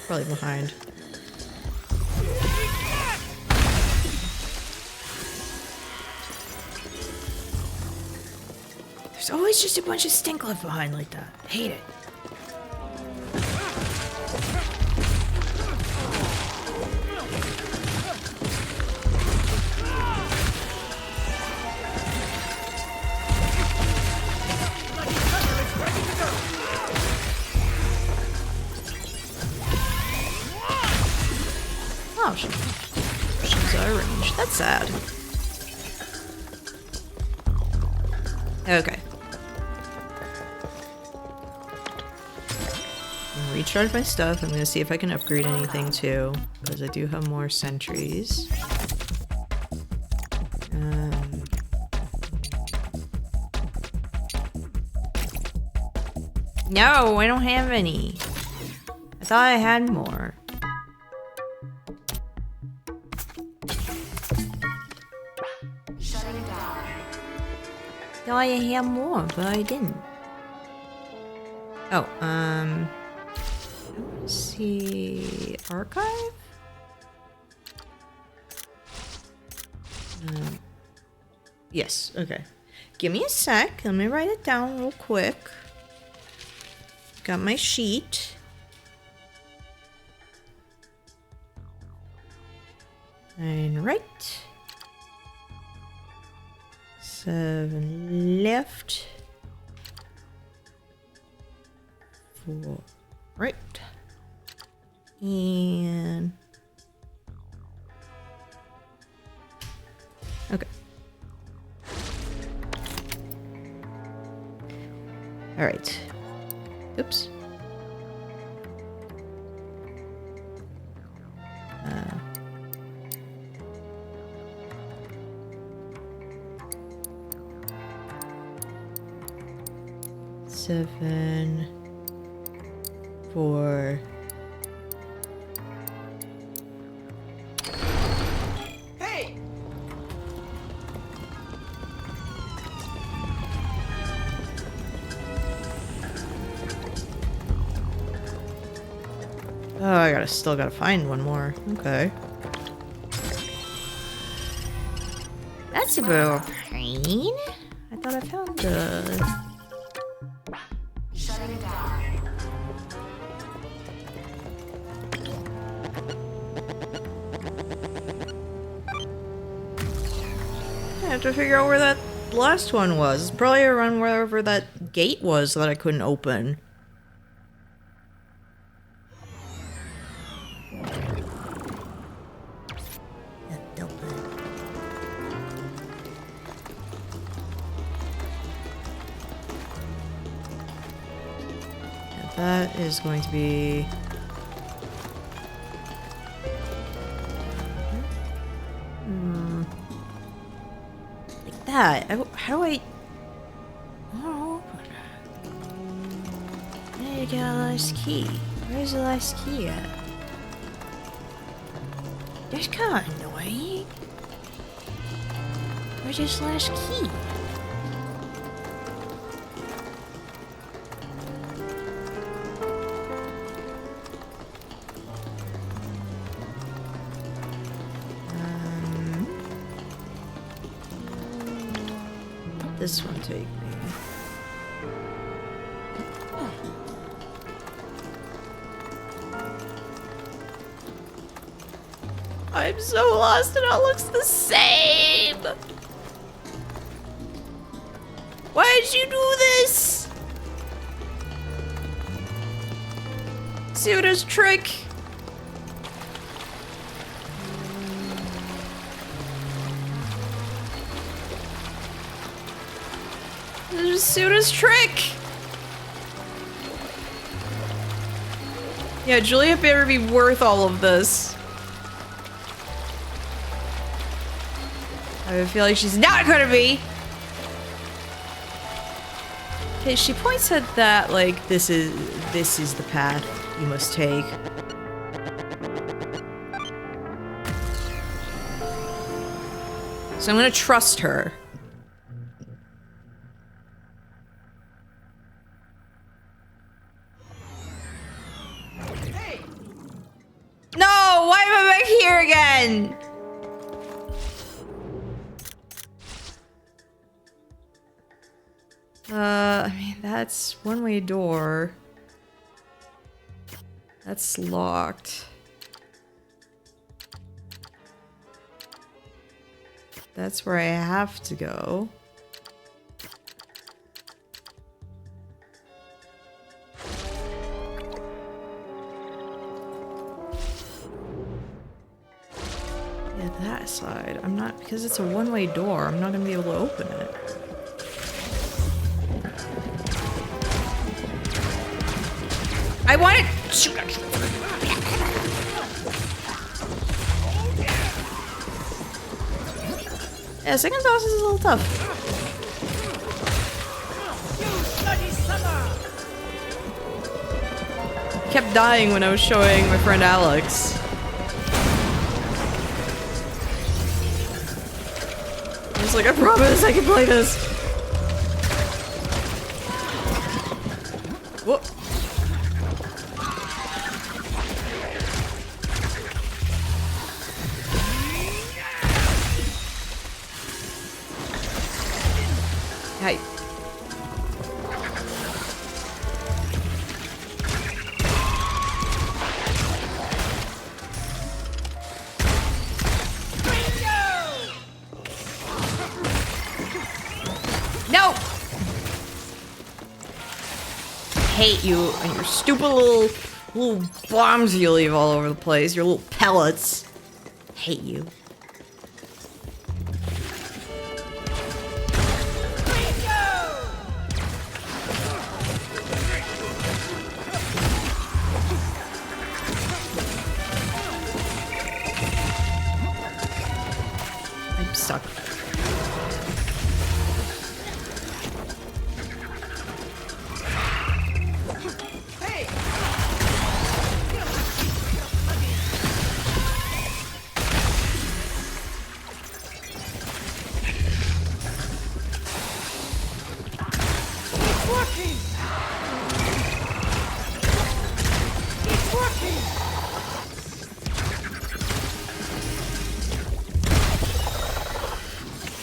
Speaker 1: Probably behind. There's always just a bunch of stink left behind like that. I hate it. Oh, she's out of range. That's sad. Okay. Recharge my stuff. I'm gonna see if I can upgrade anything too, because I do have more sentries. No, I don't have any. I thought I had more.
Speaker 5: Shutting down.
Speaker 1: No, I have more, but I didn't. Oh, let's see, archive? Yes, okay. Give me a sec, let me write it down real quick. Got my sheet. And right. 7 left. 4 right. And okay. All right. Oops. Seven, 4.
Speaker 7: Hey!
Speaker 1: Oh, I still gotta find one more. Okay. That's a bit of a pain. I thought I found the...
Speaker 5: Shutting down.
Speaker 1: I have to figure out where that last one was. It's probably around wherever that gate was that I couldn't open. That is going to be... that? How do I... Oh, I need to get a last key. Where's the last key at? That's kind of annoying. Where's this last key? This one take me. I'm so lost and it all looks the same. Why did you do this? Suda's trick. This is Suda's trick. Yeah, Julia better be worth all of this. I feel like she's not gonna be. Okay, she points at that like this is the path you must take. So I'm gonna trust her. No, why am I back here again? I mean, that's one-way door. That's locked. That's where I have to go. Yeah, that side. I'm not, because it's a one-way door, I'm not gonna be able to open it. I want it. Shoot. Yeah, second boss is a little tough. Kept dying when I was showing my friend Alex. I was like, I promise I can play this. Whoa. Hey. No! Hate you and your stupid little bombs you leave all over the place, your little pellets. Hate you. I'm stuck.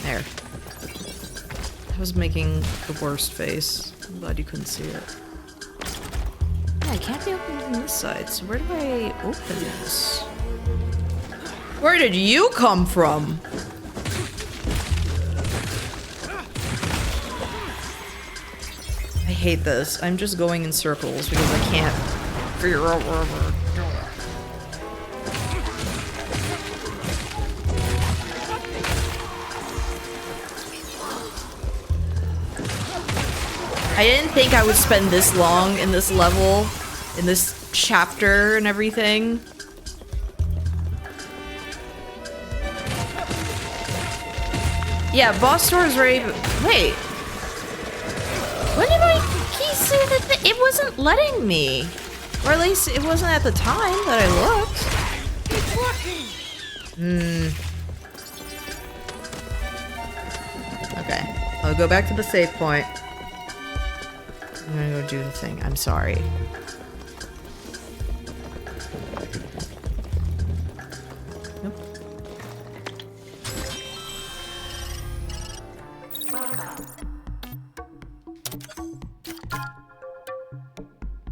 Speaker 1: There. I was making the worst face. I'm glad you couldn't see it. Yeah, it can't be opened from this side, so where do I open this? Where did you come from? I hate this. I'm just going in circles because I can't figure out where I'm going. I didn't think I would spend this long in this level, in this chapter and everything. Yeah, boss door is ready. Wait. When did my key say that it wasn't letting me? Or at least it wasn't at the time that I looked. Okay. I'll go back to the save point. I'm gonna go do the thing. I'm sorry. Nope.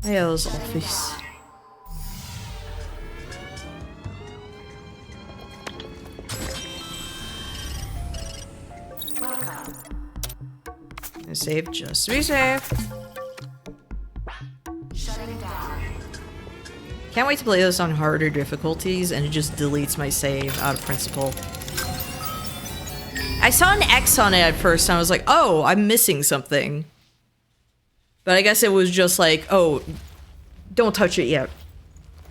Speaker 1: Yeah, those office. Save just to be safe. Can't wait to play this on harder difficulties and it just deletes my save out of principle. I saw an X on it at first and I was like, oh, I'm missing something. But I guess it was just like, oh, don't touch it yet.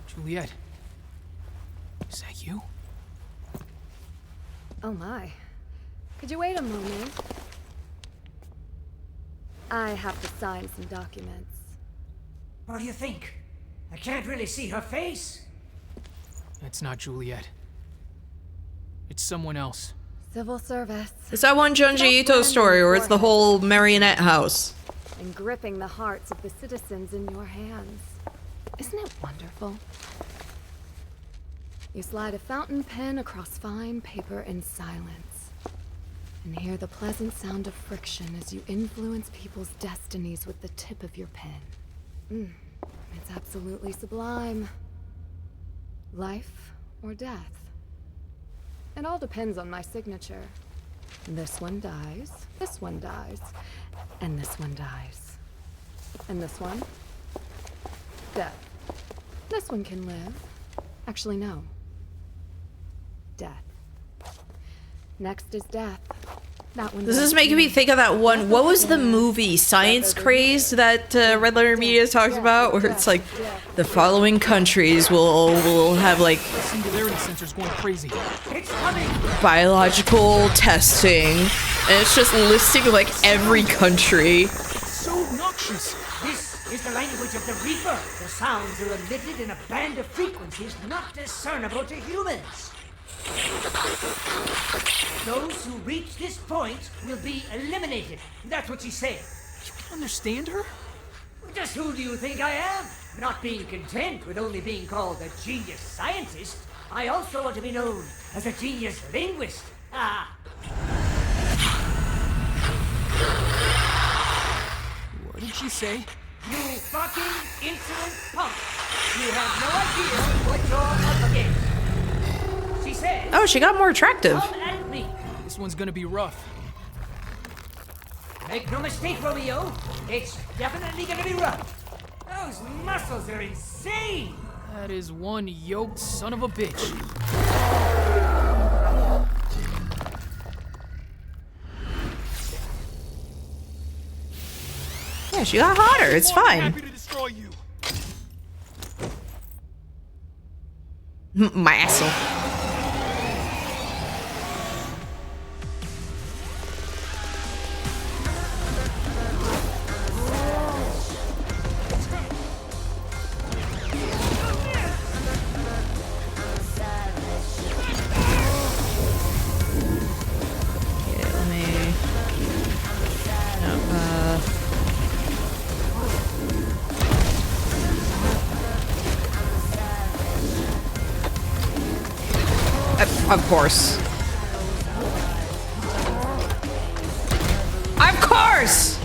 Speaker 6: Juliet. Is that you?
Speaker 3: Oh my. Could you wait a moment? I have to sign some documents.
Speaker 7: What do you think? I can't really see her face.
Speaker 6: It's not Juliet. It's someone else.
Speaker 3: Civil service.
Speaker 1: It's that one Junji Ito story where it's the whole marionette house.
Speaker 3: And gripping the hearts of the citizens in your hands. Isn't it wonderful? You slide a fountain pen across fine paper in silence. And hear the pleasant sound of friction as you influence people's destinies with the tip of your pen. It's absolutely sublime. Life or death. It all depends on my signature. This one dies, this one dies, and this one dies. And this one? Death. This one can live. Actually, no. Death. Next is death. That one.
Speaker 1: This is making me think of that one. What was the movie Science Craze that Red Letter Media talked about? Where it's like the following countries will have like
Speaker 6: Singularity sensor's going crazy.
Speaker 1: biological testing, and it's just listing like every country.
Speaker 6: It's so obnoxious.
Speaker 7: This is the language of the Reaper. The sounds are emitted in a band of frequencies not discernible to humans. Those who reach this point will be eliminated. That's what she said.
Speaker 6: You can understand her?
Speaker 7: Just who do you think I am? Not being content with only being called a genius scientist, I also want to be known as a genius linguist. Ah.
Speaker 6: What did she say?
Speaker 7: You fucking insolent punk! You have no idea what you're up against. She said,
Speaker 1: Oh, she got more attractive.
Speaker 7: come at me.
Speaker 6: This one's gonna be rough.
Speaker 7: Make no mistake, Romeo. It's definitely gonna be rough. Those muscles are insane.
Speaker 6: That is one yoked son of a bitch.
Speaker 1: Yeah, she got hotter. It's fine.
Speaker 4: Happy to destroy you.
Speaker 1: My asshole. Of course. Of course!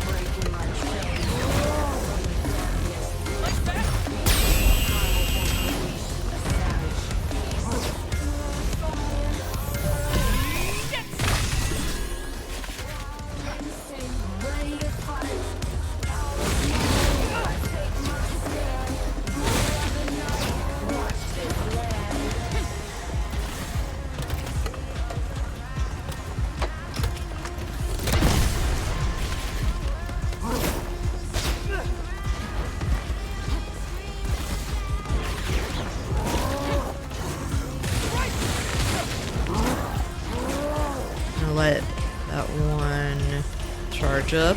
Speaker 1: charge up.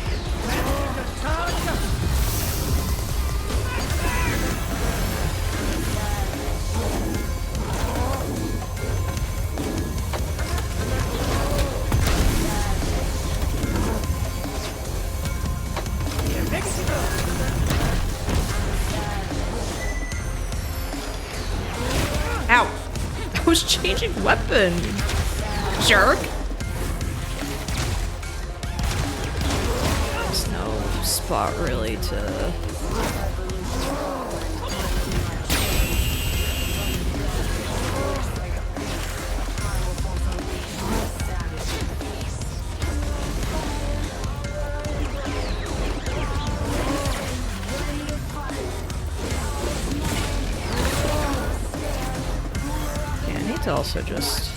Speaker 1: Ow! I was changing weapon! Jerk! There's no spot really to... To also just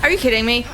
Speaker 1: Are you kidding me?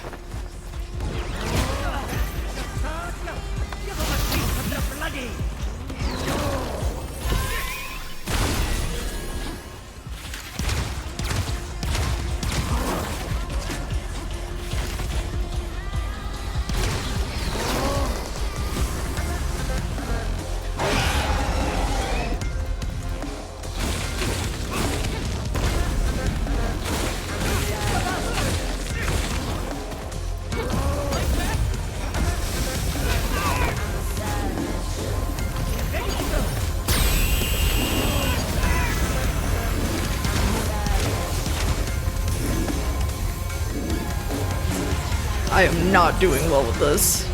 Speaker 1: I am not doing well with this.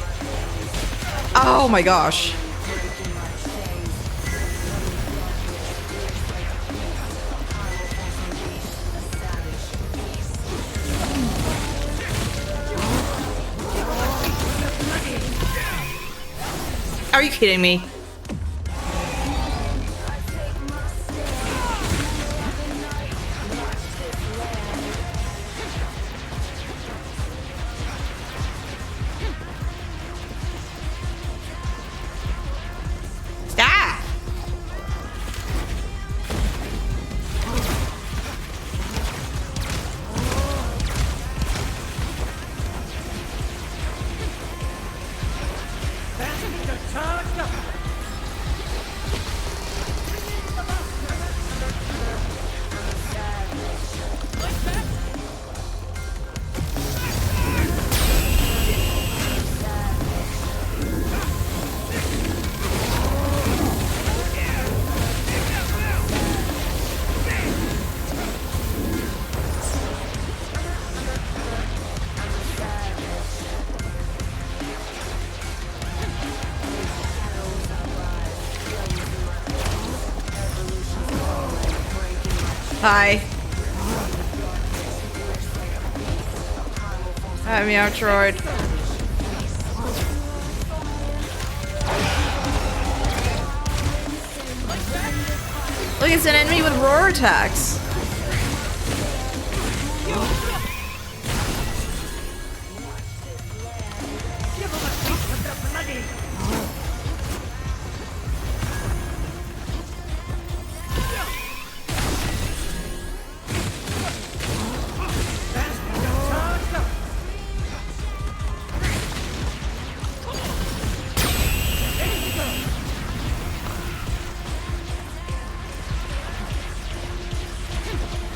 Speaker 1: Oh my gosh. Are you kidding me? Hi. Hi, Meowtroid. Look, it's an enemy with roar attacks.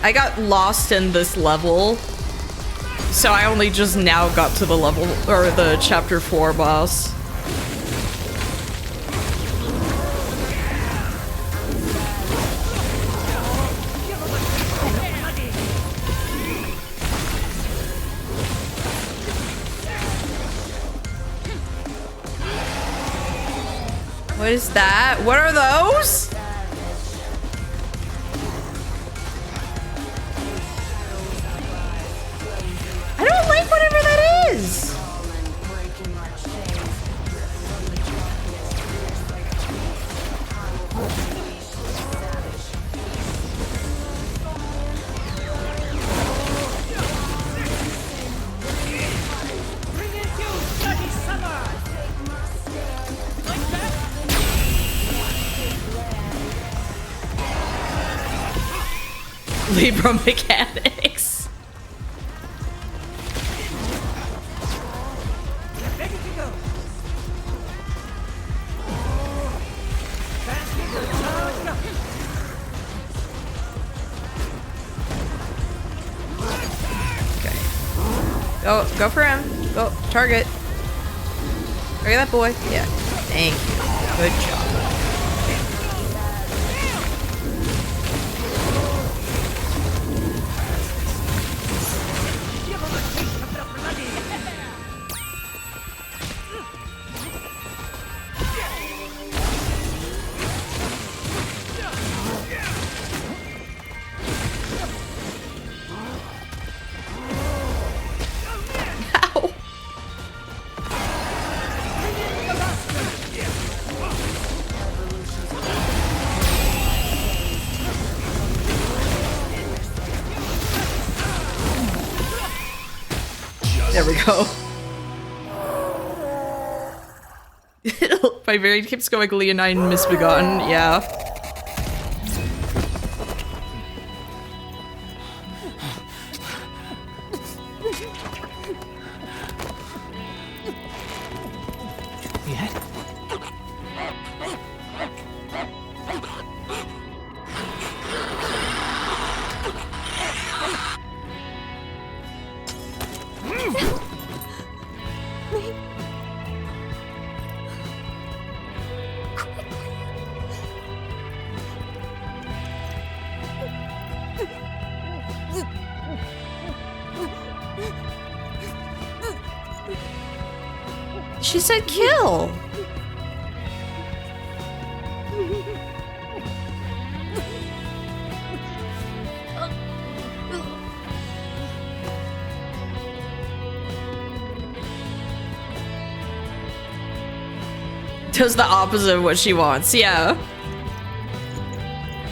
Speaker 1: I got lost in this level, so I only just now got to the level, or the chapter 4 boss. What is that? What are those? I don't like whatever that is. Libra mechanics.
Speaker 7: Ready to go. Fast Nicholas, charge up.
Speaker 1: Go for him. Go, target. Target that boy. Yeah. Thank you. Good job. Ow. There we go. My brain keeps going Leonine Misbegotten, yeah.
Speaker 6: Yet?
Speaker 1: She said kill. Does the opposite of what she wants, yeah.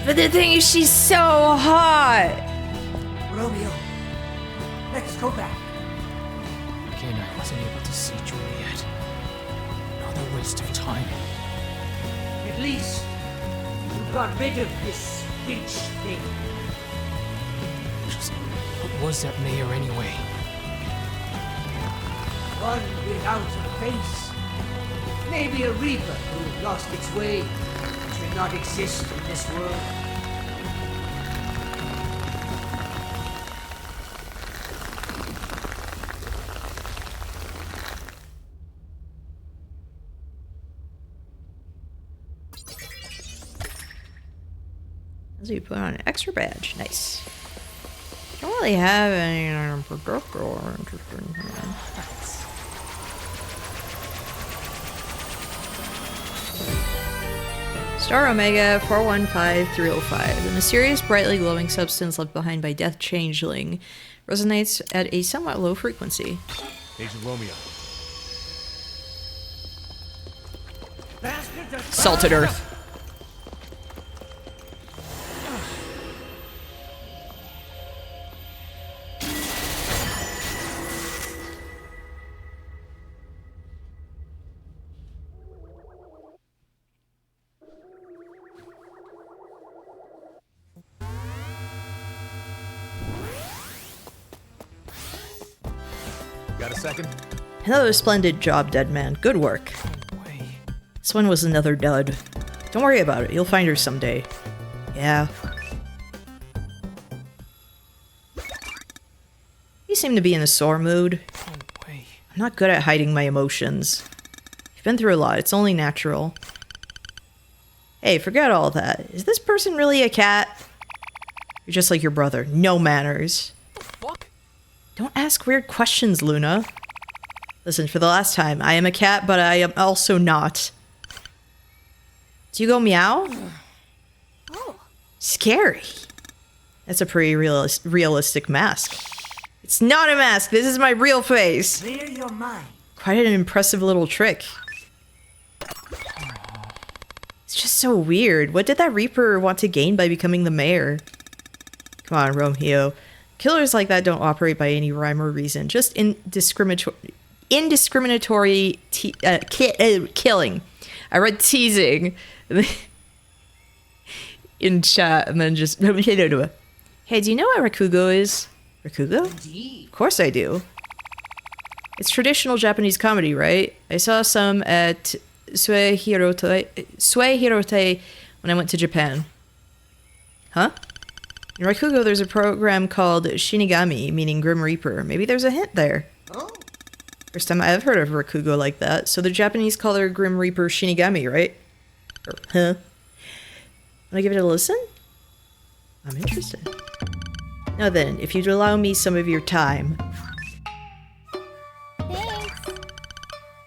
Speaker 1: But the thing is, she's so hot.
Speaker 7: Romeo, let's go back.
Speaker 6: Again, I wasn't able to see Juliet. Another waste of time.
Speaker 7: At least you got rid of this bitch thing.
Speaker 6: Just what was that mayor anyway?
Speaker 7: One without a face. Maybe a reaper who lost its way. Should not exist in this world.
Speaker 1: So you put on an extra badge. Nice. Don't really have any particular interesting here. Star Omega 415305. The mysterious, brightly glowing substance left behind by Death Changeling resonates at a somewhat low frequency.
Speaker 4: Agent Romeo.
Speaker 1: Salted Earth.
Speaker 4: Got a second?
Speaker 1: Another splendid job, dead man. Good work.
Speaker 6: Way.
Speaker 1: This one was another dud. Don't worry about it. You'll find her someday. Yeah. You seem to be in a sore mood.
Speaker 6: No way.
Speaker 1: I'm not good at hiding my emotions. You've been through a lot. It's only natural. Hey, forget all that. Is this person really a cat? You're just like your brother. No manners.
Speaker 6: Fuck?
Speaker 1: Don't ask weird questions, Luna. Listen, for the last time, I am a cat, but I am also not. Do you go meow?
Speaker 3: Oh,
Speaker 1: Scary. That's a pretty realistic mask. It's not a mask. This is my real face.
Speaker 7: Clear your mind.
Speaker 1: Quite an impressive little trick. It's just so weird. What did that Reaper want to gain by becoming the mayor? Come on, Romeo. Killers like that don't operate by any rhyme or reason. Just indiscriminatory killing. I read teasing in chat and then just Hey, do you know what Rakugo is? Rakugo?
Speaker 7: Indeed.
Speaker 1: Of course I do. It's traditional Japanese comedy, right? I saw some at Sue Hirote when I went to Japan. Huh? In Rakugo, there's a program called Shinigami, meaning Grim Reaper. Maybe there's a hint there.
Speaker 7: Oh.
Speaker 1: First time I've heard of Rakugo like that. So the Japanese call their Grim Reaper Shinigami, right? Or, huh? Wanna give it a listen? I'm interested. Now then, if you'd allow me some of your time.
Speaker 8: Thanks.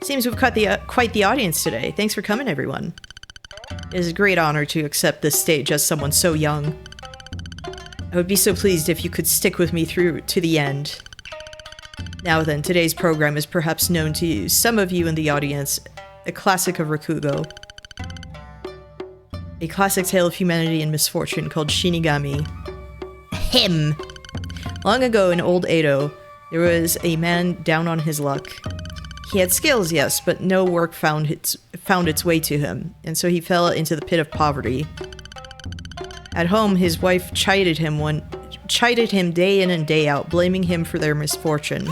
Speaker 1: Seems we've got quite the audience today. Thanks for coming, everyone. It is a great honor to accept this stage as someone so young. I would be so pleased if you could stick with me through to the end. Now then, today's program is perhaps known to some of you in the audience, a classic of Rakugo. A classic tale of humanity and misfortune called Shinigami. Him! Long ago in old Edo, there was a man down on his luck. He had skills, yes, but no work found its way to him, and so he fell into the pit of poverty. At home, his wife chided him day in and day out, blaming him for their misfortune.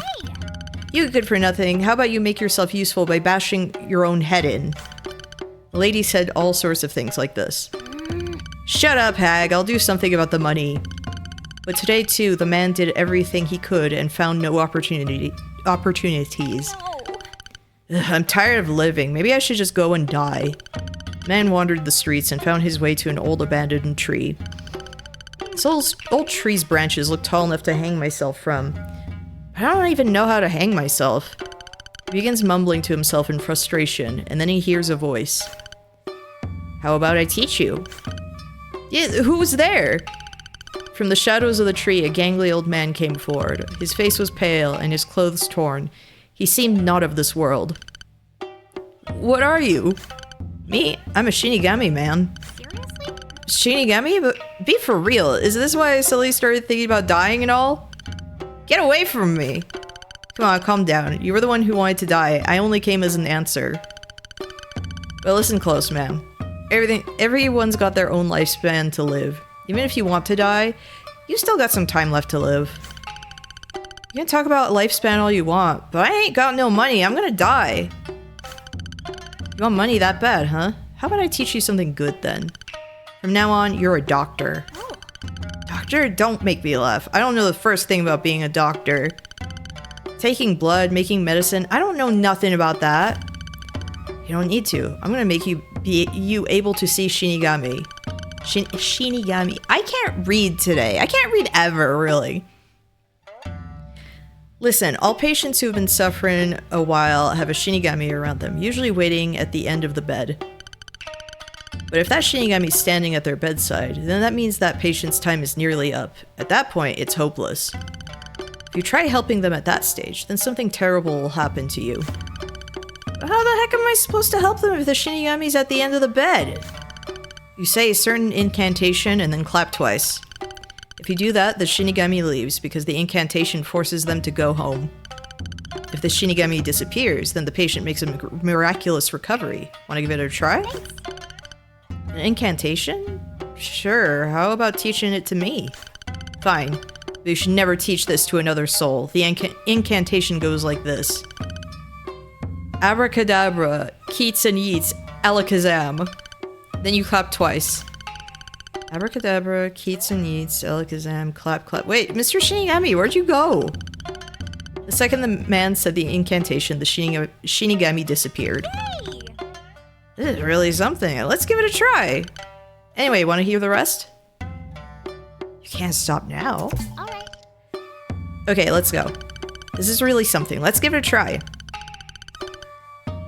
Speaker 1: You good for nothing, how about you make yourself useful by bashing your own head in? The lady said all sorts of things like this. Shut up, hag, I'll do something about the money. But today, too, the man did everything he could and found no opportunities. Ugh, I'm tired of living. Maybe I should just go and die. The man wandered the streets and found his way to an old abandoned tree. This old tree's branches look tall enough to hang myself from. I don't even know how to hang myself. He begins mumbling to himself in frustration, and then he hears a voice. How about I teach you? Yeah, who was there? From the shadows of the tree, a gangly old man came forward. His face was pale and his clothes torn. He seemed not of this world. What are you? Me? I'm a Shinigami, man.
Speaker 8: Seriously?
Speaker 1: Shinigami? But be for real. Is this why I suddenly started thinking about dying and all? Get away from me. Come on, calm down. You were the one who wanted to die. I only came as an answer. But listen close, man. Everyone's got their own lifespan to live. Even if you want to die, you still got some time left to live. You can talk about lifespan all you want, but I ain't got no money. I'm gonna die. You want money that bad, huh? How about I teach you something good then? From now on, you're a doctor. Doctor? Don't make me laugh. I don't know the first thing about being a doctor. Taking blood, making medicine, I don't know nothing about that. You don't need to. I'm gonna make you able to see Shinigami. Shinigami. I can't read today. I can't read ever, really. Listen, all patients who have been suffering a while have a Shinigami around them, usually waiting at the end of the bed. But if that Shinigami is standing at their bedside, then that means that patient's time is nearly up. At that point, it's hopeless. If you try helping them at that stage, then something terrible will happen to you. But how the heck am I supposed to help them if the Shinigami's at the end of the bed? You say a certain incantation and then clap twice. If you do that, the Shinigami leaves because the incantation forces them to go home. If the Shinigami disappears, then the patient makes a miraculous recovery. Want to give it a try? An incantation? Sure, how about teaching it to me? Fine, but you should never teach this to another soul. The incantation goes like this. Abracadabra, Keats and Yeats, Alakazam. Then you clap twice. Abracadabra, Keats and Yeats, Alakazam, clap, clap. Wait, Mr. Shinigami, where'd you go? The second the man said the incantation, the Shinigami disappeared.
Speaker 8: Hey!
Speaker 1: This is really something. Let's give it a try. Anyway, want to hear the rest? You can't stop now.
Speaker 8: Alright.
Speaker 1: Okay, let's go. This is really something. Let's give it a try.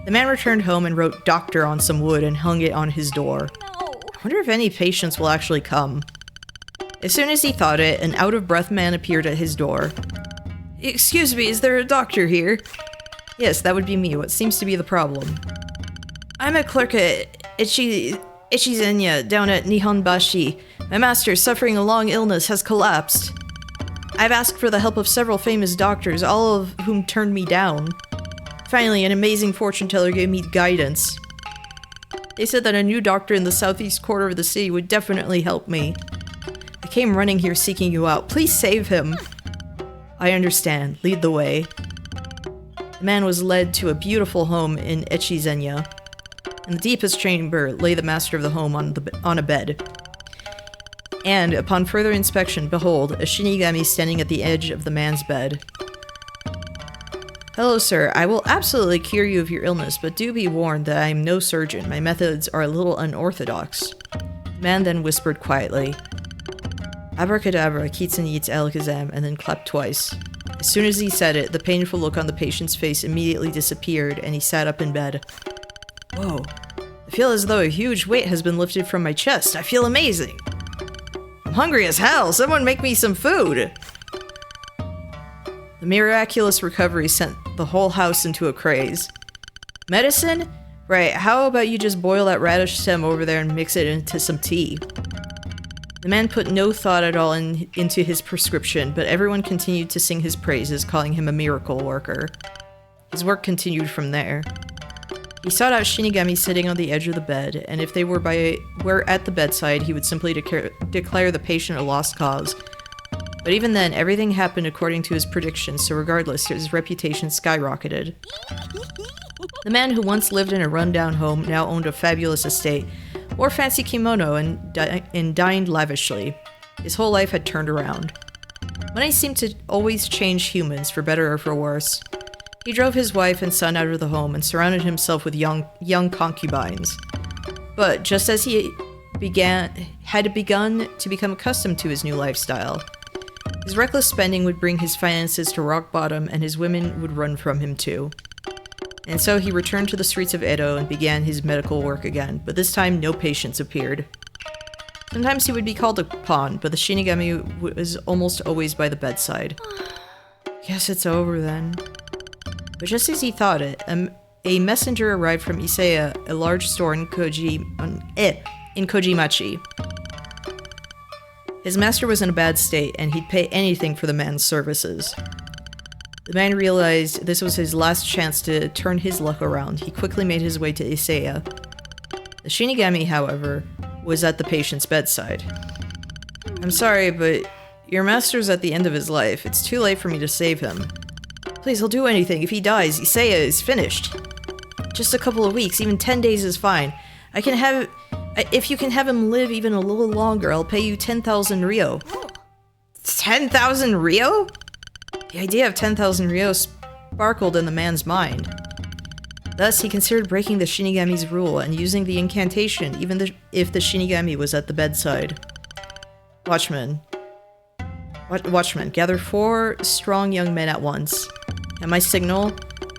Speaker 1: The man returned home and wrote doctor on some wood and hung it on his door.
Speaker 8: No.
Speaker 1: I wonder if any patients will actually come. As soon as he thought it, an out-of-breath man appeared at his door. Excuse me, is there a doctor here? Yes, that would be me. What seems to be the problem? I'm a clerk at Ichizenya down at Nihonbashi. My master, suffering a long illness, has collapsed. I've asked for the help of several famous doctors, all of whom turned me down. Finally, an amazing fortune teller gave me guidance. They said that a new doctor in the southeast quarter of the city would definitely help me. I came running here seeking you out. Please save him. I understand. Lead the way. The man was led to a beautiful home in Echizenya. In the deepest chamber lay the master of the home on a bed. And, upon further inspection, behold, a Shinigami standing at the edge of the man's bed. Hello, sir. I will absolutely cure you of your illness, but do be warned that I am no surgeon. My methods are a little unorthodox. The man then whispered quietly, Abracadabra, Kitsun eats alakazam, and then clapped twice. As soon as he said it, the painful look on the patient's face immediately disappeared, and he sat up in bed. Whoa. I feel as though a huge weight has been lifted from my chest. I feel amazing. I'm hungry as hell. Someone make me some food. The miraculous recovery sent the whole house into a craze. Medicine? Right, how about you just boil that radish stem over there and mix it into some tea? The man put no thought at all into his prescription, but everyone continued to sing his praises, calling him a miracle worker. His work continued from there. He sought out Shinigami sitting on the edge of the bed, and if they were at the bedside, he would simply declare the patient a lost cause. But even then, everything happened according to his predictions, so regardless, his reputation skyrocketed. The man who once lived in a rundown home now owned a fabulous estate, wore fancy kimono, and dined lavishly. His whole life had turned around. Money seemed to always change humans, for better or for worse. He drove his wife and son out of the home and surrounded himself with young concubines. But just as he had begun to become accustomed to his new lifestyle, his reckless spending would bring his finances to rock bottom, and his women would run from him too. And so he returned to the streets of Edo and began his medical work again, but this time no patients appeared. Sometimes he would be called upon, but the Shinigami was almost always by the bedside. Guess it's over then. But just as he thought it, a messenger arrived from Isaya, a large store in Kojimachi. His master was in a bad state, and he'd pay anything for the man's services. The man realized this was his last chance to turn his luck around. He quickly made his way to Isaya. The Shinigami, however, was at the patient's bedside. I'm sorry, but your master's at the end of his life. It's too late for me to save him. Please, I'll do anything. If he dies, Isaya is finished. Just a couple of weeks, even 10 days is fine. If you can have him live even a little longer, I'll pay you 10,000 Ryo. 10,000 Ryo? The idea of 10,000 Ryo sparkled in the man's mind. Thus, he considered breaking the Shinigami's rule and using the incantation, even if the Shinigami was at the bedside. Watchmen, gather 4 strong young men at once. At my signal,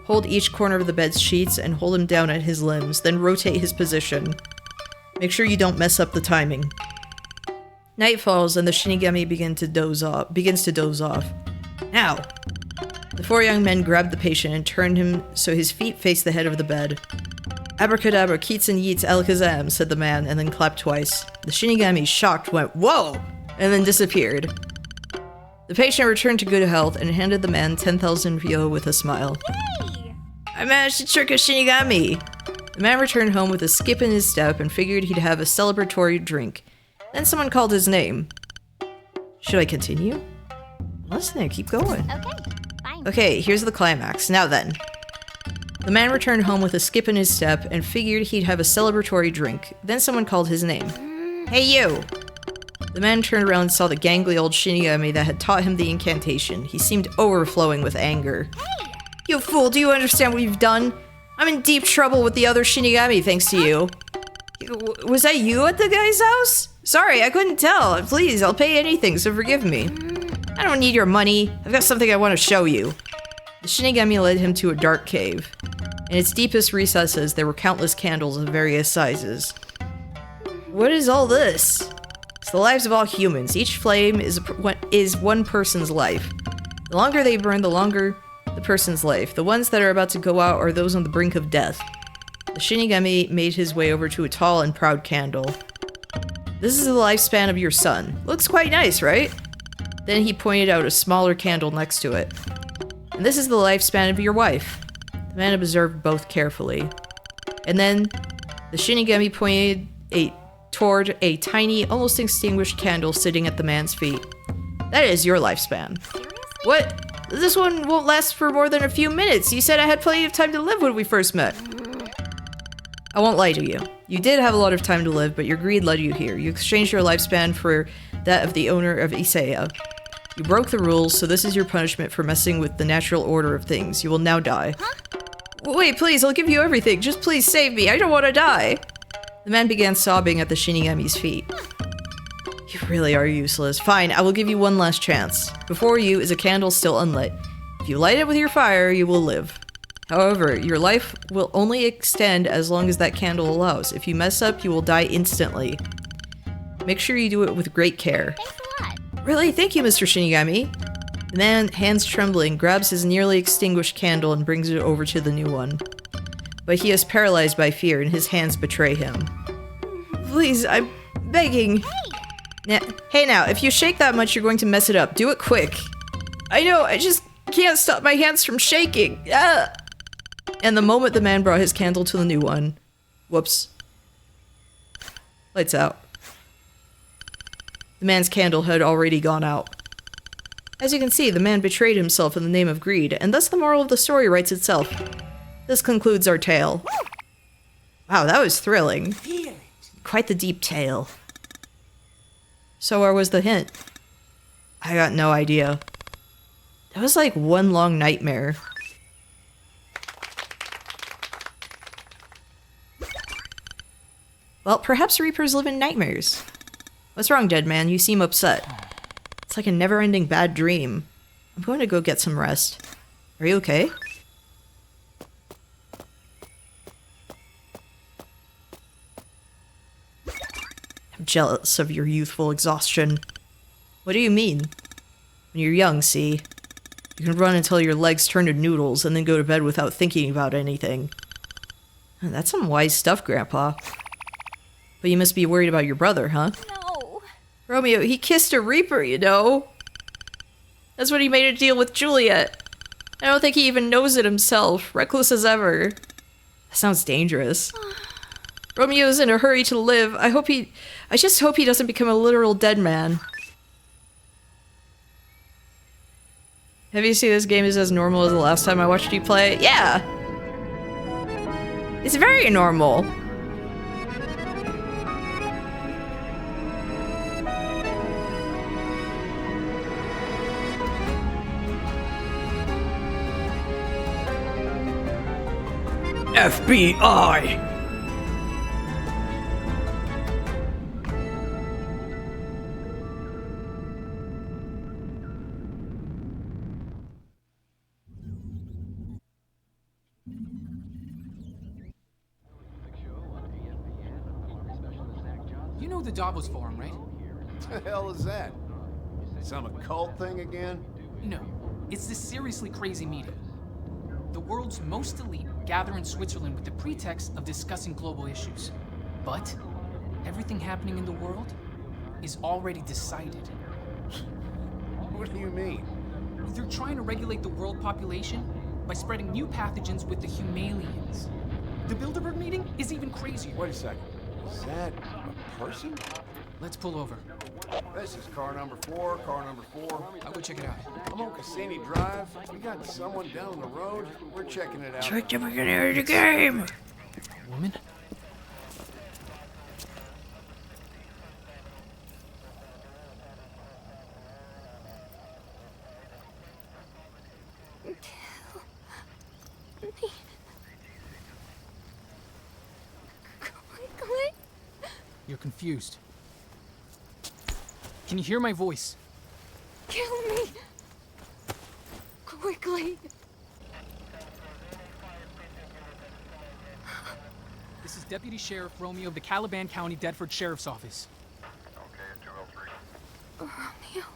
Speaker 1: hold each corner of the bed's sheets and hold him down at his limbs, then rotate his position. Make sure you don't mess up the timing. Night falls and the Shinigami begins to doze off. Now! The 4 young men grabbed the patient and turned him so his feet faced the head of the bed. Abracadabra, Kitsun yeets alakazam, said the man, and then clapped twice. The Shinigami, shocked, went, "Whoa!" and then disappeared. The patient returned to good health and handed the man 10,000 Ryo with a smile. Yay! I managed to trick a Shinigami! The man returned home with a skip in his step and figured he'd have a celebratory drink. Then someone called his name. Should I continue? Listen, keep going.
Speaker 8: Okay, fine.
Speaker 1: Okay, here's the climax. Now then. The man returned home with a skip in his step and figured he'd have a celebratory drink. Then someone called his name. Hey, you! The man turned around and saw the gangly old Shinigami that had taught him the incantation. He seemed overflowing with anger. Hey! You fool, do you understand what you've done? I'm in deep trouble with the other Shinigami thanks to you. Was that you at the guy's house? Sorry, I couldn't tell. Please, I'll pay anything, so forgive me. I don't need your money. I've got something I want to show you. The Shinigami led him to a dark cave. In its deepest recesses, there were countless candles of various sizes. What is all this? It's the lives of all humans. Each flame is one person's life. The longer they burn, the longer the person's life. The ones that are about to go out are those on the brink of death. The Shinigami made his way over to a tall and proud candle. This is the lifespan of your son. Looks quite nice, right? Then he pointed out a smaller candle next to it. And this is the lifespan of your wife. The man observed both carefully. And then the Shinigami pointed toward a tiny, almost extinguished candle sitting at the man's feet. That is your lifespan. What? This one won't last for more than a few minutes. You said I had plenty of time to live when we first met. I won't lie to you. You did have a lot of time to live, but your greed led you here. You exchanged your lifespan for that of the owner of Isaiah. You broke the rules, so this is your punishment for messing with the natural order of things. You will now die. Huh? Wait, please, I'll give you everything. Just please save me. I don't want to die. The man began sobbing at the Shinigami's feet. You really are useless. Fine, I will give you one last chance. Before you is a candle still unlit. If you light it with your fire, you will live. However, your life will only extend as long as that candle allows. If you mess up, you will die instantly. Make sure you do it with great care.
Speaker 8: Thanks a lot.
Speaker 1: Really? Thank you, Mr. Shinigami. The man, hands trembling, grabs his nearly extinguished candle and brings it over to the new one. But he is paralyzed by fear and his hands betray him. Please, I'm begging. Hey now, if you shake that much, you're going to mess it up. Do it quick. I know, I just can't stop my hands from shaking. Ah! And the moment the man brought his candle to the new one, whoops. Lights out. The man's candle had already gone out. As you can see, the man betrayed himself in the name of greed, and thus the moral of the story writes itself. This concludes our tale. Wow, that was thrilling. Quite the deep tale. So where was the hint? I got no idea. That was like one long nightmare. Well, perhaps Reapers live in nightmares. What's wrong, dead man? You seem upset. It's like a never-ending bad dream. I'm going to go get some rest. Are you okay? I'm jealous of your youthful exhaustion. What do you mean? When you're young, see? You can run until your legs turn to noodles and then go to bed without thinking about anything. That's some wise stuff, Grandpa. But you must be worried about your brother, huh?
Speaker 8: No.
Speaker 1: Romeo, he kissed a Reaper, you know? That's when he made a deal with Juliet. I don't think he even knows it himself. Reckless as ever. That sounds dangerous. Romeo's in a hurry to live. I just hope he doesn't become a literal dead man. Have you seen this game is as normal as the last time I watched you play it? Yeah! It's very normal. FBI!
Speaker 6: You know the Davos Forum, right?
Speaker 4: What the hell is that? Some occult thing again?
Speaker 6: No, it's this seriously crazy meeting. The world's most elite gather in Switzerland with the pretext of discussing global issues. But everything happening in the world is already decided.
Speaker 4: What do you mean?
Speaker 6: They're trying to regulate the world population by spreading new pathogens with the Humalians. The Bilderberg meeting is even crazier.
Speaker 4: Wait a second. Is that a person?
Speaker 6: Let's pull over.
Speaker 4: This is car number 4, car number 4.
Speaker 6: I'll go check it out.
Speaker 4: I'm on Cassini Drive. We got someone down the road. We're checking it out.
Speaker 1: Check the beginning of the game!
Speaker 6: Woman? You're confused. Can you hear my voice?
Speaker 3: Kill me! Quickly!
Speaker 6: This is Deputy Sheriff Romeo of the Caliban County Bedford Sheriff's Office.
Speaker 2: Okay, at 203.
Speaker 3: Romeo.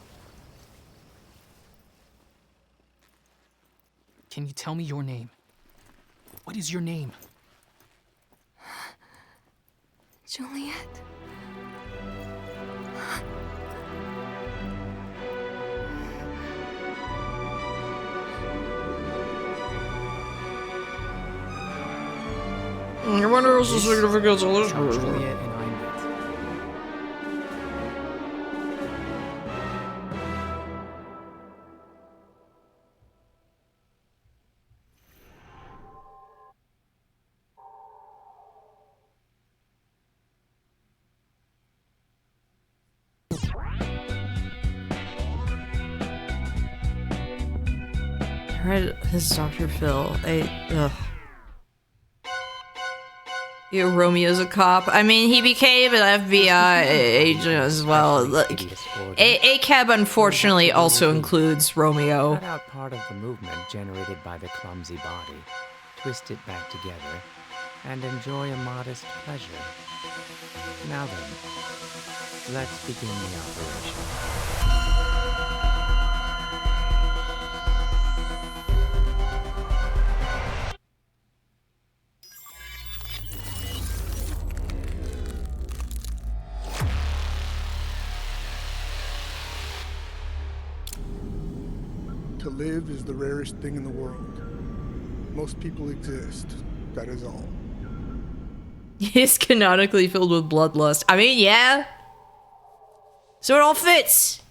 Speaker 6: Can you tell me your name? What is your name?
Speaker 3: Juliet.
Speaker 1: I wonder what's the significance of this
Speaker 6: How
Speaker 1: person.
Speaker 6: Juliet and I met.
Speaker 1: read his Dr. Phil. Ugh. Yeah, Romeo's a cop. I mean, he became an FBI agent as well. Like, ACAB unfortunately also includes Romeo.
Speaker 9: Cut out part of the movement generated by the clumsy body, twist it back together, and enjoy a modest pleasure. Now then, let's begin the operation.
Speaker 10: To live is the rarest thing in the world. Most people exist, that is all.
Speaker 1: He's canonically filled with bloodlust. I mean, yeah. So it all fits.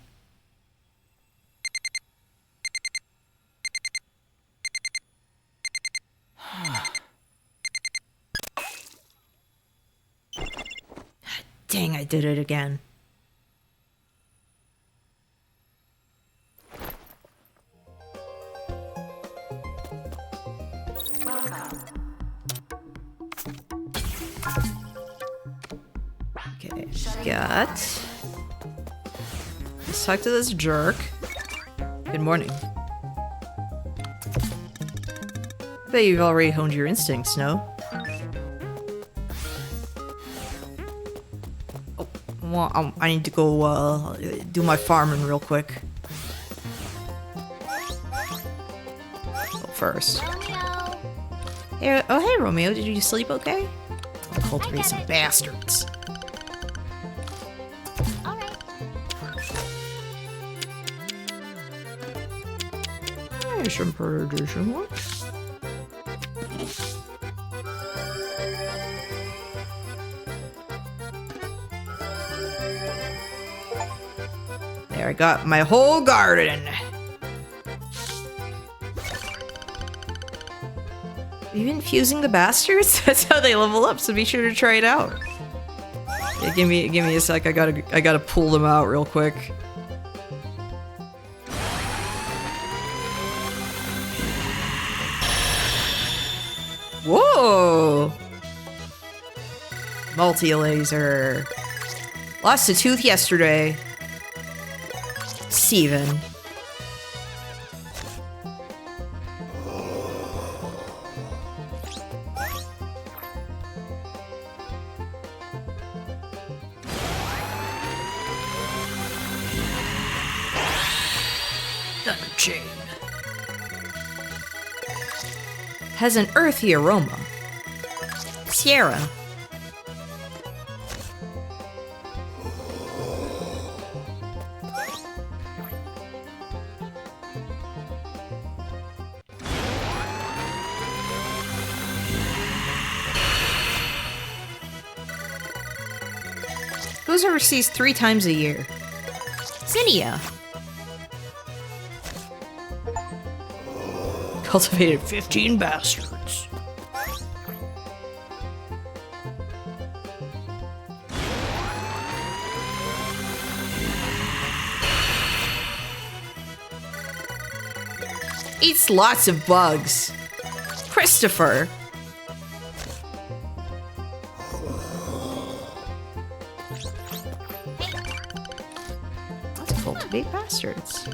Speaker 1: Dang, I did it again. Okay, got. Let's talk to this jerk. Good morning. I bet you've already honed your instincts, no? Oh, well, I need to go do my farming real quick. First. Hey, oh, hey, Romeo. Did you sleep okay? I'll cultivate some bastards. There's some prediction. There, I got my whole garden. Are you infusing the bastards? That's how they level up, so be sure to try it out. Yeah, give me a sec. I gotta pull them out real quick. Whoa! Multi-laser. Lost a tooth yesterday. Steven. Thunder chain. Has an earthy aroma. Sierra. Goes overseas 3 times a year. Zinnia. Cultivated 15 bastards. Eats lots of bugs. Christopher. Let's cultivate bastards.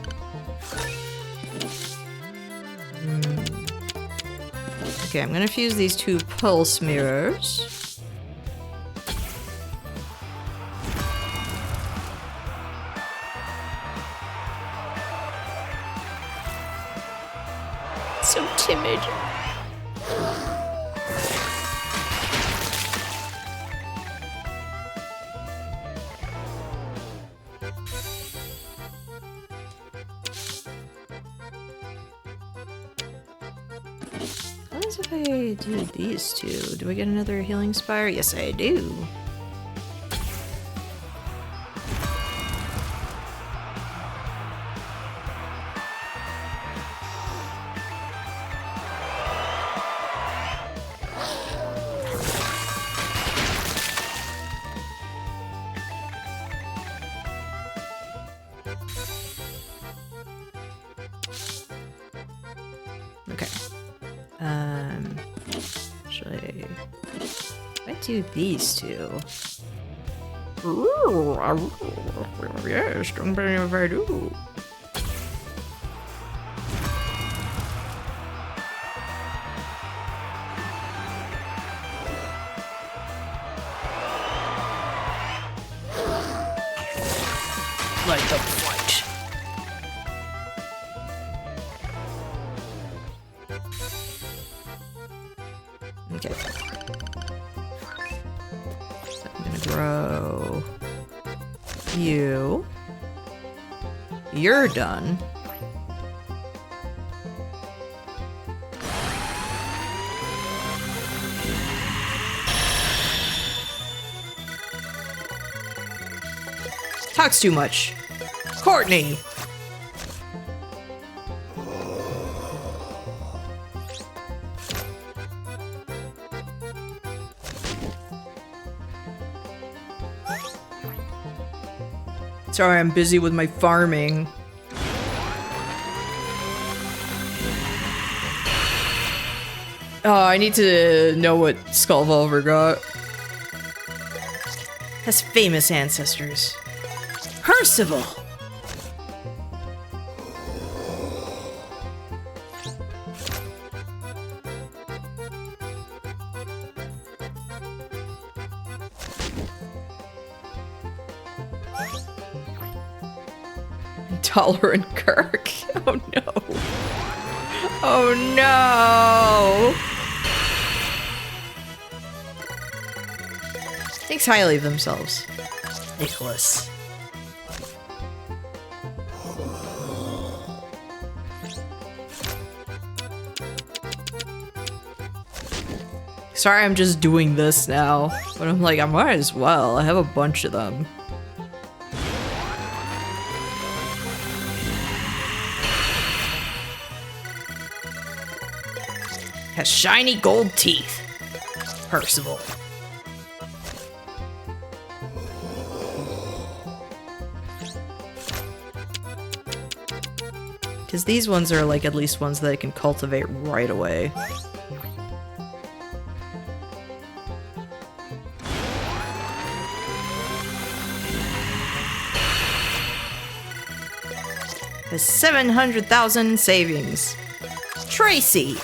Speaker 1: Okay, I'm gonna fuse these 2 pulse mirrors. So timid. What if I do these 2? Do I get another healing spire? Yes, I do. Actually, I do these two. Yes, don't be if I do. Like the fight. Okay. So I'm gonna grow you. You're done. Talks too much. Courtney! Sorry, I'm busy with my farming. Oh, I need to know what Skullvolver got. Has famous ancestors. Percival! Tolerant Kirk. Oh no. Oh no. Thinks highly of themselves. Nicholas. Sorry, I'm just doing this now. But I'm like, I might as well. I have a bunch of them. Has shiny gold teeth. Percival. Because these ones are like at least ones that I can cultivate right away. Has 700,000 savings. Tracy.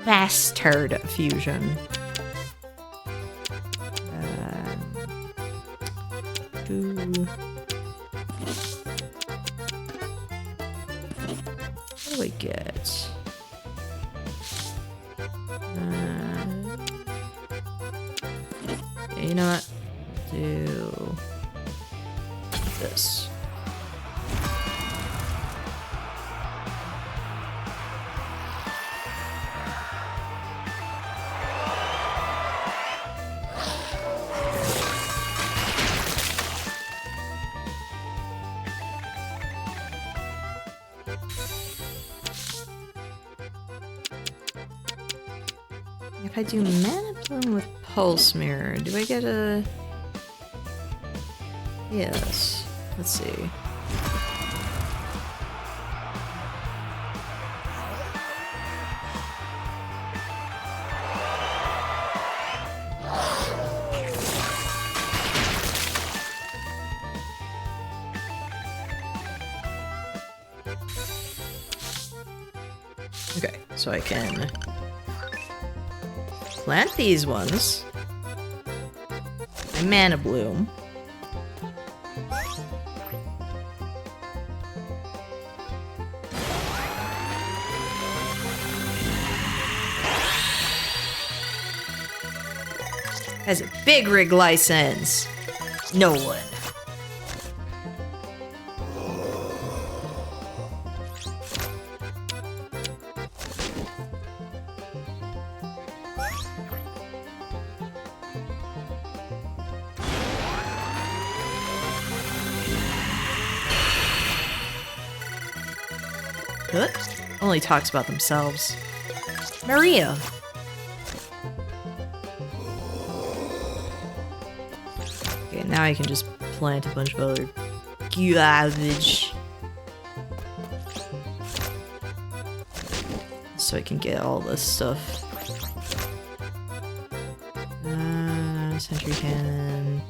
Speaker 1: Bastard fusion. What do I get? Yeah, you know what? Do this. If I do Mana Bloom with Pulse Mirror, do I get a... Yes. Let's see. Okay, so I can... plant these ones. And Mana Bloom. Has a big rig license. No one. Only talks about themselves. Maria. Okay, now I can just plant a bunch of other garbage. So I can get all this stuff. Sentry cannon.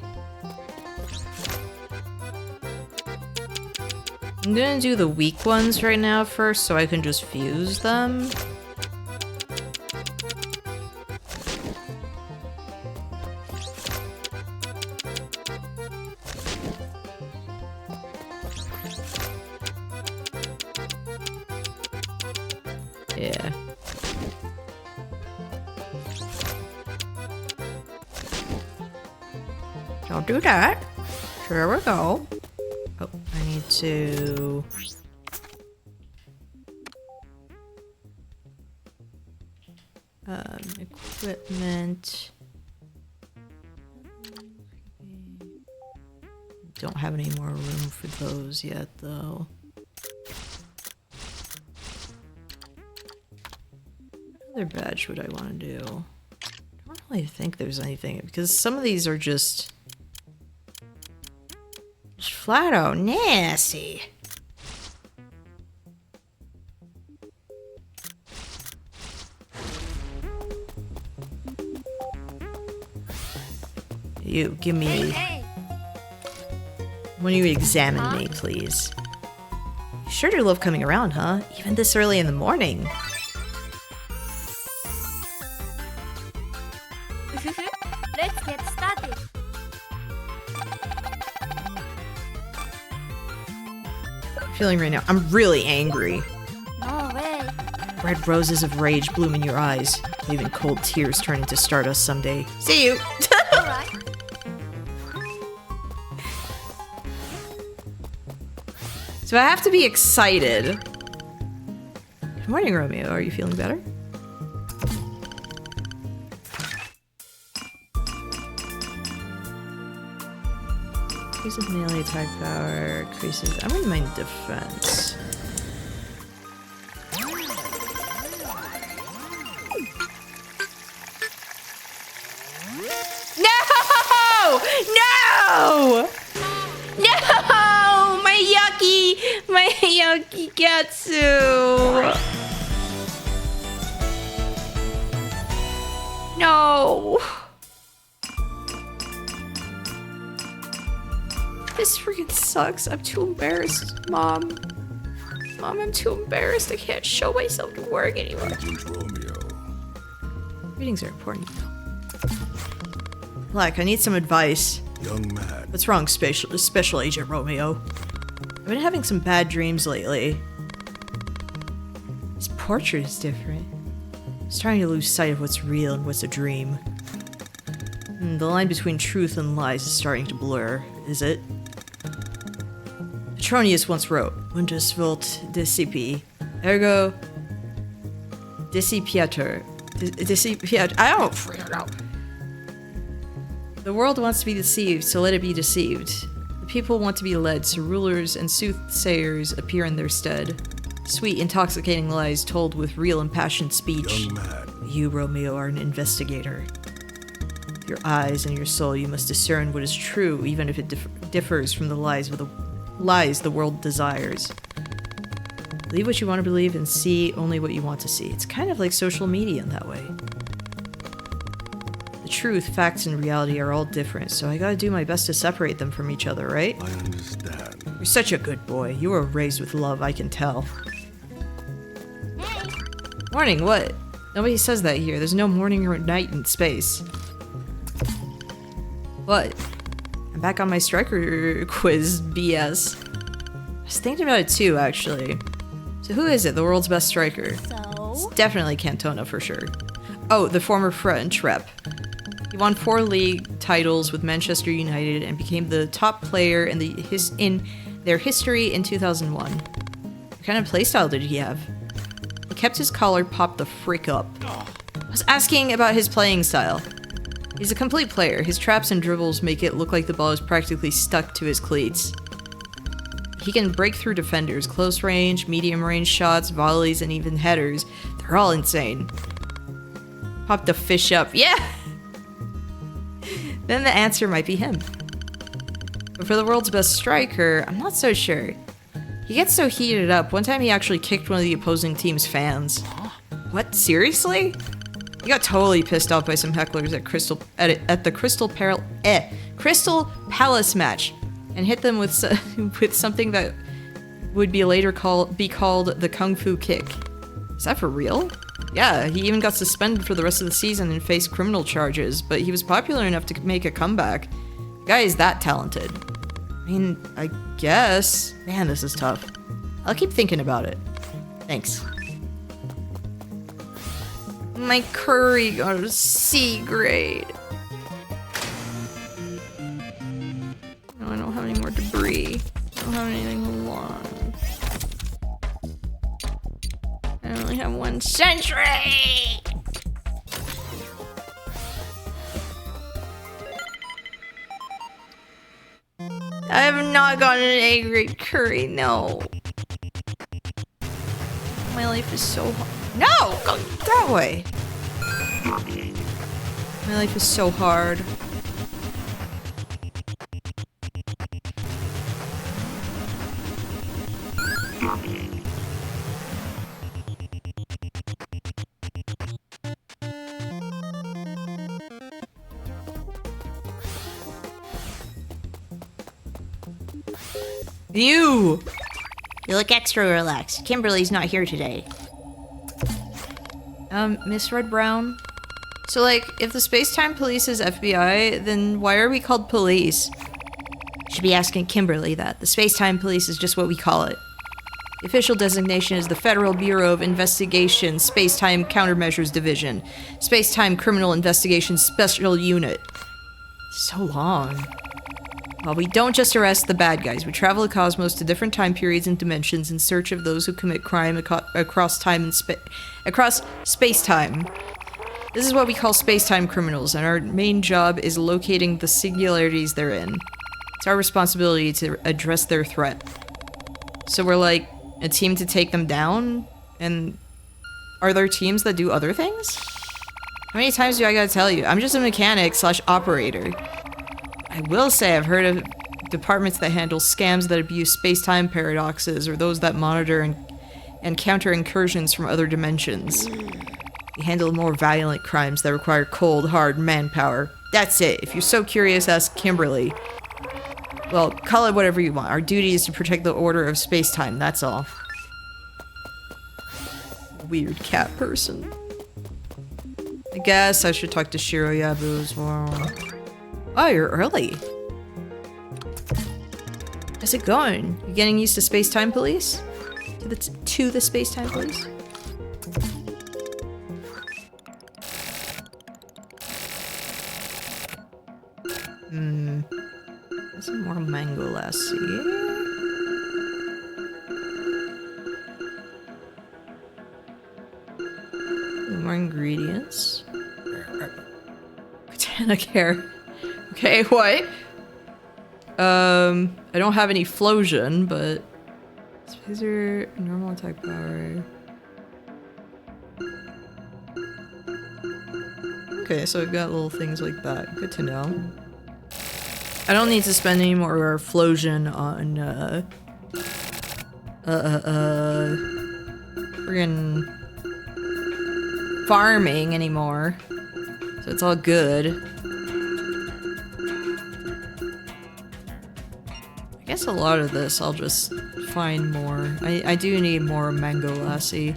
Speaker 1: I'm gonna do the weak ones right now first so I can just fuse them. Yeah. Don't do that. There we go. Oh, I need to... equipment. Don't have any more room for those yet, though. What other badge would I want to do? I don't really think there's anything, because some of these are just flat out nasty. You, give me... When you examine me, please. You sure do love coming around, huh? Even this early in the morning.
Speaker 5: Let's get started.
Speaker 1: Feeling right now, I'm really angry.
Speaker 5: No way.
Speaker 1: Red roses of rage bloom in your eyes, leaving cold tears turn into stardust someday. See you!
Speaker 5: Alright.
Speaker 1: So I have to be excited. Good morning, Romeo. Are you feeling better? Increases melee attack power, increases... I wouldn't mind defense. No! No! No! My yucky Gatsu! No! This freaking sucks. I'm too embarrassed, Mom. Mom, I'm too embarrassed. I can't show myself to work anymore.
Speaker 2: Agent Romeo.
Speaker 1: Readings are important. Look, I need some advice.
Speaker 2: Young man.
Speaker 1: What's wrong, Special Agent Romeo? I've been having some bad dreams lately. This portrait is different. I'm starting to lose sight of what's real and what's a dream. The line between truth and lies is starting to blur, is it? Petronius once wrote, Mundus vult discipi, ergo discipiatur. I don't freaking know. The world wants to be deceived, so let it be deceived. The people want to be led, so rulers and soothsayers appear in their stead. Sweet, intoxicating lies told with real impassioned speech.
Speaker 2: Young man.
Speaker 1: You, Romeo, are an investigator. With your eyes and your soul, you must discern what is true, even if it differs from the lies the world desires. Believe what you want to believe and see only what you want to see. It's kind of like social media in that way. The truth, facts, and reality are all different, so I gotta do my best to separate them from each other, right?
Speaker 2: I understand.
Speaker 1: You're such a good boy. You were raised with love, I can tell. Morning, what? Nobody says that here. There's no morning or night in space. What? I'm back on my striker quiz BS. I was thinking about it too, actually. So who is it, the world's best striker? It's definitely Cantona for sure. Oh, the former French rep. He won 4 league titles with Manchester United and became the top player in their history in 2001. What kind of playstyle did he have? He kept his collar popped the frick up. I was asking about his playing style. He's a complete player. His traps and dribbles make it look like the ball is practically stuck to his cleats. He can break through defenders, close range, medium range shots, volleys, and even headers. They're all insane. Pop the fish up. Yeah! Then the answer might be him. But for the world's best striker, I'm not so sure. He gets so heated up. One time he actually kicked one of the opposing team's fans. What? Seriously? He got totally pissed off by some hecklers at the Crystal Palace match and hit them with with something that would be later be called the Kung Fu Kick. Is that for real? Yeah, he even got suspended for the rest of the season and faced criminal charges, but he was popular enough to make a comeback. The guy is that talented. I mean, I guess. Man, this is tough. I'll keep thinking about it. Thanks. My curry got a C grade. No, I don't have any more debris. I don't have anything long. I only have 1 century! I have not gotten an A grade curry, no. My life is so hard. No! Go that way! My life is so hard. You look extra relaxed. Kimberly's not here today. Miss Red Brown? So, like, if the Space-Time Police is FBI, then why are we called police? Should be asking Kimberly that. The Space-Time Police is just what we call it. The official designation is the Federal Bureau of Investigation Space-Time Countermeasures Division. Space-Time Criminal Investigation Special Unit. So long. Well, we don't just arrest the bad guys. We travel the cosmos to different time periods and dimensions in search of those who commit crime across time and across space-time. This is what we call space-time criminals, and our main job is locating the singularities they're in. It's our responsibility to address their threat. So we're like a team to take them down? And are there teams that do other things? How many times do I gotta tell you? I'm just a mechanic / operator. I will say I've heard of departments that handle scams that abuse space-time paradoxes, or those that monitor and counter incursions from other dimensions. We handle more violent crimes that require cold, hard manpower. That's it. If you're so curious, ask Kimberly. Well, call it whatever you want. Our duty is to protect the order of space-time, that's all. Weird cat person. I guess I should talk to Shiroyabu as well. Oh, you're early. How's it going? You getting used to Space-Time Police? To the Space-Time Police? There's some more mango lassi. More ingredients. Botanic hair. Okay, what? I don't have any Flosion, but Spacer, normal attack power. Okay, so we've got little things like that. Good to know. I don't need to spend any more Flosion on friggin' farming anymore. So it's all good. I guess a lot of this I'll just find more. I do need more mango lassi.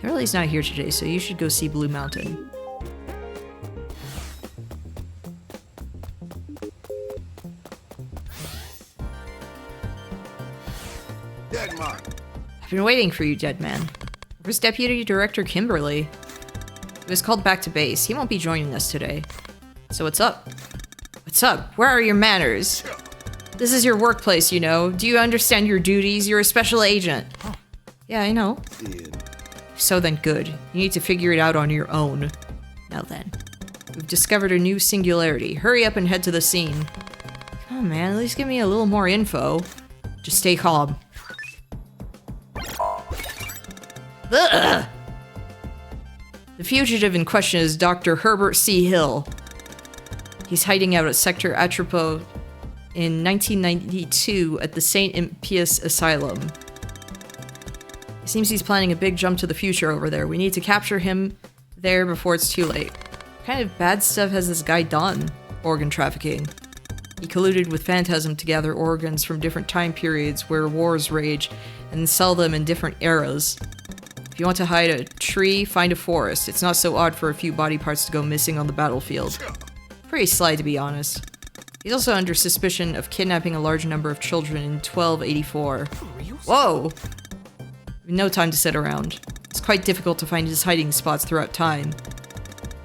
Speaker 1: Kimberly's not here today, so you should go see Blue Mountain.
Speaker 4: Deadman.
Speaker 1: I've been waiting for you, Deadman. Where's Deputy Director Kimberly? He was called back to base. He won't be joining us today. So what's up? What's up? Where are your manners? This is your workplace, you know. Do you understand your duties? You're a special agent. Yeah, I know. So then good. You need to figure it out on your own. Now then. We've discovered a new singularity. Hurry up and head to the scene. Come on, man. At least give me a little more info. Just stay calm. Ugh. The fugitive in question is Dr. Herbert C. Hill. He's hiding out at Sector Atropos in 1992 at the St. Impius Asylum. It seems he's planning a big jump to the future over there. We need to capture him there before it's too late. What kind of bad stuff has this guy done? Organ trafficking. He colluded with Phantasm to gather organs from different time periods where wars rage and sell them in different eras. If you want to hide a tree, find a forest. It's not so odd for a few body parts to go missing on the battlefield. Pretty sly, to be honest. He's also under suspicion of kidnapping a large number of children in 1284. Whoa! No time to sit around. It's quite difficult to find his hiding spots throughout time.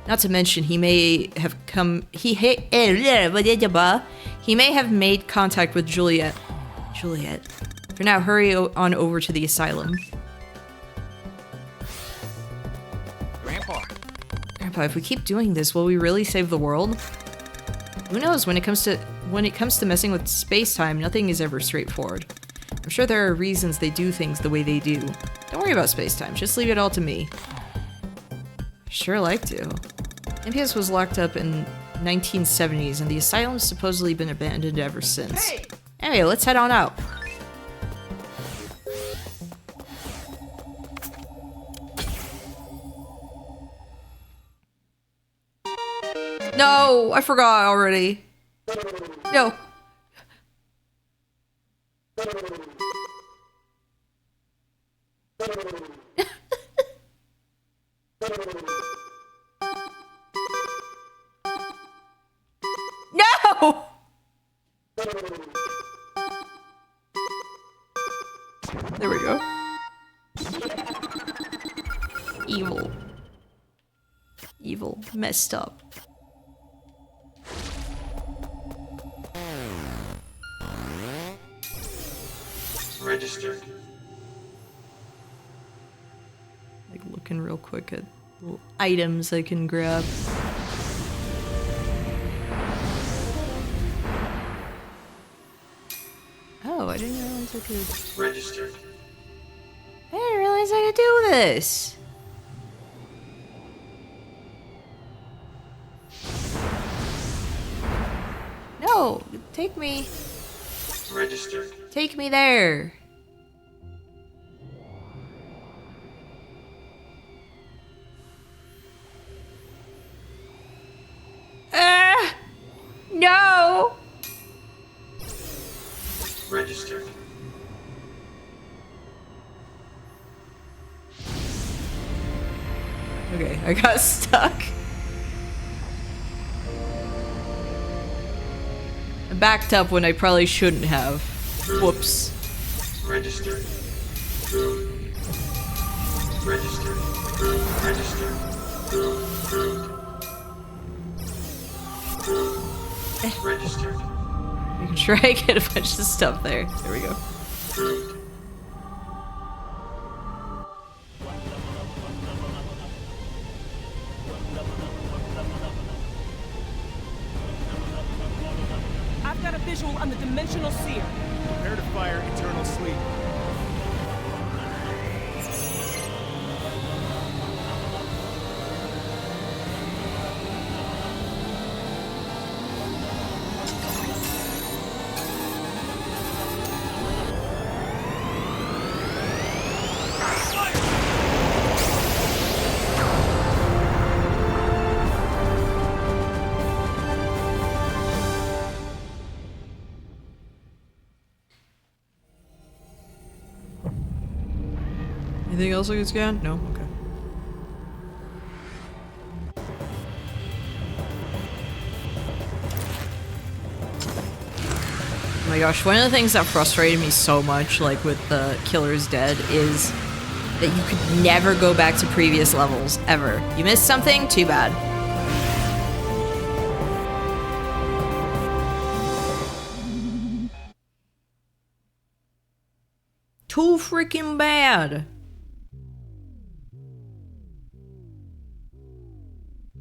Speaker 1: Not to mention, he may have made contact with Juliet. For now, hurry on over to the asylum.
Speaker 6: Grandpa,
Speaker 1: if we keep doing this, will we really save the world? Who knows? When it comes to messing with space-time, nothing is ever straightforward. I'm sure there are reasons they do things the way they do. Don't worry about space-time, just leave it all to me. Sure like to. Impius was locked up in 1970s, and the asylum's supposedly been abandoned ever since.
Speaker 6: Hey!
Speaker 1: Anyway, let's head on out. No, I forgot already. No. No! There we go. Evil. Evil. Messed up.
Speaker 11: Registered.
Speaker 1: Like looking real quick at little items I can grab. Oh, I didn't realize I could.
Speaker 11: Registered.
Speaker 1: I didn't realize I could do this. No, take me.
Speaker 11: Registered.
Speaker 1: Take me there. No.
Speaker 11: Registered.
Speaker 1: Okay, I got stuck. I backed up when I probably shouldn't have. Whoops.
Speaker 11: Registered. Registered. Registered. Registered.
Speaker 1: Making sure I get a bunch of stuff there. There we go.
Speaker 12: I've got a visual on the dimensional seer.
Speaker 13: Prepare to fire eternal sleep.
Speaker 1: Anything else I can scan? No? Okay. Oh my gosh, one of the things that frustrated me so much, like with the Killer's Dead, is that you could never go back to previous levels, ever. You missed something? Too bad. Too freaking bad.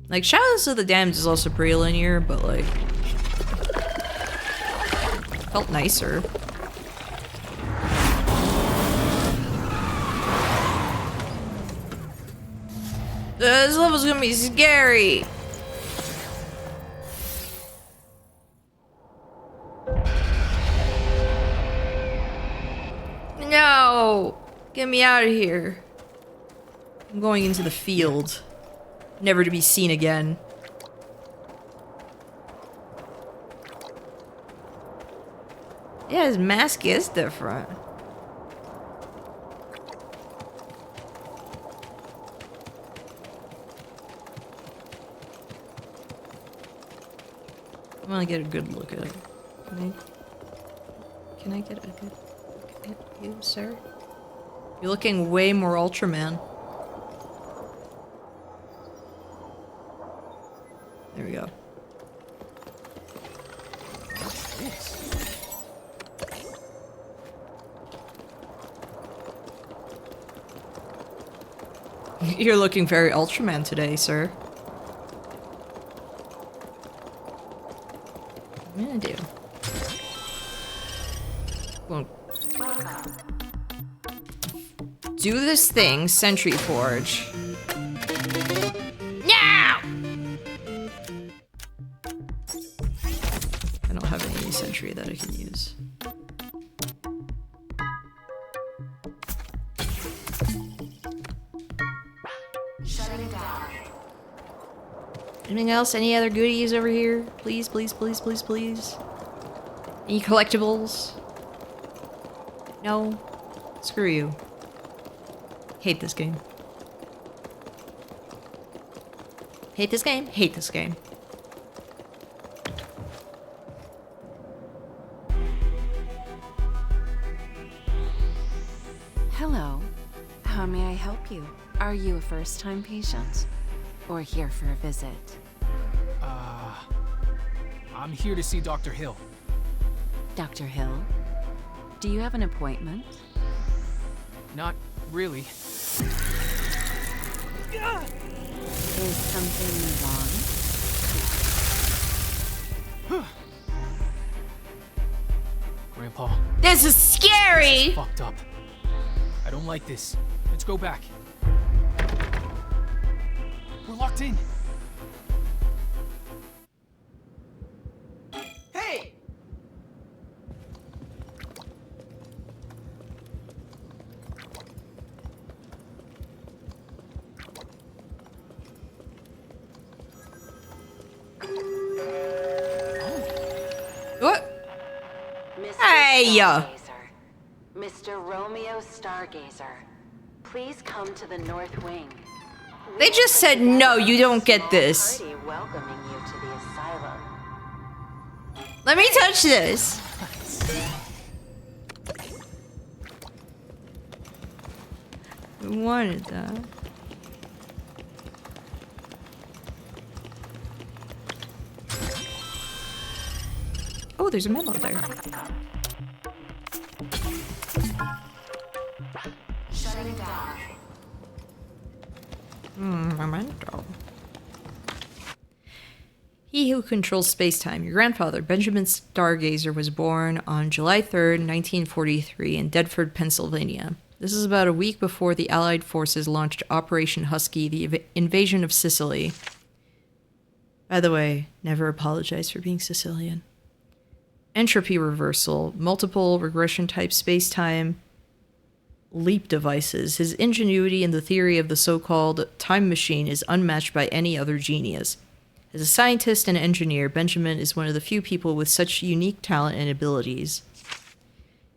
Speaker 1: Like, Shadows of the Damned is also pretty linear, but like... felt nicer. This level's gonna be scary! No! Get me out of here. I'm going into the field. Never to be seen again. Yeah, his mask is different. I want to get a good look at it. Can I get a good look at you, sir? You're looking way more Ultraman. There we go.
Speaker 6: What's this?
Speaker 1: You're looking very Ultraman today, sir. What am I gonna do? Well, do this thing, Sentry Forge. Now! I don't have any sentry that I can use.
Speaker 3: Shutting down.
Speaker 1: Anything else? Any other goodies over here? Please, please, please, please, please. Any collectibles? No? Screw you. Hate this game. Hate this game? Hate this game.
Speaker 14: Hello. How may I help you? Are you a first-time patient? Or here for a visit?
Speaker 6: I'm here to see Dr. Hill.
Speaker 14: Dr. Hill? Do you have an appointment?
Speaker 6: Not really.
Speaker 14: Is something wrong?
Speaker 6: Grandpa.
Speaker 1: This is scary!
Speaker 6: This is fucked up. I don't like this. Let's go back. We're locked in.
Speaker 7: Hey!
Speaker 1: What?
Speaker 15: Mr.
Speaker 1: Hey!
Speaker 15: Stargazer. Mr. Romeo Stargazer. Please come to the North Wing.
Speaker 1: They just said no, you don't get this.
Speaker 15: Party welcoming you to the asylum.
Speaker 1: Let me touch this. I wanted that. Oh, there's a memo there.
Speaker 3: Shutting down.
Speaker 1: Memento. He who controls space-time. Your grandfather, Benjamin Stargazer, was born on July 3rd, 1943 in Deptford, Pennsylvania. This is about a week before the Allied forces launched Operation Husky, the invasion of Sicily. By the way, never apologize for being Sicilian. Entropy reversal, multiple regression-type space-time, leap devices. His ingenuity in the theory of the so-called time machine is unmatched by any other genius. As a scientist and engineer, Benjamin is one of the few people with such unique talent and abilities.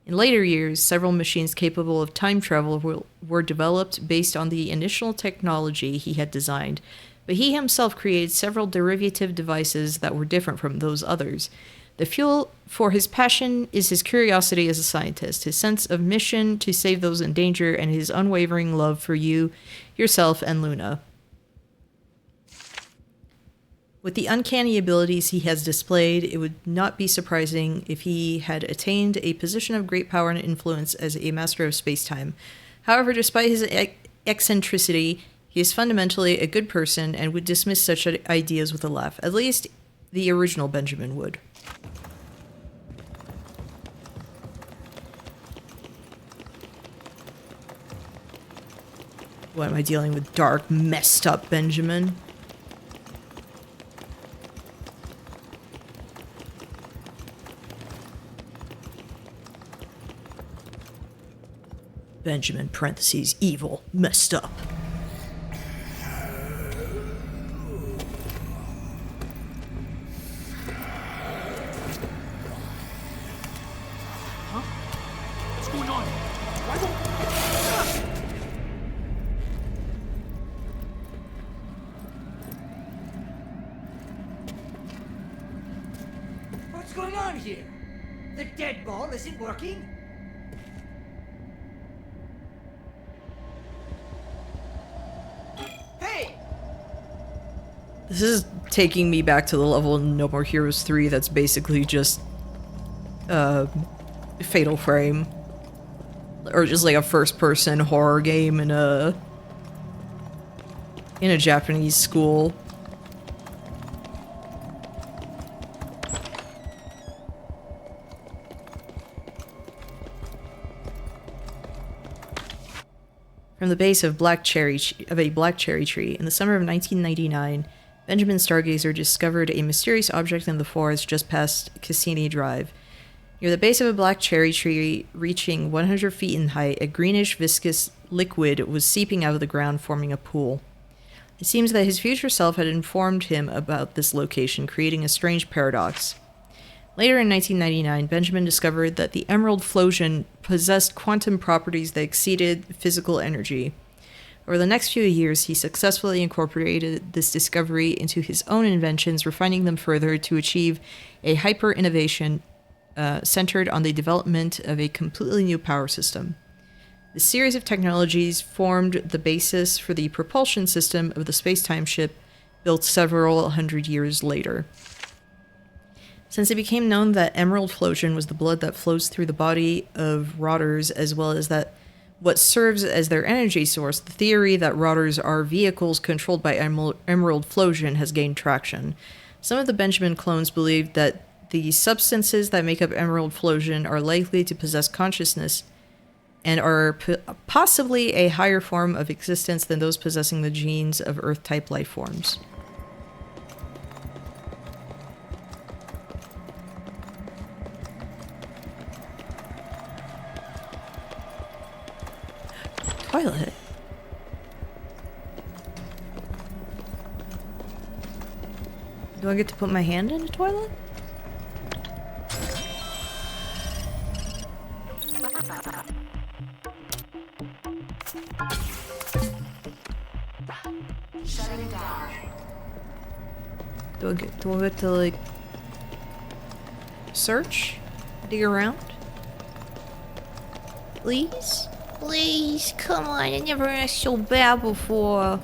Speaker 1: In later years, several machines capable of time travel were developed based on the initial technology he had designed, but he himself created several derivative devices that were different from those others. The fuel for his passion is his curiosity as a scientist, his sense of mission to save those in danger, and his unwavering love for you, yourself, and Luna. With the uncanny abilities he has displayed, it would not be surprising if he had attained a position of great power and influence as a master of space-time. However, despite his eccentricity, he is fundamentally a good person and would dismiss such ideas with a laugh. At least, the original Benjamin would. What am I dealing with? Dark, messed up Benjamin? Benjamin parentheses evil messed up.
Speaker 6: Huh? What's going on? Why won't...
Speaker 7: What's going on here? The dead ball isn't working? Hey!
Speaker 1: This is taking me back to the level in No More Heroes 3 that's basically just Fatal Frame. Or just like a first-person horror game in a Japanese school. From the base of a black cherry tree in the summer of 1999, Benjamin Stargazer discovered a mysterious object in the forest just past Cassini Drive. Near the base of a black cherry tree, reaching 100 feet in height, a greenish viscous liquid was seeping out of the ground, forming a pool. It seems that his future self had informed him about this location, creating a strange paradox. Later in 1999, Benjamin discovered that the Emerald Flosion possessed quantum properties that exceeded physical energy. Over the next few years, he successfully incorporated this discovery into his own inventions, refining them further to achieve a hyper-innovation centered on the development of a completely new power system. The series of technologies formed the basis for the propulsion system of the space-time ship built several hundred years later. Since it became known that Emerald Flosion was the blood that flows through the body of rotters, as well as that what serves as their energy source, the theory that rotters are vehicles controlled by Emerald Flosion has gained traction. Some of the Benjamin clones believed that the substances that make up Emerald Flosion are likely to possess consciousness and are possibly a higher form of existence than those possessing the genes of Earth-type life forms. Toilet. Do I get to put my hand in the toilet?
Speaker 15: Shutting down.
Speaker 1: Do I get to like search? Dig around? Please? Please, come on, I never asked so bad before.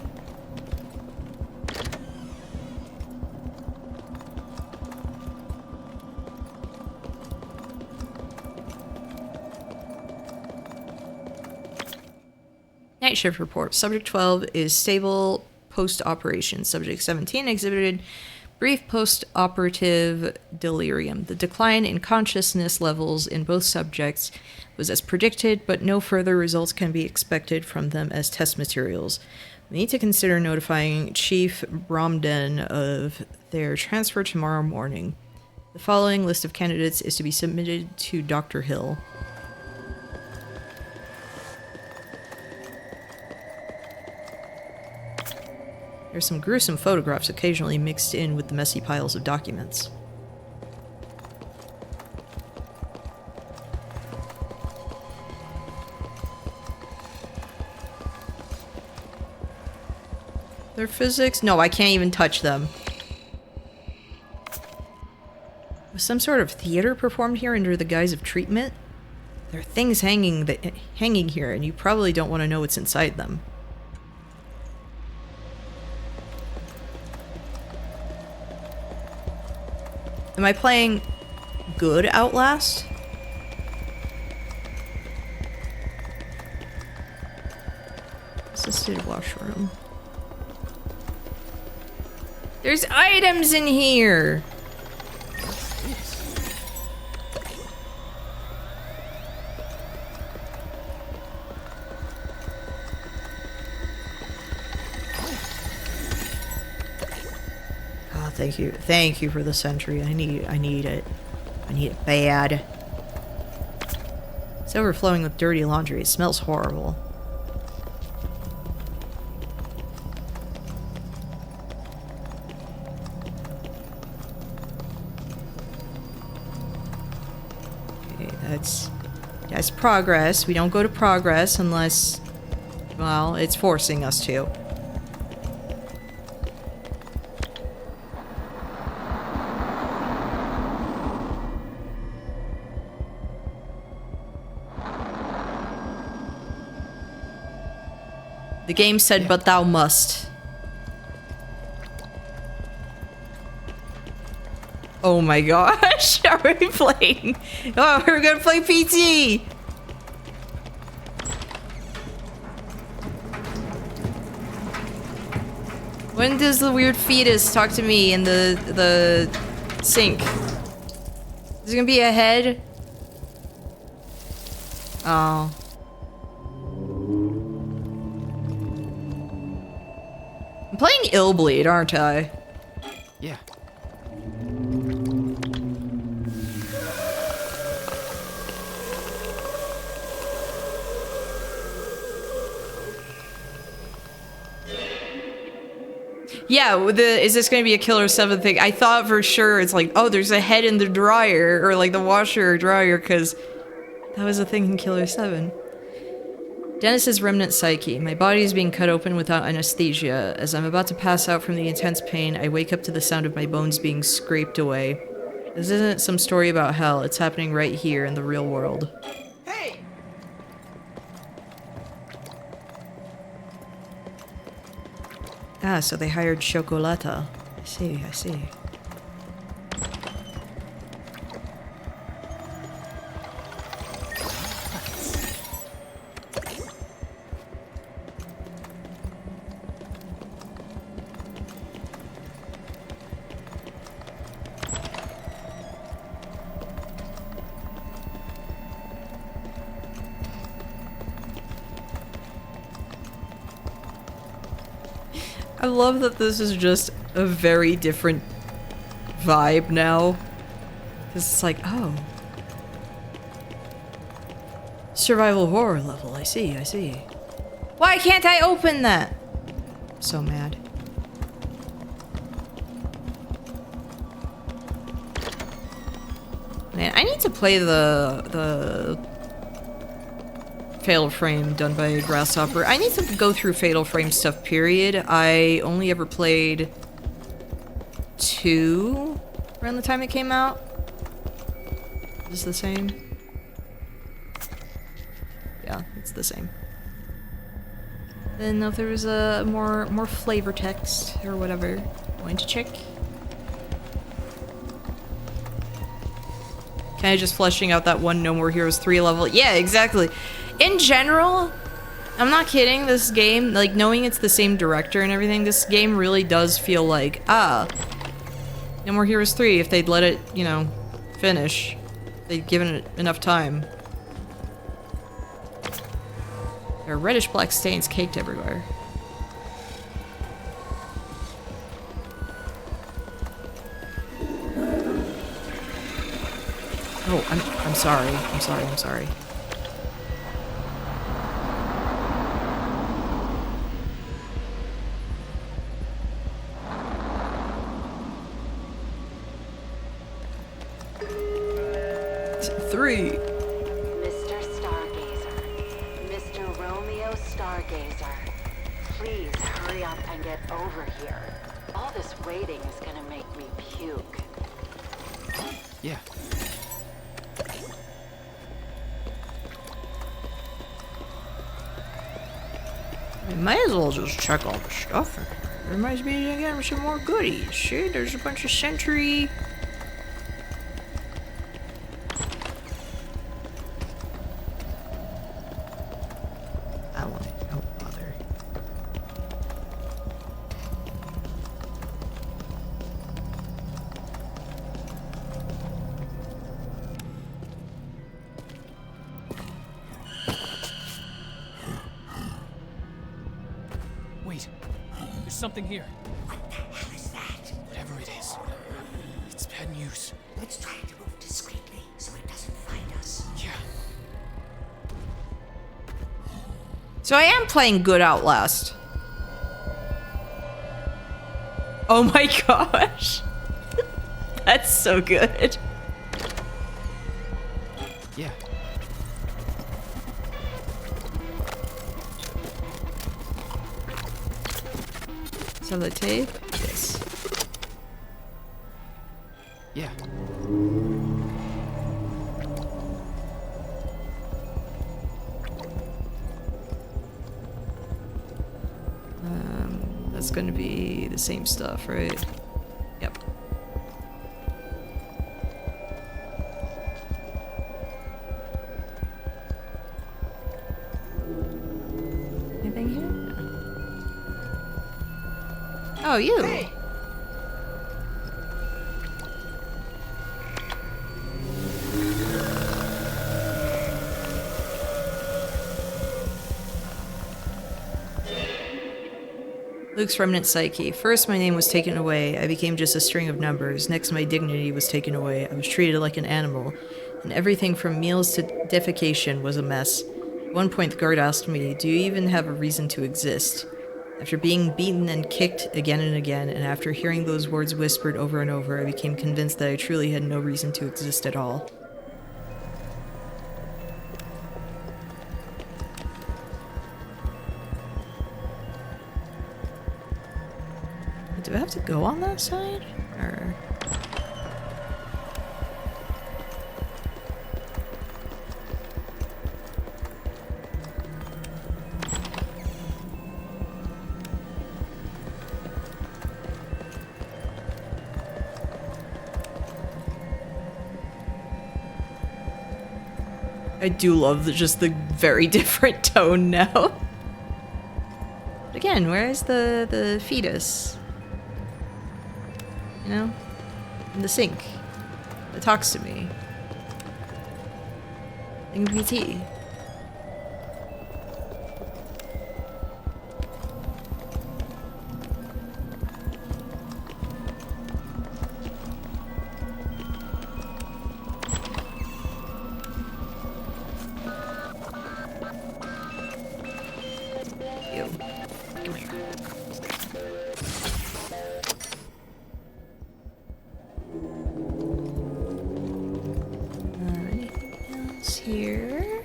Speaker 1: Night shift report. Subject 12 is stable post-operation. Subject 17 exhibited brief post-operative delirium. The decline in consciousness levels in both subjects was as predicted, but no further results can be expected from them as test materials. We need to consider notifying Chief Bromden of their transfer tomorrow morning. The following list of candidates is to be submitted to Dr. Hill. There's some gruesome photographs occasionally mixed in with the messy piles of documents. Their physics? No, I can't even touch them. Was some sort of theater performed here under the guise of treatment? There are things hanging here, and you probably don't want to know what's inside them. Am I playing good Outlast? Assisted washroom. There's items in here! Oh, thank you. Thank you for the sentry. I need it. I need it bad. It's overflowing with dirty laundry. It smells horrible. Okay, that's progress. We don't go to progress unless, well, it's forcing us to. The game said, but thou must. Oh my gosh, are we playing? Oh, we're gonna play PT! When does the weird fetus talk to me in the sink? Is it gonna be a head? Oh. I'm playing Illbleed, aren't I?
Speaker 9: Yeah.
Speaker 1: Yeah, is this going to be a Killer 7 thing? I thought for sure it's like, oh, there's a head in the dryer, or like the washer or dryer, because that was a thing in Killer 7. Dennis's remnant psyche. My body is being cut open without anesthesia. As I'm about to pass out from the intense pain, I wake up to the sound of my bones being scraped away. This isn't some story about hell. It's happening right here in the real world.
Speaker 7: Hey!
Speaker 1: Ah, so they hired Chocolata. I see, I see. I love that this is just a very different vibe now. Because it's like, oh. Survival horror level, I see, I see. Why can't I open that? I'm so mad. Man, I need to play the Fatal Frame done by Grasshopper. I need to go through Fatal Frame stuff, period. I only ever played 2 around the time it came out. Is this the same? Yeah, it's the same. Didn't know if there was a more flavor text or whatever. Going to check. Kind of just fleshing out that one No More Heroes 3 level. Yeah, exactly. In general, I'm not kidding, this game, like, knowing it's the same director and everything, this game really does feel like, ah, No More Heroes 3, if they'd let it, you know, finish. They'd given it enough time. There are reddish-black stains caked everywhere. Oh, I'm sorry. I'm sorry, I'm sorry.
Speaker 15: Mr. Stargazer. Mr. Romeo Stargazer. Please hurry up and get over here. All this waiting is gonna make me puke.
Speaker 9: Yeah.
Speaker 1: We might as well just check all the stuff in here. Reminds me to get him some more goodies. See, there's a bunch of Sentry. That one. Oh, bother.
Speaker 6: Wait, there's something here.
Speaker 7: What the hell is that?
Speaker 6: Whatever it is, it's bad news.
Speaker 7: Let's try to move discreetly so it doesn't find us.
Speaker 6: Yeah.
Speaker 1: So I am playing good Outlast. Oh my gosh. That's so good.
Speaker 6: Yeah.
Speaker 1: Sellotape? Yes.
Speaker 6: Yeah.
Speaker 1: That's gonna be the same stuff, right? Yep. Anything here? No. Oh, you! Hey. Luke's remnant psyche. First, my name was taken away. I became just a string of numbers. Next, my dignity was taken away. I was treated like an animal. And everything from meals to defecation was a mess. At one point, the guard asked me, "Do you even have a reason to exist?" After being beaten and kicked again and again, and after hearing those words whispered over and over, I became convinced that I truly had no reason to exist at all. Do I have to go on that side? Or... I do love just the very different tone now. But again, where is the fetus? You know? In the sink. That talks to me. In PT. You. Come here. Anything else here?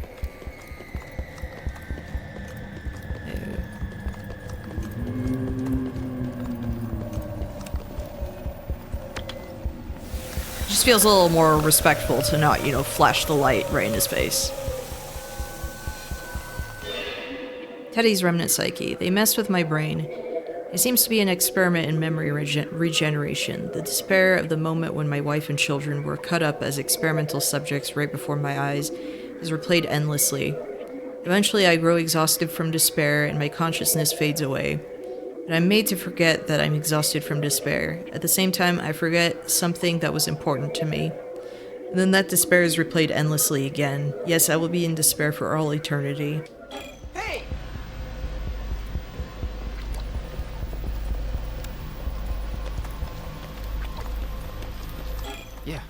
Speaker 1: Just feels a little more respectful to not, you know, flash the light right in his face. Teddy's remnant psyche. They messed with my brain. It seems to be an experiment in memory regeneration. The despair of the moment when my wife and children were cut up as experimental subjects right before my eyes is replayed endlessly. Eventually I grow exhausted from despair and my consciousness fades away. And I'm made to forget that I'm exhausted from despair. At the same time, I forget something that was important to me. And then that despair is replayed endlessly again. Yes, I will be in despair for all eternity.
Speaker 7: Hey!
Speaker 6: Yeah.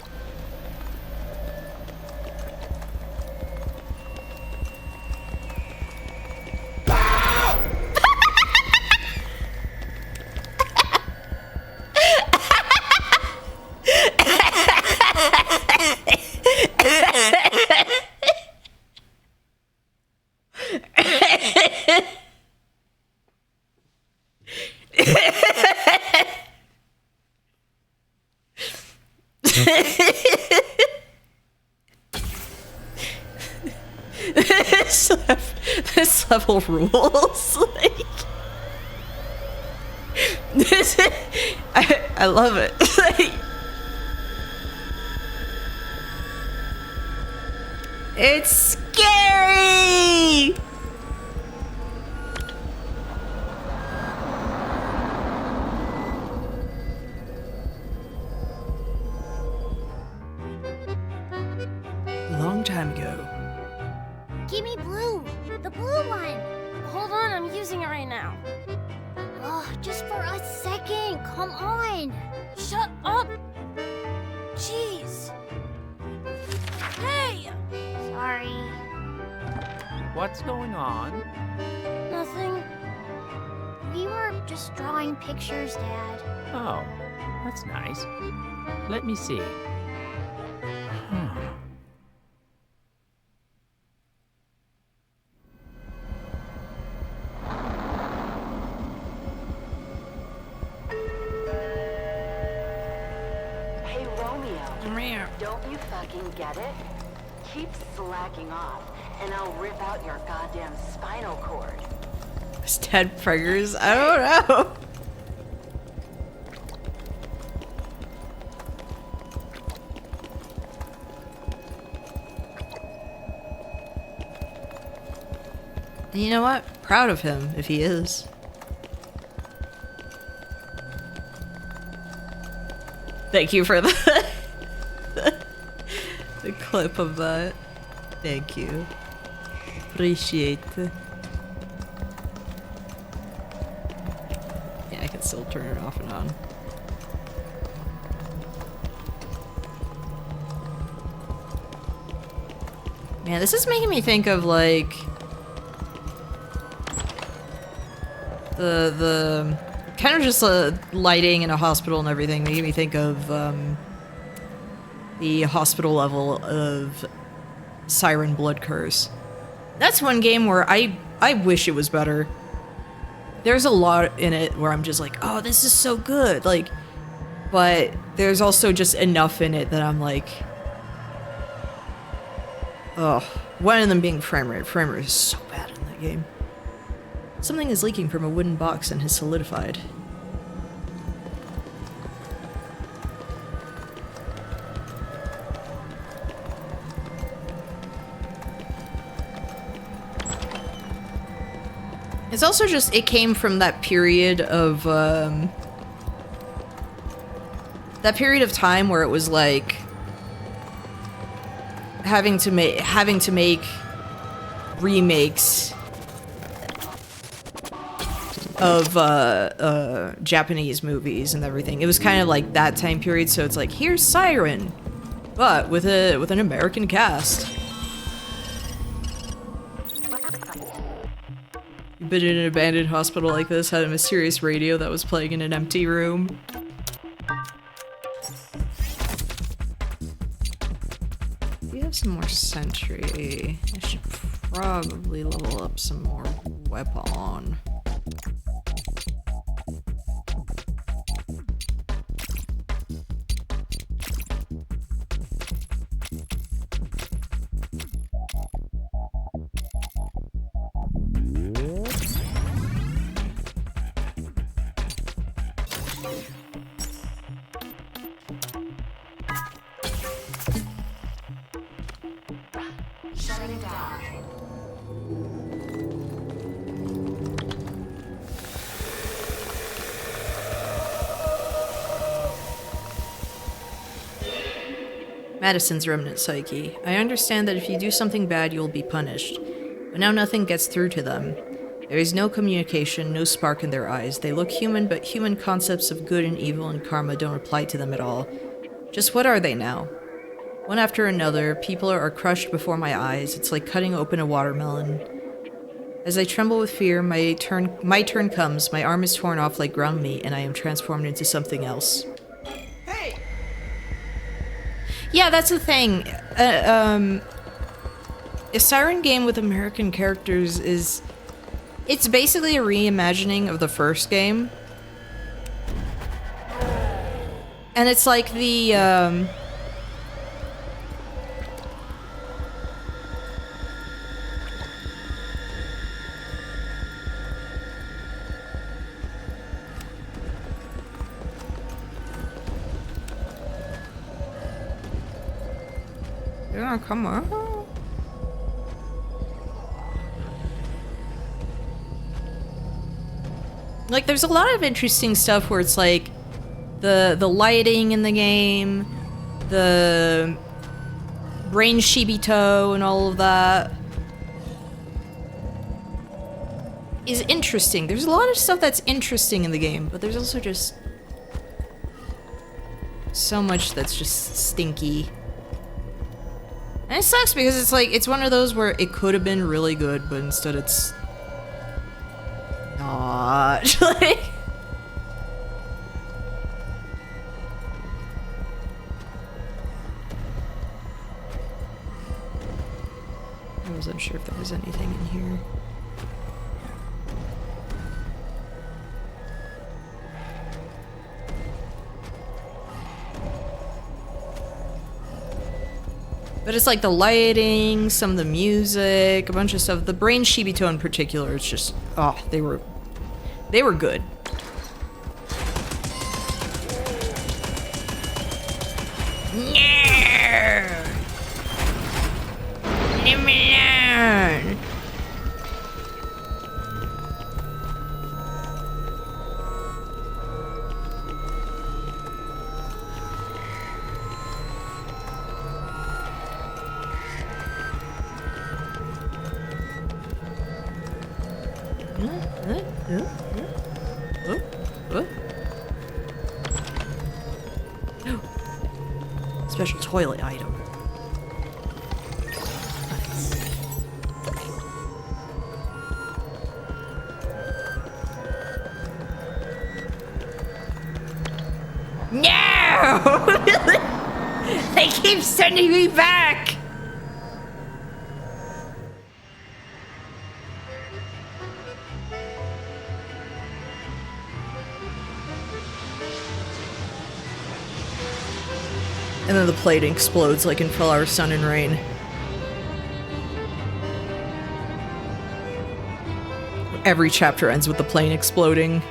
Speaker 1: This level rules. Like, this, I love it. Like, it's scary. Long time ago.
Speaker 5: Give me blue. The blue one.
Speaker 16: Hold on, I'm using it right now.
Speaker 5: Oh, just for a second. Come on.
Speaker 16: Shut up! Jeez. Hey!
Speaker 5: Sorry.
Speaker 9: What's going on?
Speaker 16: Nothing.
Speaker 5: We were just drawing pictures, Dad.
Speaker 9: Oh, that's nice. Let me see.
Speaker 15: Hey, Romeo. Don't you fucking get it? Keep slacking off, and I'll rip out your goddamn spinal cord.
Speaker 1: Is Ted Preggers? I don't know. And you know what? Proud of him, if he is. Thank you for the the clip of that. Thank you. Appreciate it. Yeah, I can still turn it off and on. Man, this is making me think of like the kind of just lighting in a hospital and everything, making me think of the hospital level of Siren Blood Curse. That's one game where I wish it was better. There's a lot in it where I'm just like, oh, this is so good, like, but there's also just enough in it that I'm like, oh, one of them being frame rate. Frame rate is so bad in that game. Something is leaking from a wooden box and has solidified. It's also just, it came from that period of time where it was like having to make remakes of Japanese movies and everything. It was kind of like that time period, so it's like, here's Siren, but with an American cast. You've been in an abandoned hospital like this, had a mysterious radio that was playing in an empty room. We have some more sentry. I should probably level up some more weapon.
Speaker 15: Shutting down.
Speaker 1: Madison's remnant psyche. I understand that if you do something bad, you will be punished. But now nothing gets through to them. There is no communication, no spark in their eyes. They look human, but human concepts of good and evil and karma don't apply to them at all. Just what are they now? One after another, people are crushed before my eyes. It's like cutting open a watermelon. As I tremble with fear, my turn comes, my arm is torn off like ground meat, and I am transformed into something else.
Speaker 7: Hey!
Speaker 1: Yeah, that's the thing. A Siren game with American characters is... It's basically a reimagining of the first game. And it's like the, Yeah, come on. Like, there's a lot of interesting stuff where it's like the lighting in the game, the brain shibito and all of that is interesting. There's a lot of stuff that's interesting in the game, but there's also just so much that's just stinky. And it sucks because it's like, it's one of those where it could have been really good, but instead it's not. Like, I wasn't sure if there was anything in here. But it's like the lighting, some of the music, a bunch of stuff. The Brain Shibito in particular, it's just, oh, they were good. No! Leave me alone! Special toilet item. No! They keep sending me back! And then the plate explodes like in Flower, Sun, and Rain. Every chapter ends with the plane exploding.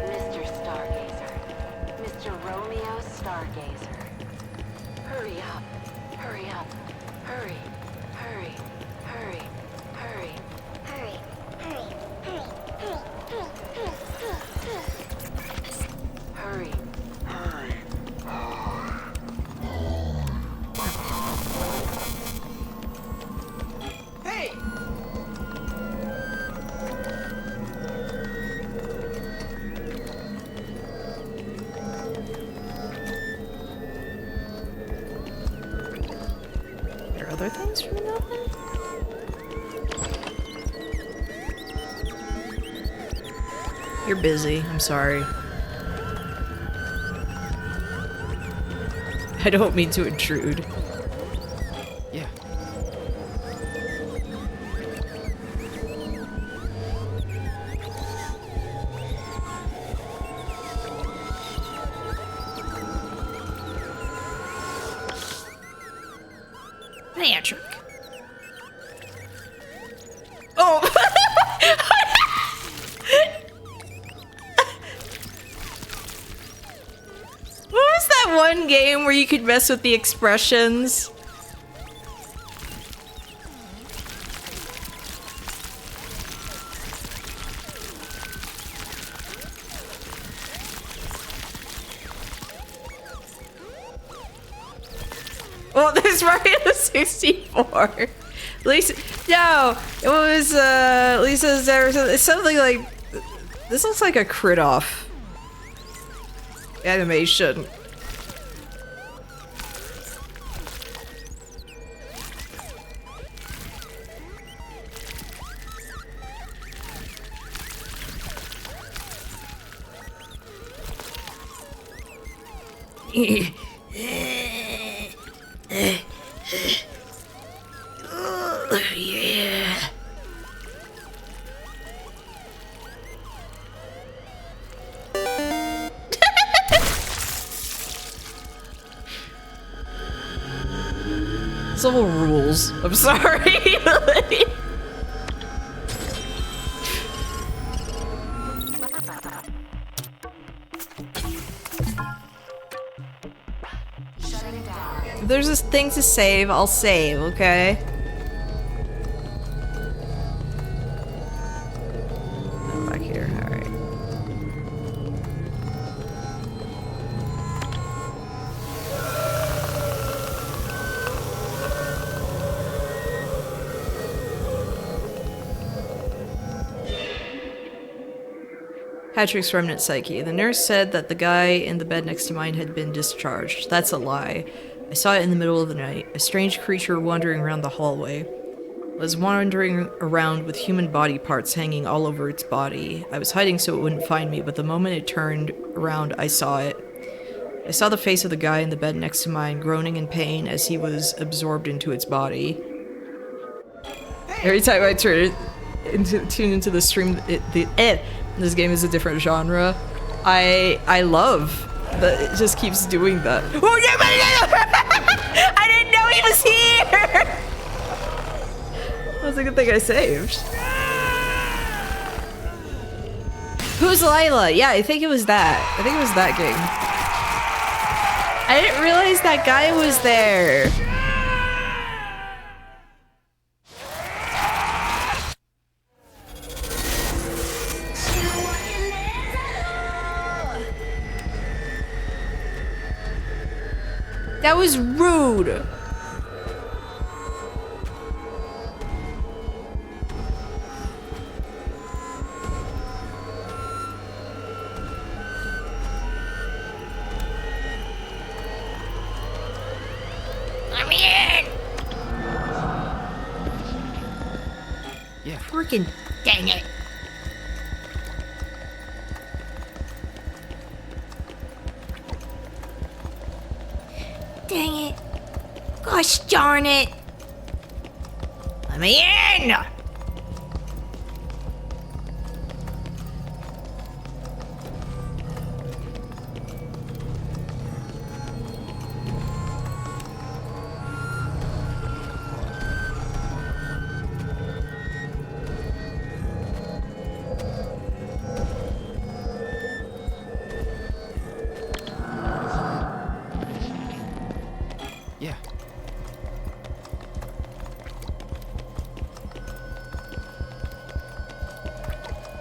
Speaker 15: Mr. Stargazer. Mr. Romeo Stargazer. Hurry up. Hurry up. Hurry. Hurry. Hurry. Hurry.
Speaker 5: Hurry, hurry, hurry, hurry, hurry, hurry.
Speaker 7: Hey!
Speaker 1: There are other things from that one? You're busy, I'm sorry. I don't mean to intrude.
Speaker 6: Yeah.
Speaker 1: Patrick. Oh! What was that one game where you could mess with the expressions? Well, this Mario 64. Lisa, no, it was Lisa's. It's something like this. Looks like a crit off animation. Yeah. This level rules. I'm sorry. If there's this thing to save, I'll save, okay? Back here, alright. Patrick's remnant psyche. The nurse said that the guy in the bed next to mine had been discharged. That's a lie. I saw it in the middle of the night. A strange creature wandering around the hallway. It was wandering around with human body parts hanging all over its body. I was hiding so it wouldn't find me, but the moment it turned around, I saw it. I saw the face of the guy in the bed next to mine, groaning in pain as he was absorbed into its body. Every time I tune into the stream, this game is a different genre. I love that it just keeps doing that. Oh, yeah, I didn't know he was here! That was a good thing I saved. Who's Lila? Yeah, I think it was that. I think it was that game. I didn't realize that guy was there. That was rude. Let me in.
Speaker 8: Yeah.
Speaker 1: Freaking dang it.
Speaker 8: Dang it. Gosh darn it.
Speaker 1: Let me in.
Speaker 9: Yeah.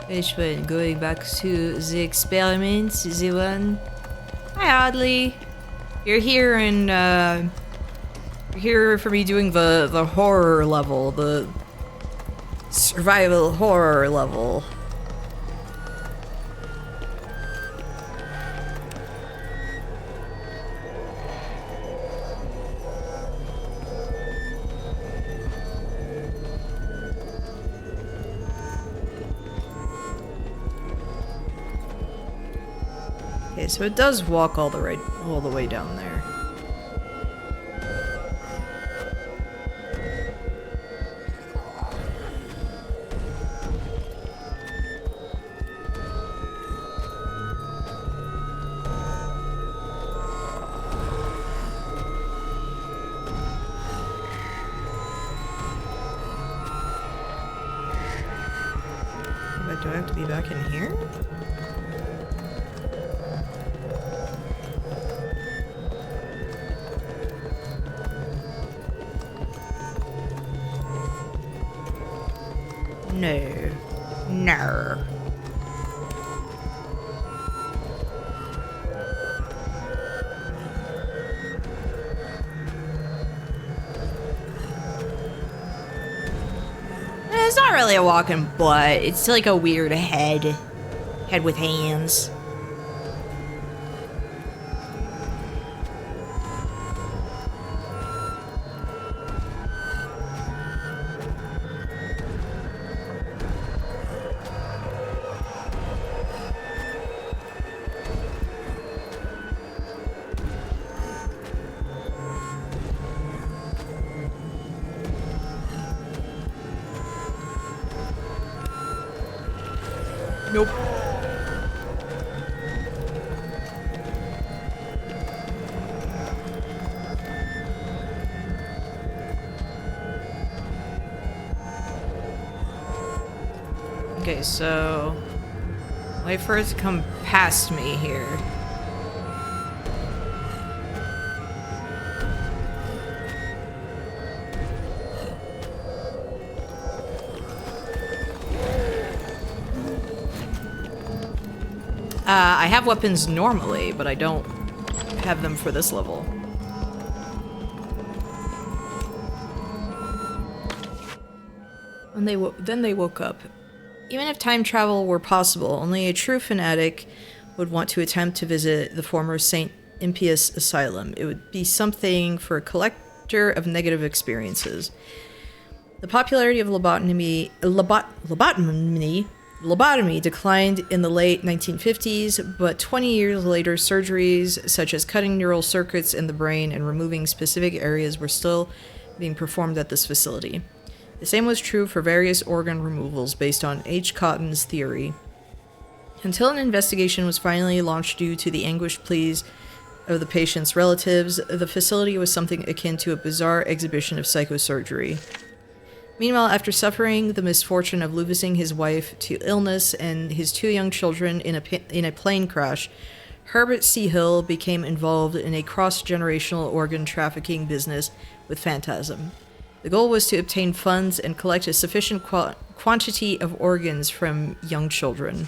Speaker 1: Which one? Going back to the experiment, the one. Hi, Oddly. You're here and you're here for me doing the horror level, the survival horror level. Okay, so it does walk all the way down there. But do I have to be back in here? No. No. It's not really a walking butt. It's like a weird head. Head with hands. Nope. Okay, so wait for it to come past me here. I have weapons normally, but I don't have them for this level. And then they woke up. Even if time travel were possible, only a true fanatic would want to attempt to visit the former St. Impius Asylum. It would be something for a collector of negative experiences. The popularity of lobotomy declined in the late 1950s, but 20 years later, surgeries such as cutting neural circuits in the brain and removing specific areas were still being performed at this facility. The same was true for various organ removals based on H. Cotton's theory. Until an investigation was finally launched due to the anguished pleas of the patient's relatives, the facility was something akin to a bizarre exhibition of psychosurgery. Meanwhile, after suffering the misfortune of losing his wife to illness and his 2 young children in a plane crash, Herbert C. Hill became involved in a cross-generational organ trafficking business with Phantasm. The goal was to obtain funds and collect a sufficient quantity of organs from young children.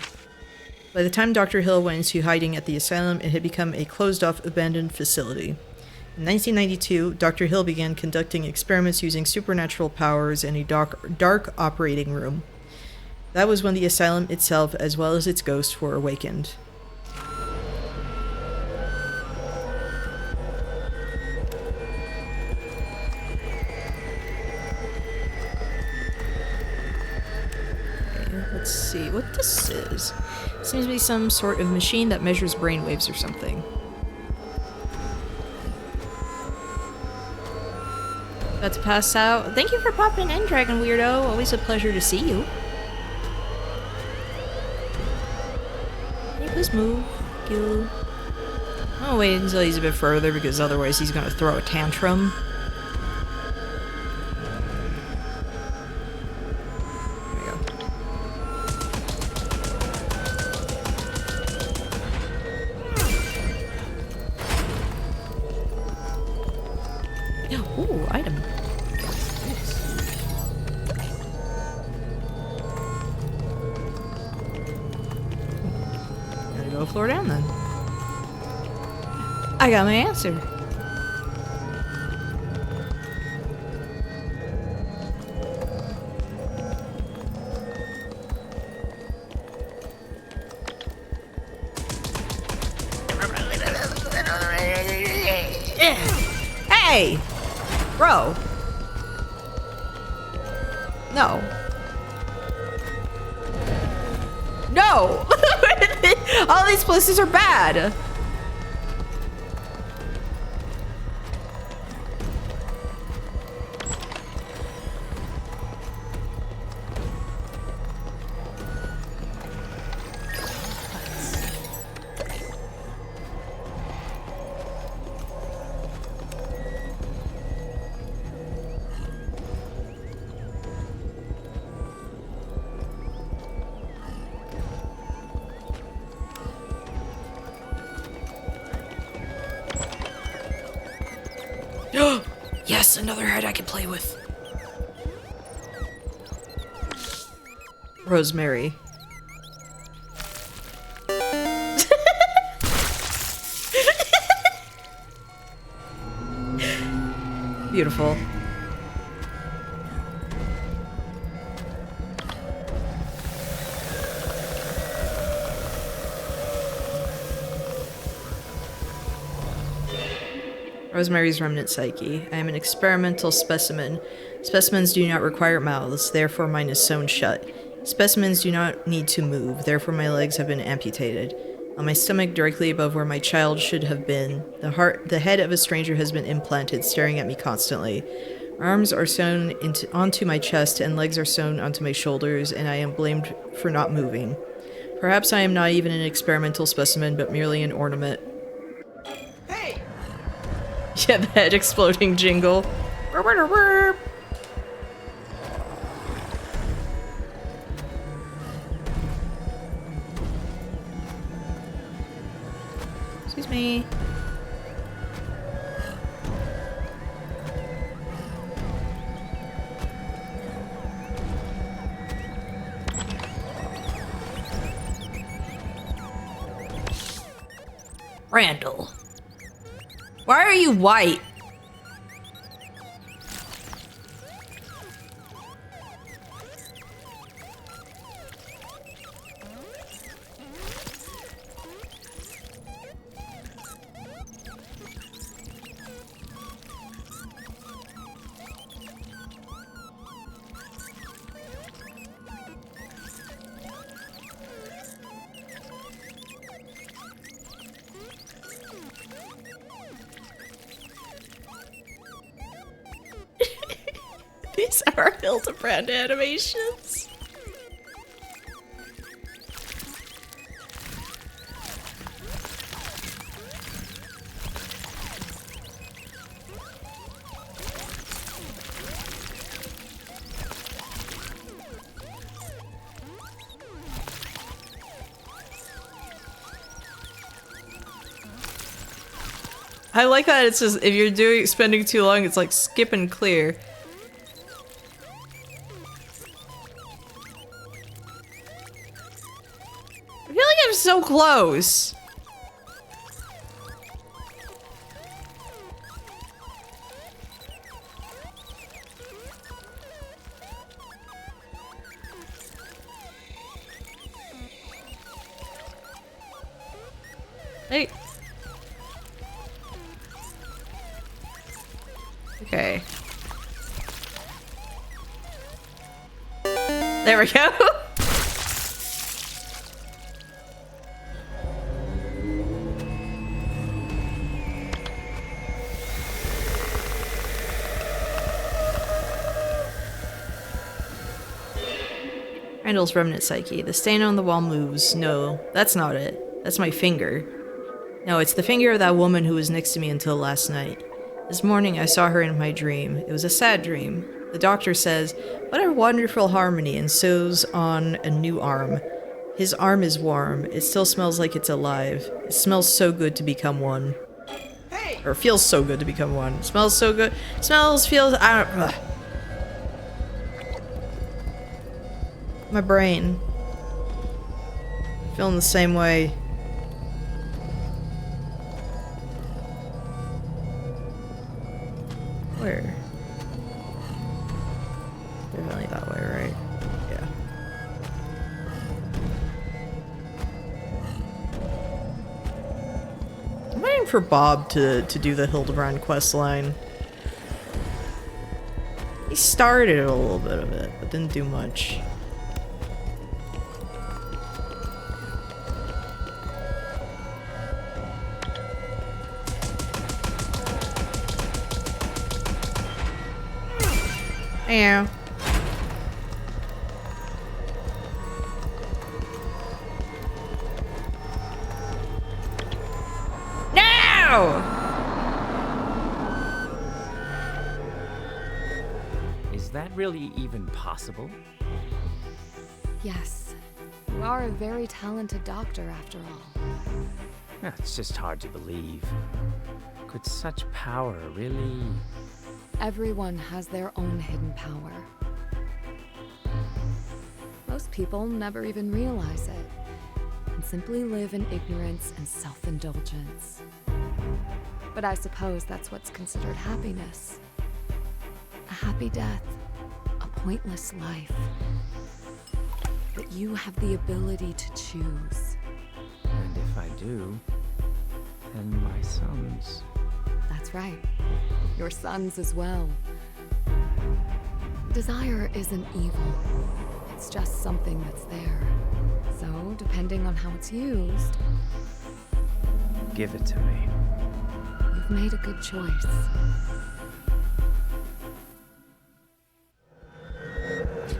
Speaker 1: By the time Dr. Hill went into hiding at the asylum, it had become a closed-off, abandoned facility. In 1992, Dr. Hill began conducting experiments using supernatural powers in a dark operating room. That was when the asylum itself, as well as its ghosts, were awakened. Okay, let's see what this is. Seems to be some sort of machine that measures brainwaves or something. About to pass out. Thank you for popping in, Dragon Weirdo. Always a pleasure to see you. Hey, please move. Thank you. I'll wait until he's a bit further because otherwise he's gonna throw a tantrum. There we go. Yeah, ooh, item. Gotta go floor down then. I got my answer. Hey! Bro. No. No! All these places are bad. Yes, another head I can play with. Rosemary. Beautiful. Rosemary's Remnant Psyche. I am an experimental specimen. Specimens do not require mouths, therefore mine is sewn shut. Specimens do not need to move, therefore my legs have been amputated. On my stomach, directly above where my child should have been, the head of a stranger has been implanted, staring at me constantly. Arms are sewn onto my chest, and legs are sewn onto my shoulders, and I am blamed for not moving. Perhaps I am not even an experimental specimen, but merely an ornament. Yeah, the head exploding jingle. Excuse me. Randall. Why are you white? These are Hildebrand animations. I like that it's just, if you're spending too long, it's like skip and clear. I feel like I'm so close. Hey. Okay. There we go. Randall's remnant psyche. The stain on the wall moves. No, that's not it. That's my finger. No, it's the finger of that woman who was next to me until last night. This morning I saw her in my dream. It was a sad dream. The doctor says, "What a wonderful harmony," and sews on a new arm. His arm is warm. It still smells like it's alive. It smells so good to become one. Hey! Or feels so good to become one. It smells so good. Feels, I don't, ugh. My brain. Feeling the same way. Where? Definitely that way, right? Yeah. I'm waiting for Bob to do the Hildebrand quest line. He started a little bit of it, but didn't do much. Yeah. No!
Speaker 9: Is that really even possible?
Speaker 3: Yes. You are a very talented doctor, after all.
Speaker 9: It's just hard to believe. Could such power really...
Speaker 3: Everyone has their own hidden power. Most people never even realize it, and simply live in ignorance and self-indulgence. But I suppose that's what's considered happiness. A happy death, a pointless life. But you have the ability to choose.
Speaker 9: And if I do, then my sons...
Speaker 3: That's right. Your sons as well. Desire isn't evil. It's just something that's there. So, depending on how it's used...
Speaker 9: Give it to me.
Speaker 3: You've made a good choice.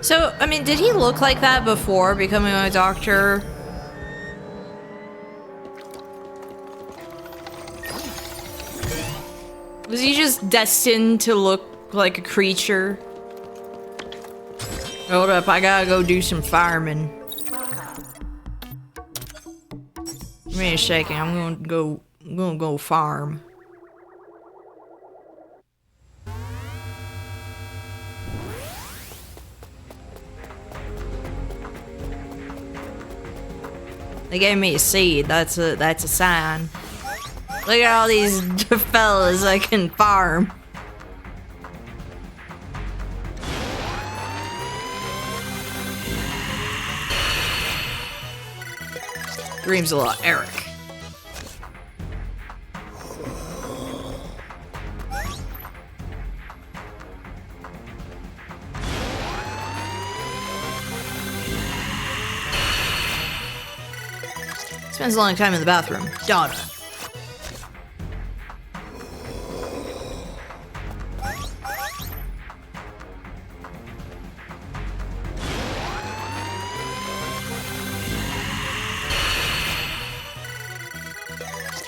Speaker 1: So, I mean, did he look like that before becoming a doctor? Was he just destined to look like a creature? Hold up, I gotta go do some farming. Give me a second, I'm gonna go farm. They gave me a seed, that's a sign. Look at all these fellas I can farm. Dreams a lot, Eric. Spends a long time in the bathroom. Donna.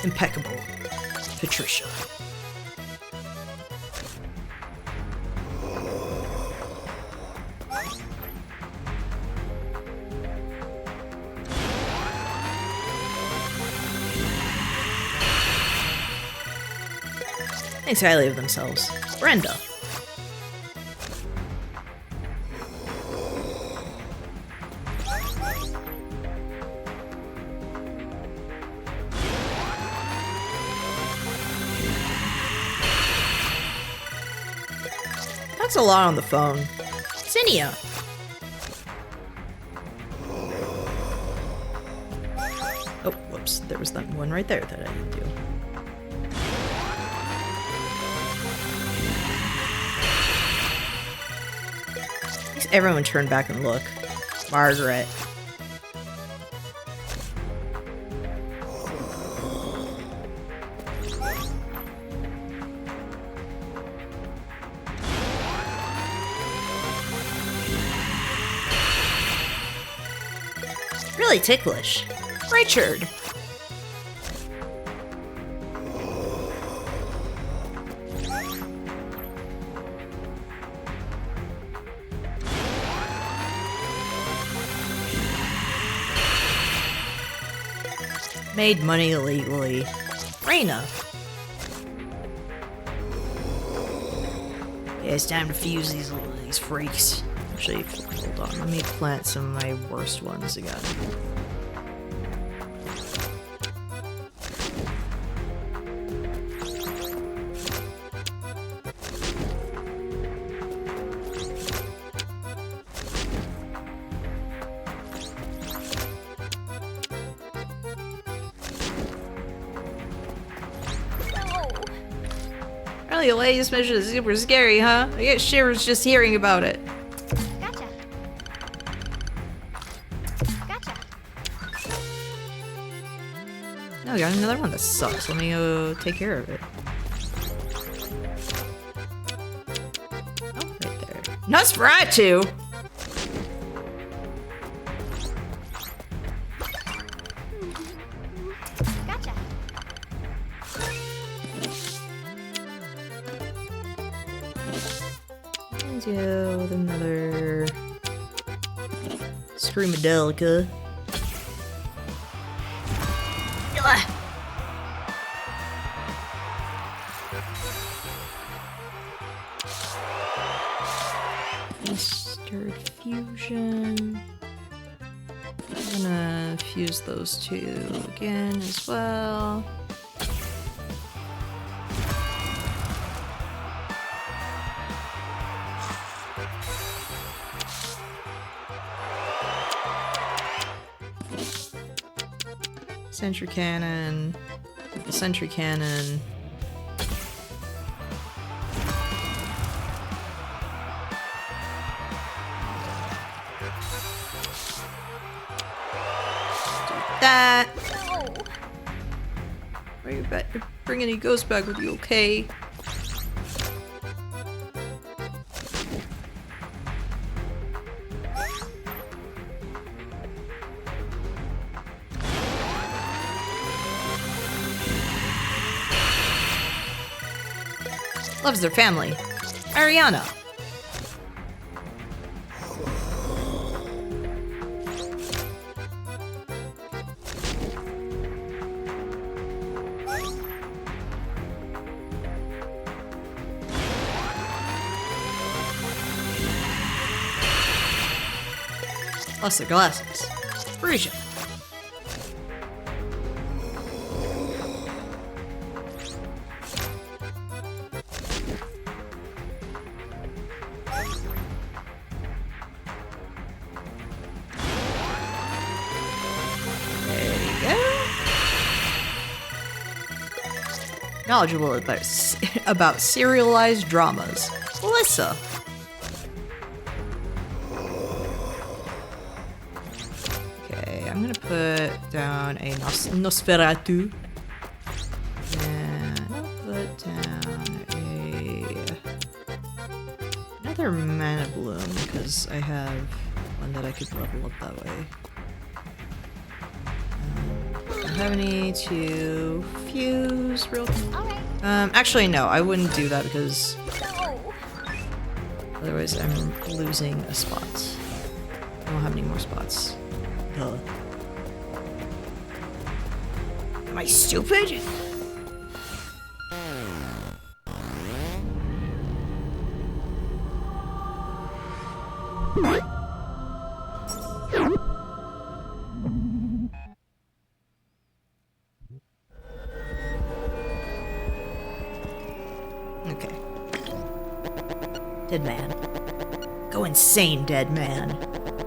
Speaker 1: Impeccable. Patricia. Thinks highly of themselves. Brenda. Talks a lot on the phone. Zinnia. Oh, whoops. There was that one right there that I didn't do. Everyone turn back and look. Margaret. Really ticklish. Richard. Made money illegally. Raina. Yeah, it's time to fuse these freaks. Actually, hold on. Let me plant some of my worst ones again. The latest mission is super scary, huh? I get shivers just hearing about it.
Speaker 5: Gotcha. Gotcha.
Speaker 1: No, I got another one that sucks. Let me go take care of it. Oh, right there. Nosferatu!
Speaker 5: Gotcha.
Speaker 1: With another Screamadelica. Stirred fusion. I'm gonna fuse those two again as well. Sentry cannon, the sentry cannon. Do that.
Speaker 5: No.
Speaker 1: Are you bet you're bringing any ghosts back with you, okay? Loves their family. Ariana. Plus their glasses. Frisia. Knowledgeable about serialized dramas. Melissa. Okay, I'm gonna put down a Nosferatu. And I'll put down another Mana Bloom, because I have one that I could level up that way. have any to fuse real quick? Actually, no, I wouldn't do that because otherwise I'm losing a spot. I don't have any more spots. Duh. Am I stupid? Okay. Dead man. Go insane, dead man.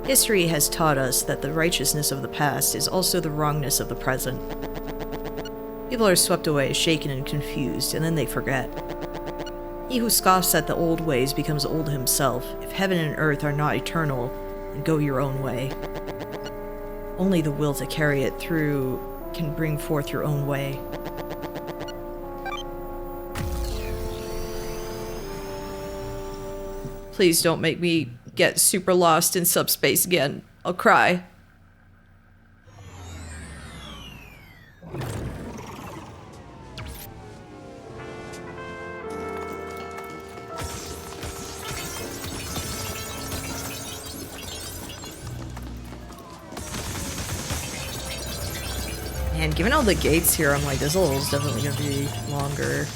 Speaker 1: History has taught us that the righteousness of the past is also the wrongness of the present. People are swept away, shaken and confused, and then they forget. He who scoffs at the old ways becomes old himself. If heaven and earth are not eternal, then go your own way. Only the will to carry it through can bring forth your own way. Please don't make me get super lost in subspace again. I'll cry. And given all the gates here, I'm like, this level is definitely gonna be longer.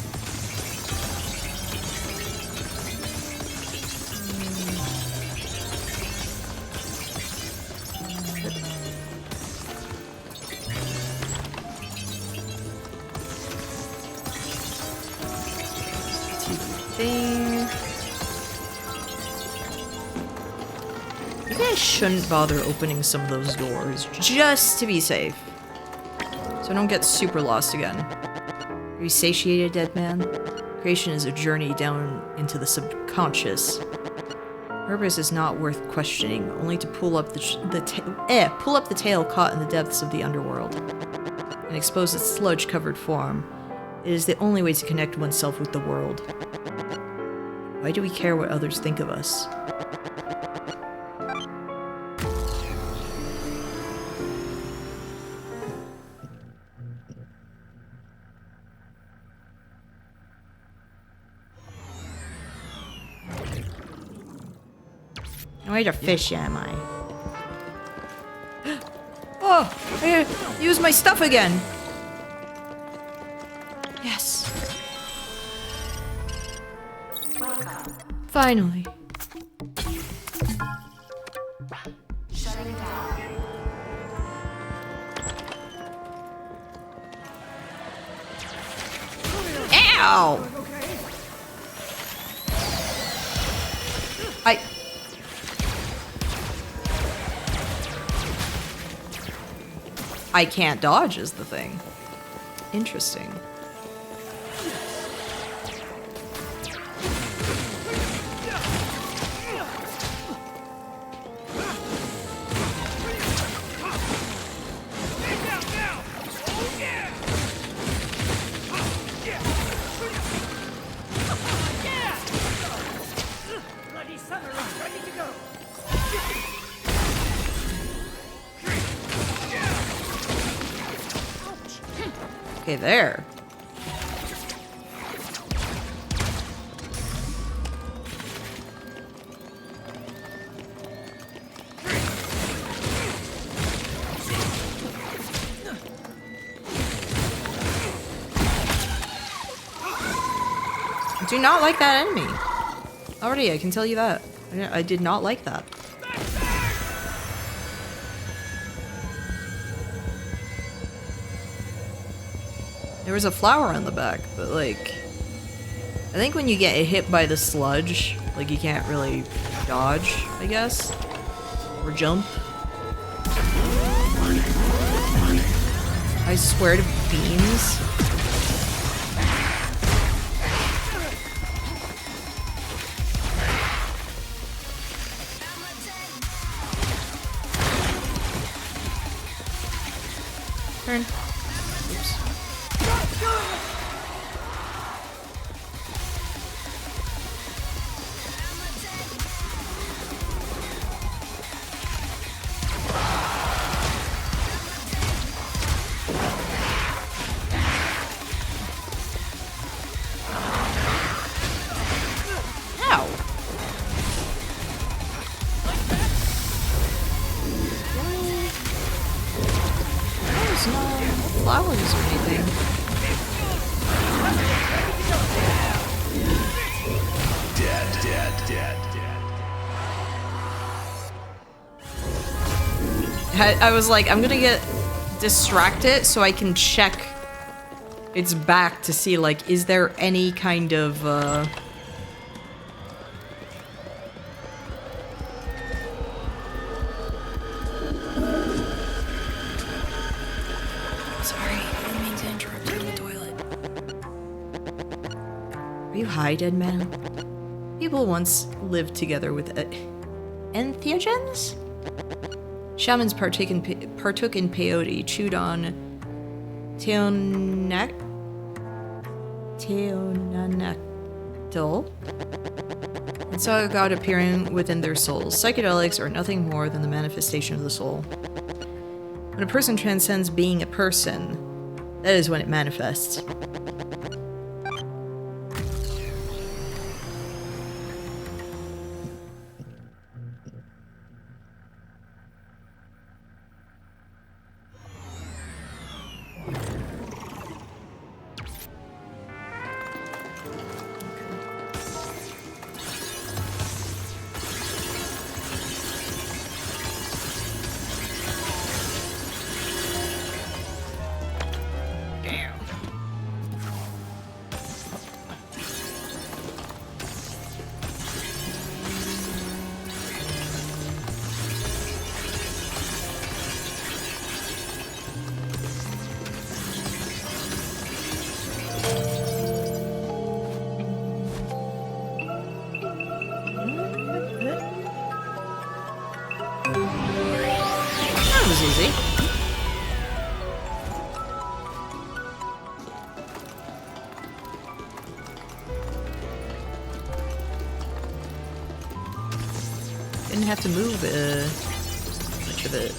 Speaker 1: Maybe I shouldn't bother opening some of those doors, just to be safe. So I don't get super lost again. Are you satiated, dead man? Creation is a journey down into the subconscious. Purpose is not worth questioning, only to pull up the tail caught in the depths of the underworld and expose its sludge-covered form. It is the only way to connect oneself with the world. Why do we care what others think of us? Wait a fish, am I? Oh! I used my stuff again! Yes. Finally. Ow! I can't dodge is the thing. Interesting. Okay, there. I do not like that enemy. Already, I can tell you that. I did not like that. There was a flower on the back, but like, I think when you get hit by the sludge, like you can't really dodge, I guess, or jump. I swear to beans. Turn. Oops.
Speaker 13: dead.
Speaker 1: I was like, I'm gonna get distracted so I can check its back to see, like, is there any kind of, Sorry, I didn't mean to interrupt you in the toilet. Are you high, dead man? People once lived together with entheogens? Shamans partook in peyote, chewed on teonanactol, and saw a god appearing within their souls. Psychedelics are nothing more than the manifestation of the soul. When a person transcends being a person, that is when it manifests. That was easy. Didn't have to move much of it.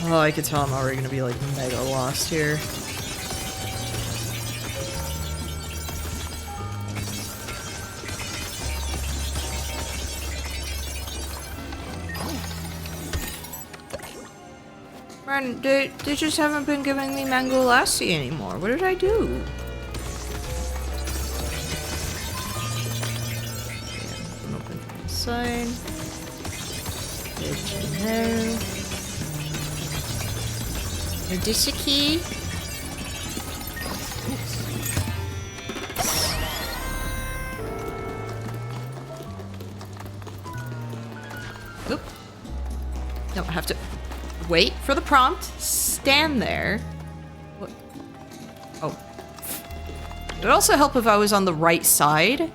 Speaker 1: Oh, I could tell I'm already gonna be like mega lost here. Man, they just haven't been giving me mango lassi anymore. What did I do? Yeah, open inside. No. Is this a key? Oop. No, I have to wait for the prompt, stand there. What? Oh. It would also help if I was on the right side.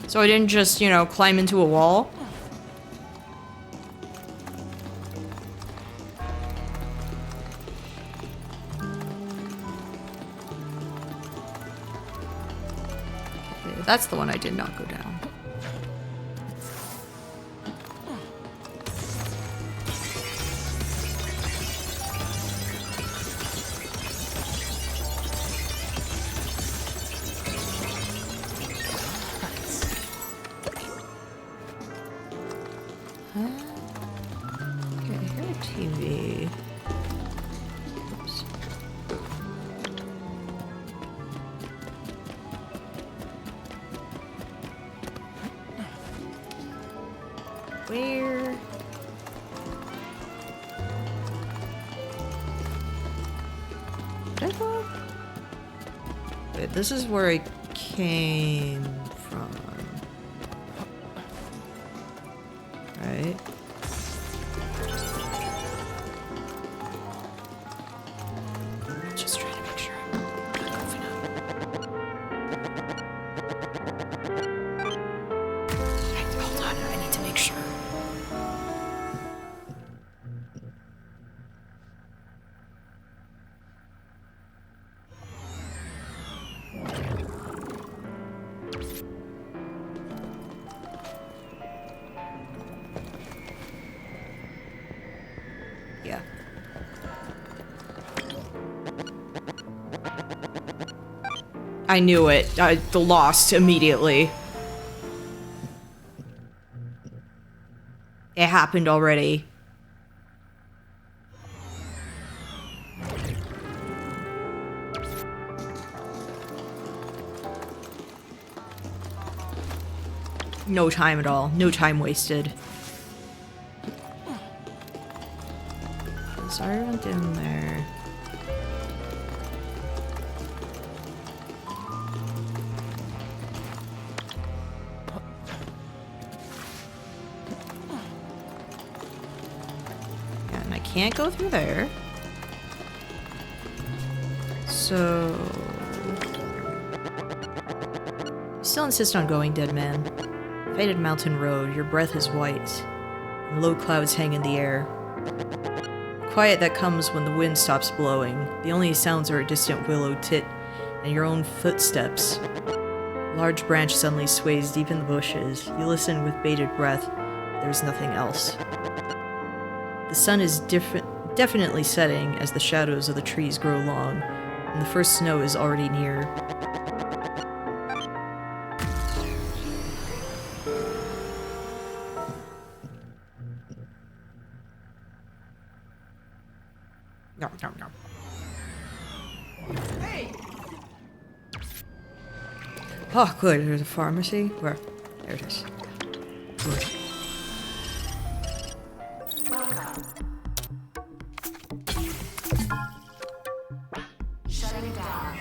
Speaker 1: So I didn't just, you know, climb into a wall. Okay, that's the one I did not go down. Okay, here TV. Oops. Where? Did I go? Wait, this is where I came from. Right? Just trying to make sure I'm not goofing up. Okay, hold on, I need to make sure. Yeah. I knew it. I lost immediately. It happened already. No time at all. No time wasted. Sorry, I went in there. Yeah, and I can't go through there. So... You still insist on going, dead man. Faded mountain road, your breath is white, and low clouds hang in the air. Quiet that comes when the wind stops blowing. The only sounds are a distant willow tit and your own footsteps. A large branch suddenly sways deep in the bushes. You listen with bated breath. There's nothing else. The sun is definitely setting as the shadows of the trees grow long, and the first snow is already near. No.
Speaker 7: Hey!
Speaker 1: Oh, good. There's a pharmacy. Where? There it is. Good.
Speaker 15: Shutting down.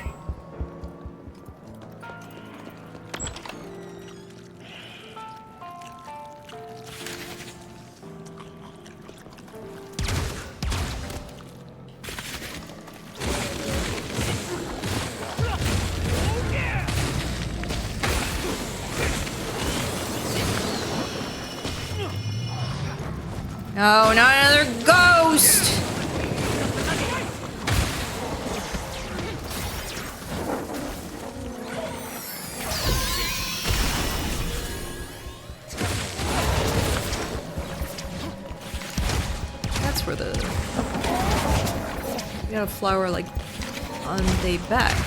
Speaker 1: No, not another ghost! That's where the... You got a flower, like, on the back.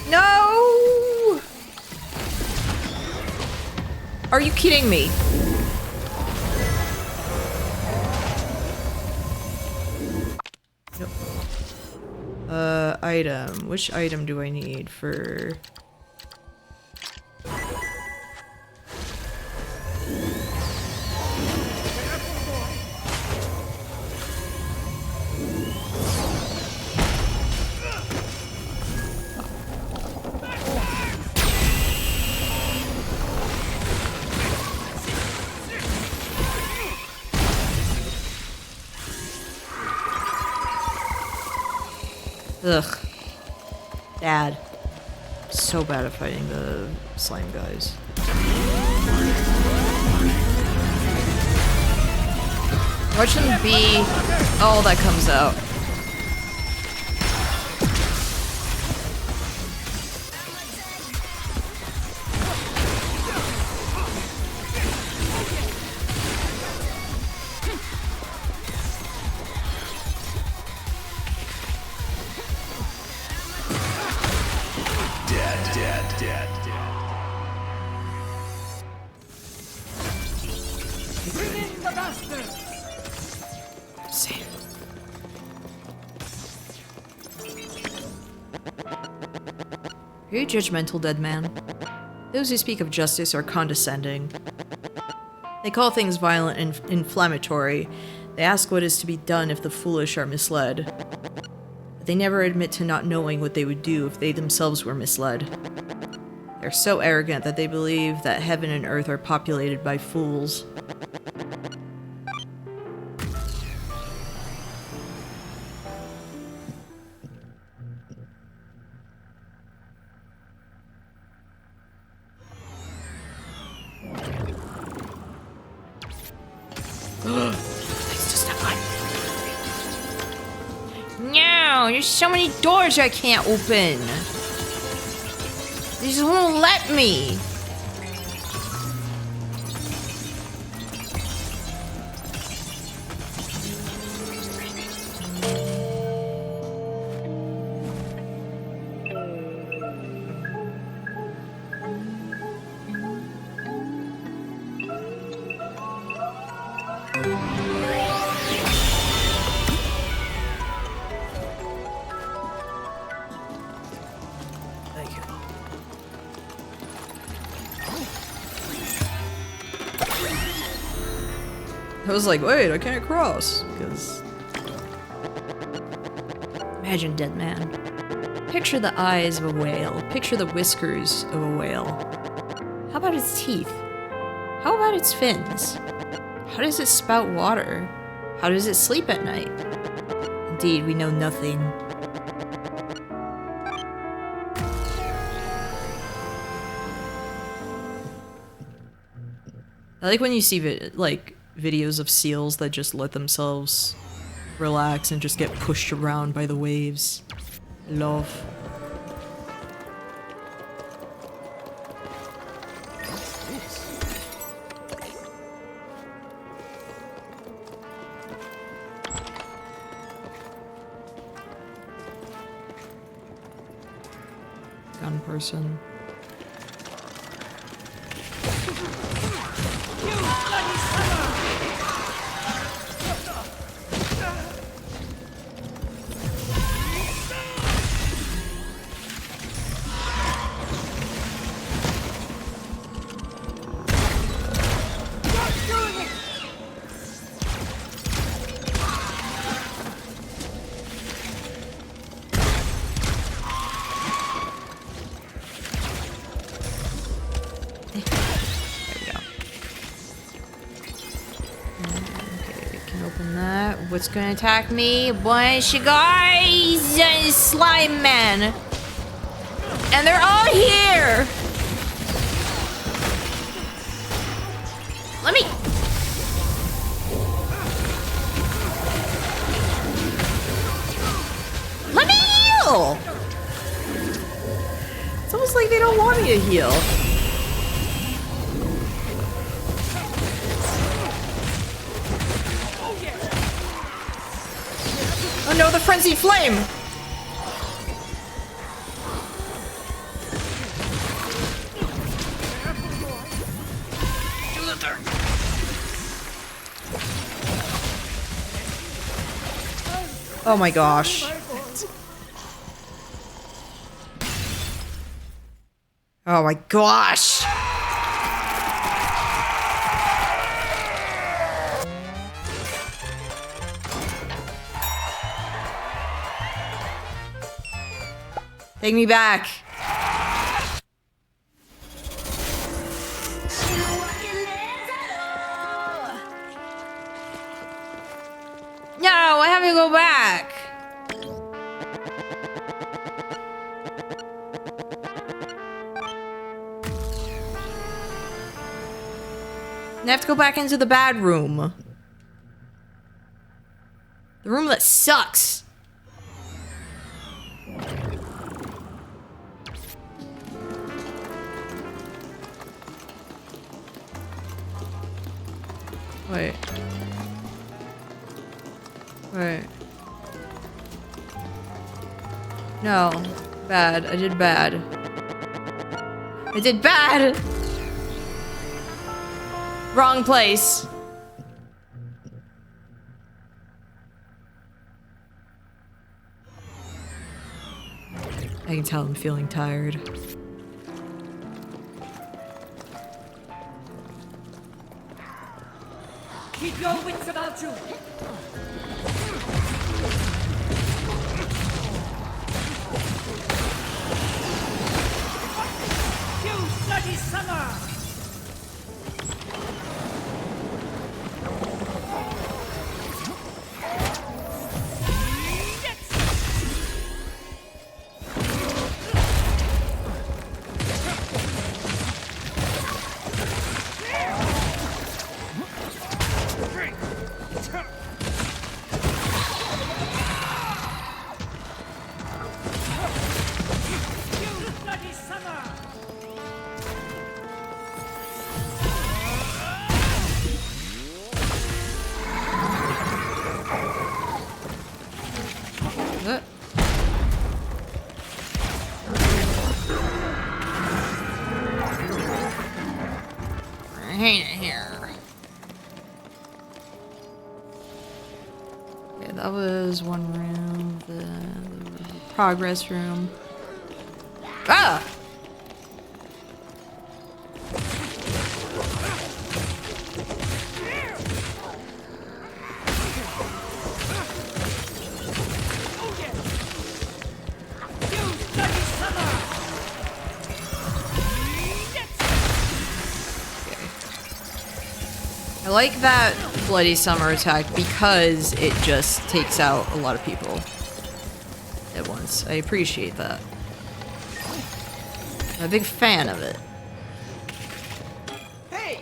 Speaker 1: No! Are you kidding me? Nope. Item. Which item do I need for... Ugh. Bad. So bad at fighting the slime guys. What shouldn't be all that comes out? Are you judgmental, dead man? Those who speak of justice are condescending. They call things violent and inflammatory. They ask what is to be done if the foolish are misled. But they never admit to not knowing what they would do if they themselves were misled. They're so arrogant that they believe that heaven and earth are populated by fools. No, there's so many doors I can't open. They just won't let me. I was like, wait, I can't cross, because... Imagine, dead man. Picture the eyes of a whale. Picture the whiskers of a whale. How about its teeth? How about its fins? How does it spout water? How does it sleep at night? Indeed, we know nothing. I like when you see videos of seals that just let themselves relax and just get pushed around by the waves. Love. Gun person. What's gonna attack me? A bunch of guys and slime man. And they're all here! Let me... Let me heal! It's almost like they don't want me to heal. Oh no, the frenzied flame! Oh my gosh. Oh my gosh! Take me back. No, I have to go back. I have to go back into the bad room. The room that sucks. Wait. Wait. No. Bad. I did bad. I did bad! Wrong place. I can tell I'm feeling tired.
Speaker 7: Keep your wits about you! You bloody summer!
Speaker 1: that was one room. The progress room. Ah! I like that Bloody Summer attack because it just takes out a lot of people at once. I appreciate that. I'm a big fan of it.
Speaker 7: Hey!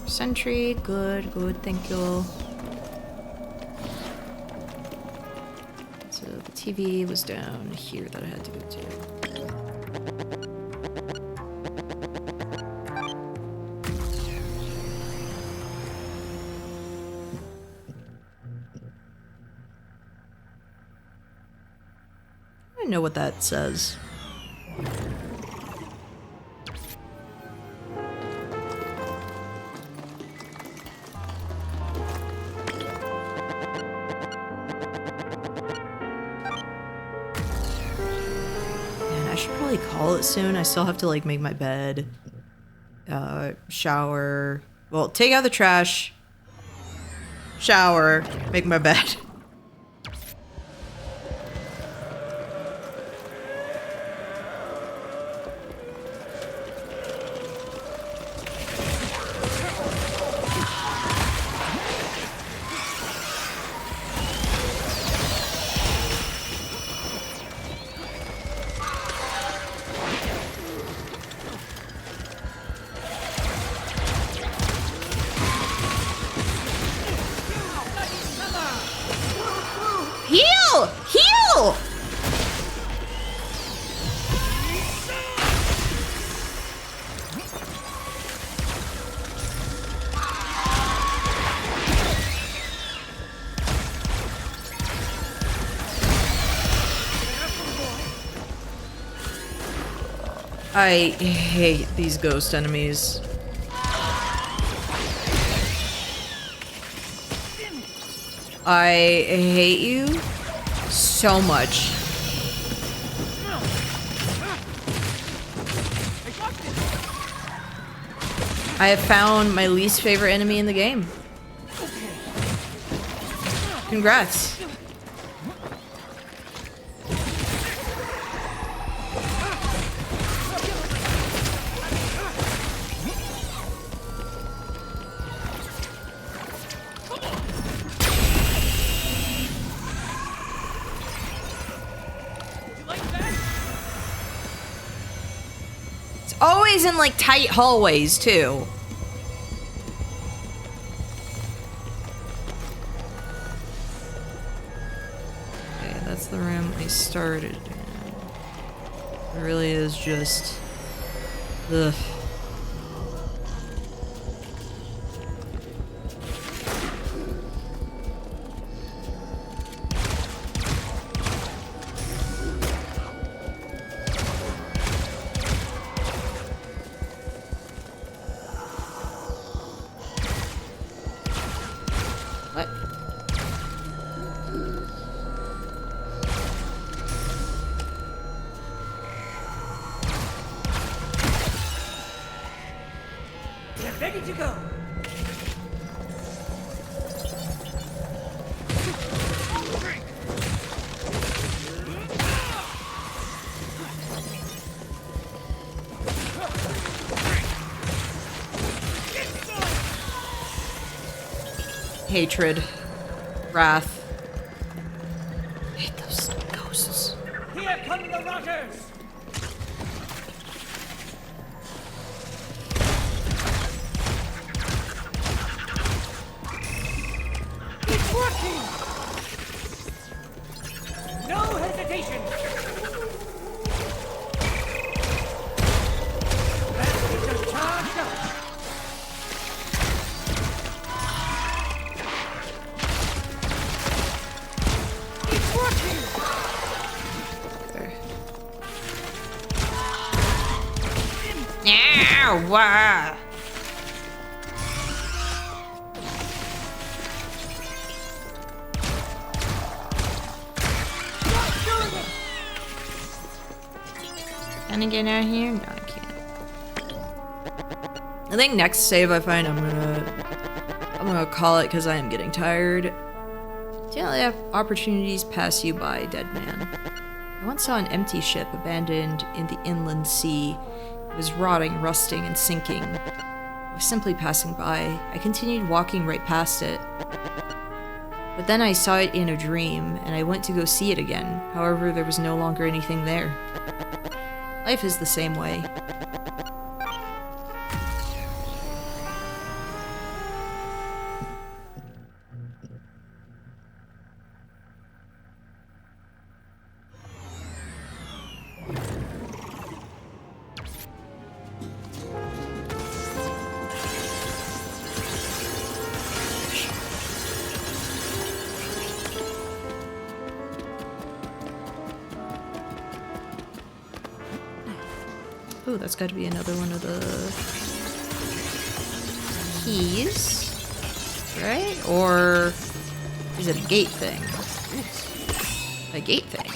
Speaker 1: Sentry, good, thank you. So the TV was down here that I had to go to. I know what that says. I should probably call it soon. I still have to like make my bed, shower. Well, take out the trash, shower, make my bed. Heal! Heal! I hate these ghost enemies. I hate you so much. I have found my least favorite enemy in the game. Congrats. Always in like tight hallways too. Okay, that's the room I started in. It really is just ugh. What?
Speaker 7: You're ready to go.
Speaker 1: Hatred. Wrath. I hate those ghosts.
Speaker 7: Here come the rotters. It's working. No hesitation. That's just charged up.
Speaker 1: Wow. Can I get out here? No, I can't. I think next save I find I'm gonna call it because I am getting tired. Daily opportunities pass you by, dead man. I once saw an empty ship abandoned in the inland sea. It was rotting, rusting, and sinking. I was simply passing by. I continued walking right past it. But then I saw it in a dream, and I went to go see it again. However, there was no longer anything there. Life is the same way. Ooh, that's got to be another one of the keys, right? Or is it a gate thing? A gate thing.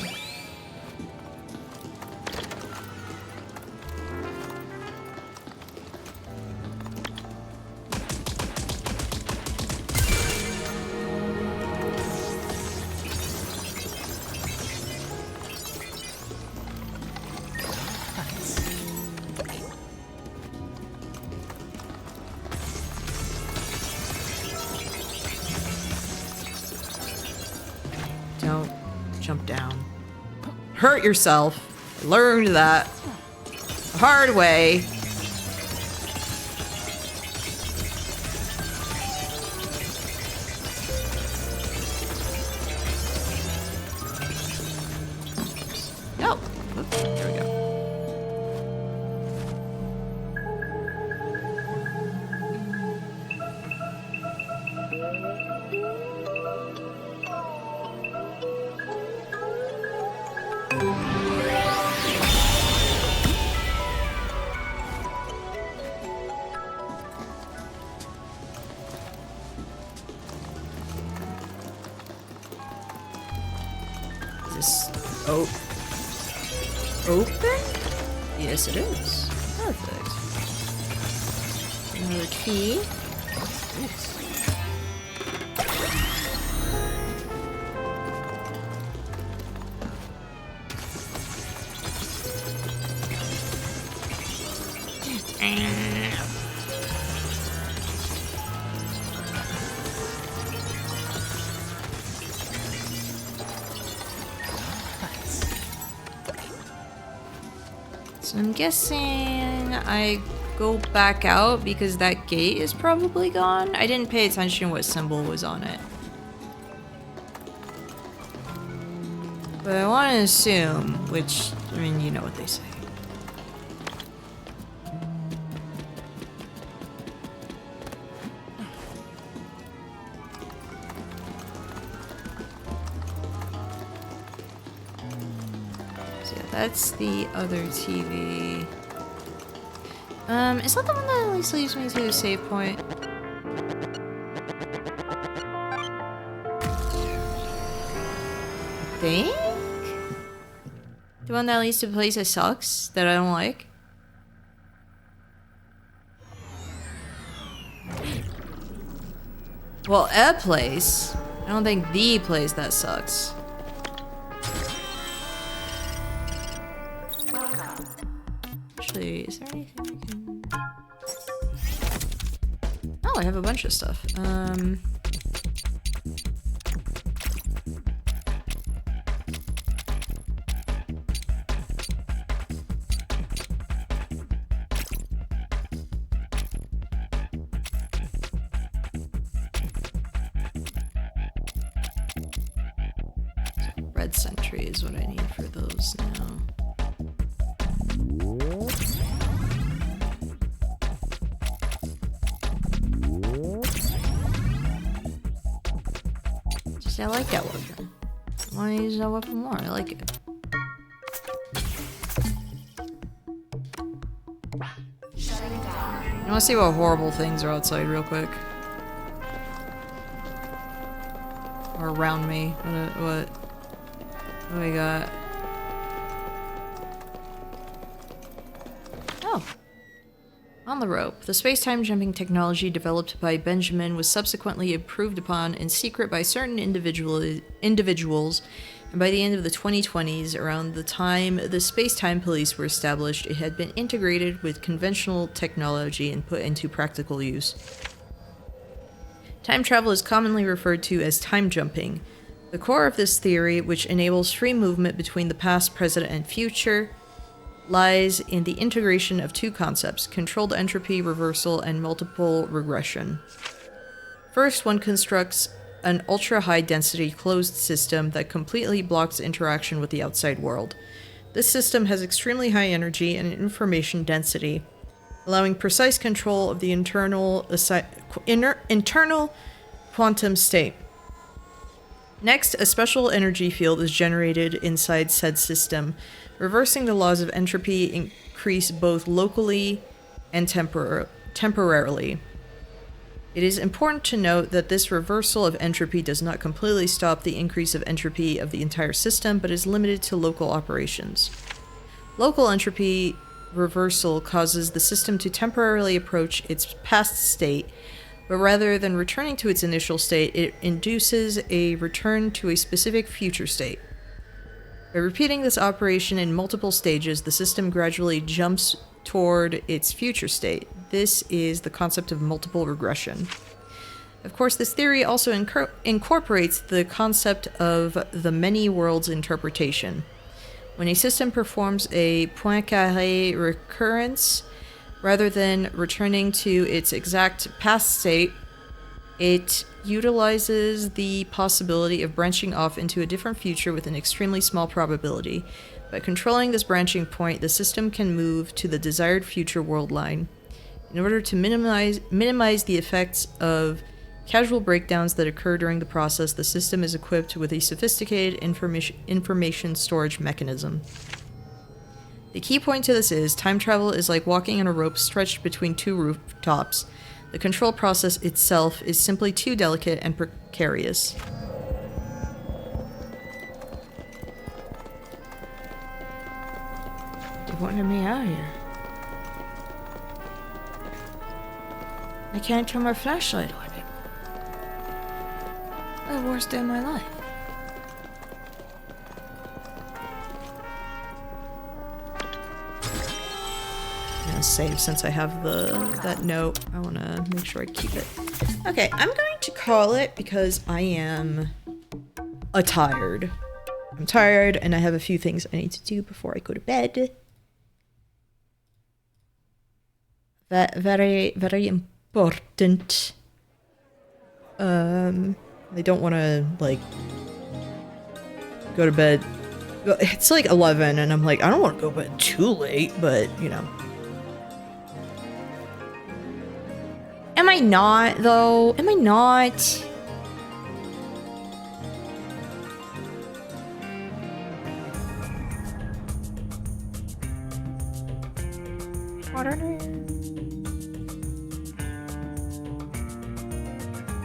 Speaker 1: Don't jump down. Hurt yourself. I learned that the hard way. No. Oops, there we go. Is this open? Yes, it is. Perfect. Another key. So I'm guessing I go back out because that gate is probably gone. I didn't pay attention what symbol was on it. But I want to assume, which, I mean, you know what they say. That's the other TV. Is that the one that at least leads me to a save point? I think? The one that leads to a place that sucks, that I don't like? Well, a place. I don't think the place that sucks. Actually, is there anything I can... Oh, I have a bunch of stuff. Red sentry is what I need for those now. I like that weapon. I want to use that weapon more. I like it.
Speaker 15: Shutting down.
Speaker 1: I want to see what horrible things are outside real quick. Or around me. What do we got? Oh. On the rope. The space-time jumping technology developed by Benjamin was subsequently improved upon in secret by certain individuals, and by the end of the 2020s, around the time the space-time police were established, it had been integrated with conventional technology and put into practical use. Time travel is commonly referred to as time jumping. The core of this theory, which enables free movement between the past, present, and future, lies in the integration of two concepts: controlled entropy reversal and multiple regression. First, one constructs an ultra-high density closed system that completely blocks interaction with the outside world. This system has extremely high energy and information density, allowing precise control of the internal quantum state. Next, a special energy field is generated inside said system, reversing the laws of entropy increase both locally and temporarily. It is important to note that this reversal of entropy does not completely stop the increase of entropy of the entire system, but is limited to local operations. Local entropy reversal causes the system to temporarily approach its past state, but rather than returning to its initial state, it induces a return to a specific future state. By repeating this operation in multiple stages, the system gradually jumps toward its future state. This is the concept of multiple regression. Of course, this theory also incorporates the concept of the many worlds interpretation. When a system performs a Poincaré recurrence, rather than returning to its exact past state, it utilizes the possibility of branching off into a different future with an extremely small probability. By controlling this branching point, the system can move to the desired future world line. In order to minimize the effects of casual breakdowns that occur during the process, the system is equipped with a sophisticated information storage mechanism. The key point to this is, time travel is like walking on a rope stretched between two rooftops. The control process itself is simply too delicate and precarious. They wanted me out of here. I can't turn my flashlight on it. The worst day of my life. I'm gonna save since I have that note. I wanna make sure I keep it. Okay, I'm going to call it because I am tired. I'm tired and I have a few things I need to do before I go to bed. Very, very important. I don't want to, like, go to bed. It's like 11 and I'm like, I don't want to go to bed too late, but, you know. Am I not, though? Am I not?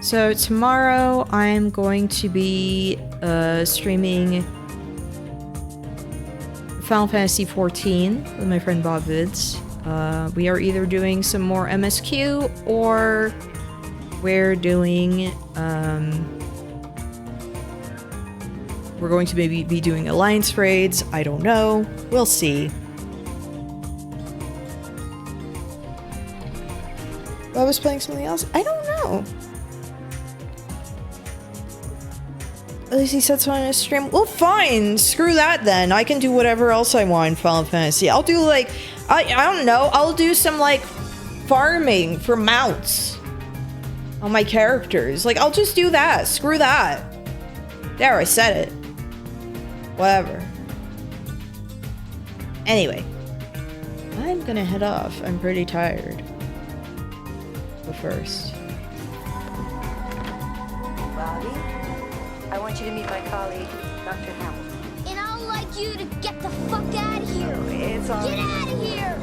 Speaker 1: So tomorrow I'm going to be streaming Final Fantasy XIV with my friend Bob Vids. We are either doing some more MSQ or we're doing we're going to maybe be doing alliance raids. I don't know. We'll see. I was playing something else. I don't know. At least he said so on his stream. Well, fine. Screw that then. I can do whatever else I want in Final Fantasy. I'll do like, I don't know. I'll do some like farming for mounts on my characters. Like, I'll just do that. Screw that. There, I said it. Whatever. Anyway, I'm gonna head off. I'm pretty tired. But first.
Speaker 17: Bobby, I want you to meet my colleague, Dr. Hamilton.
Speaker 5: And I'd like you to get the fuck out of here.
Speaker 17: It's all
Speaker 5: Get out of here!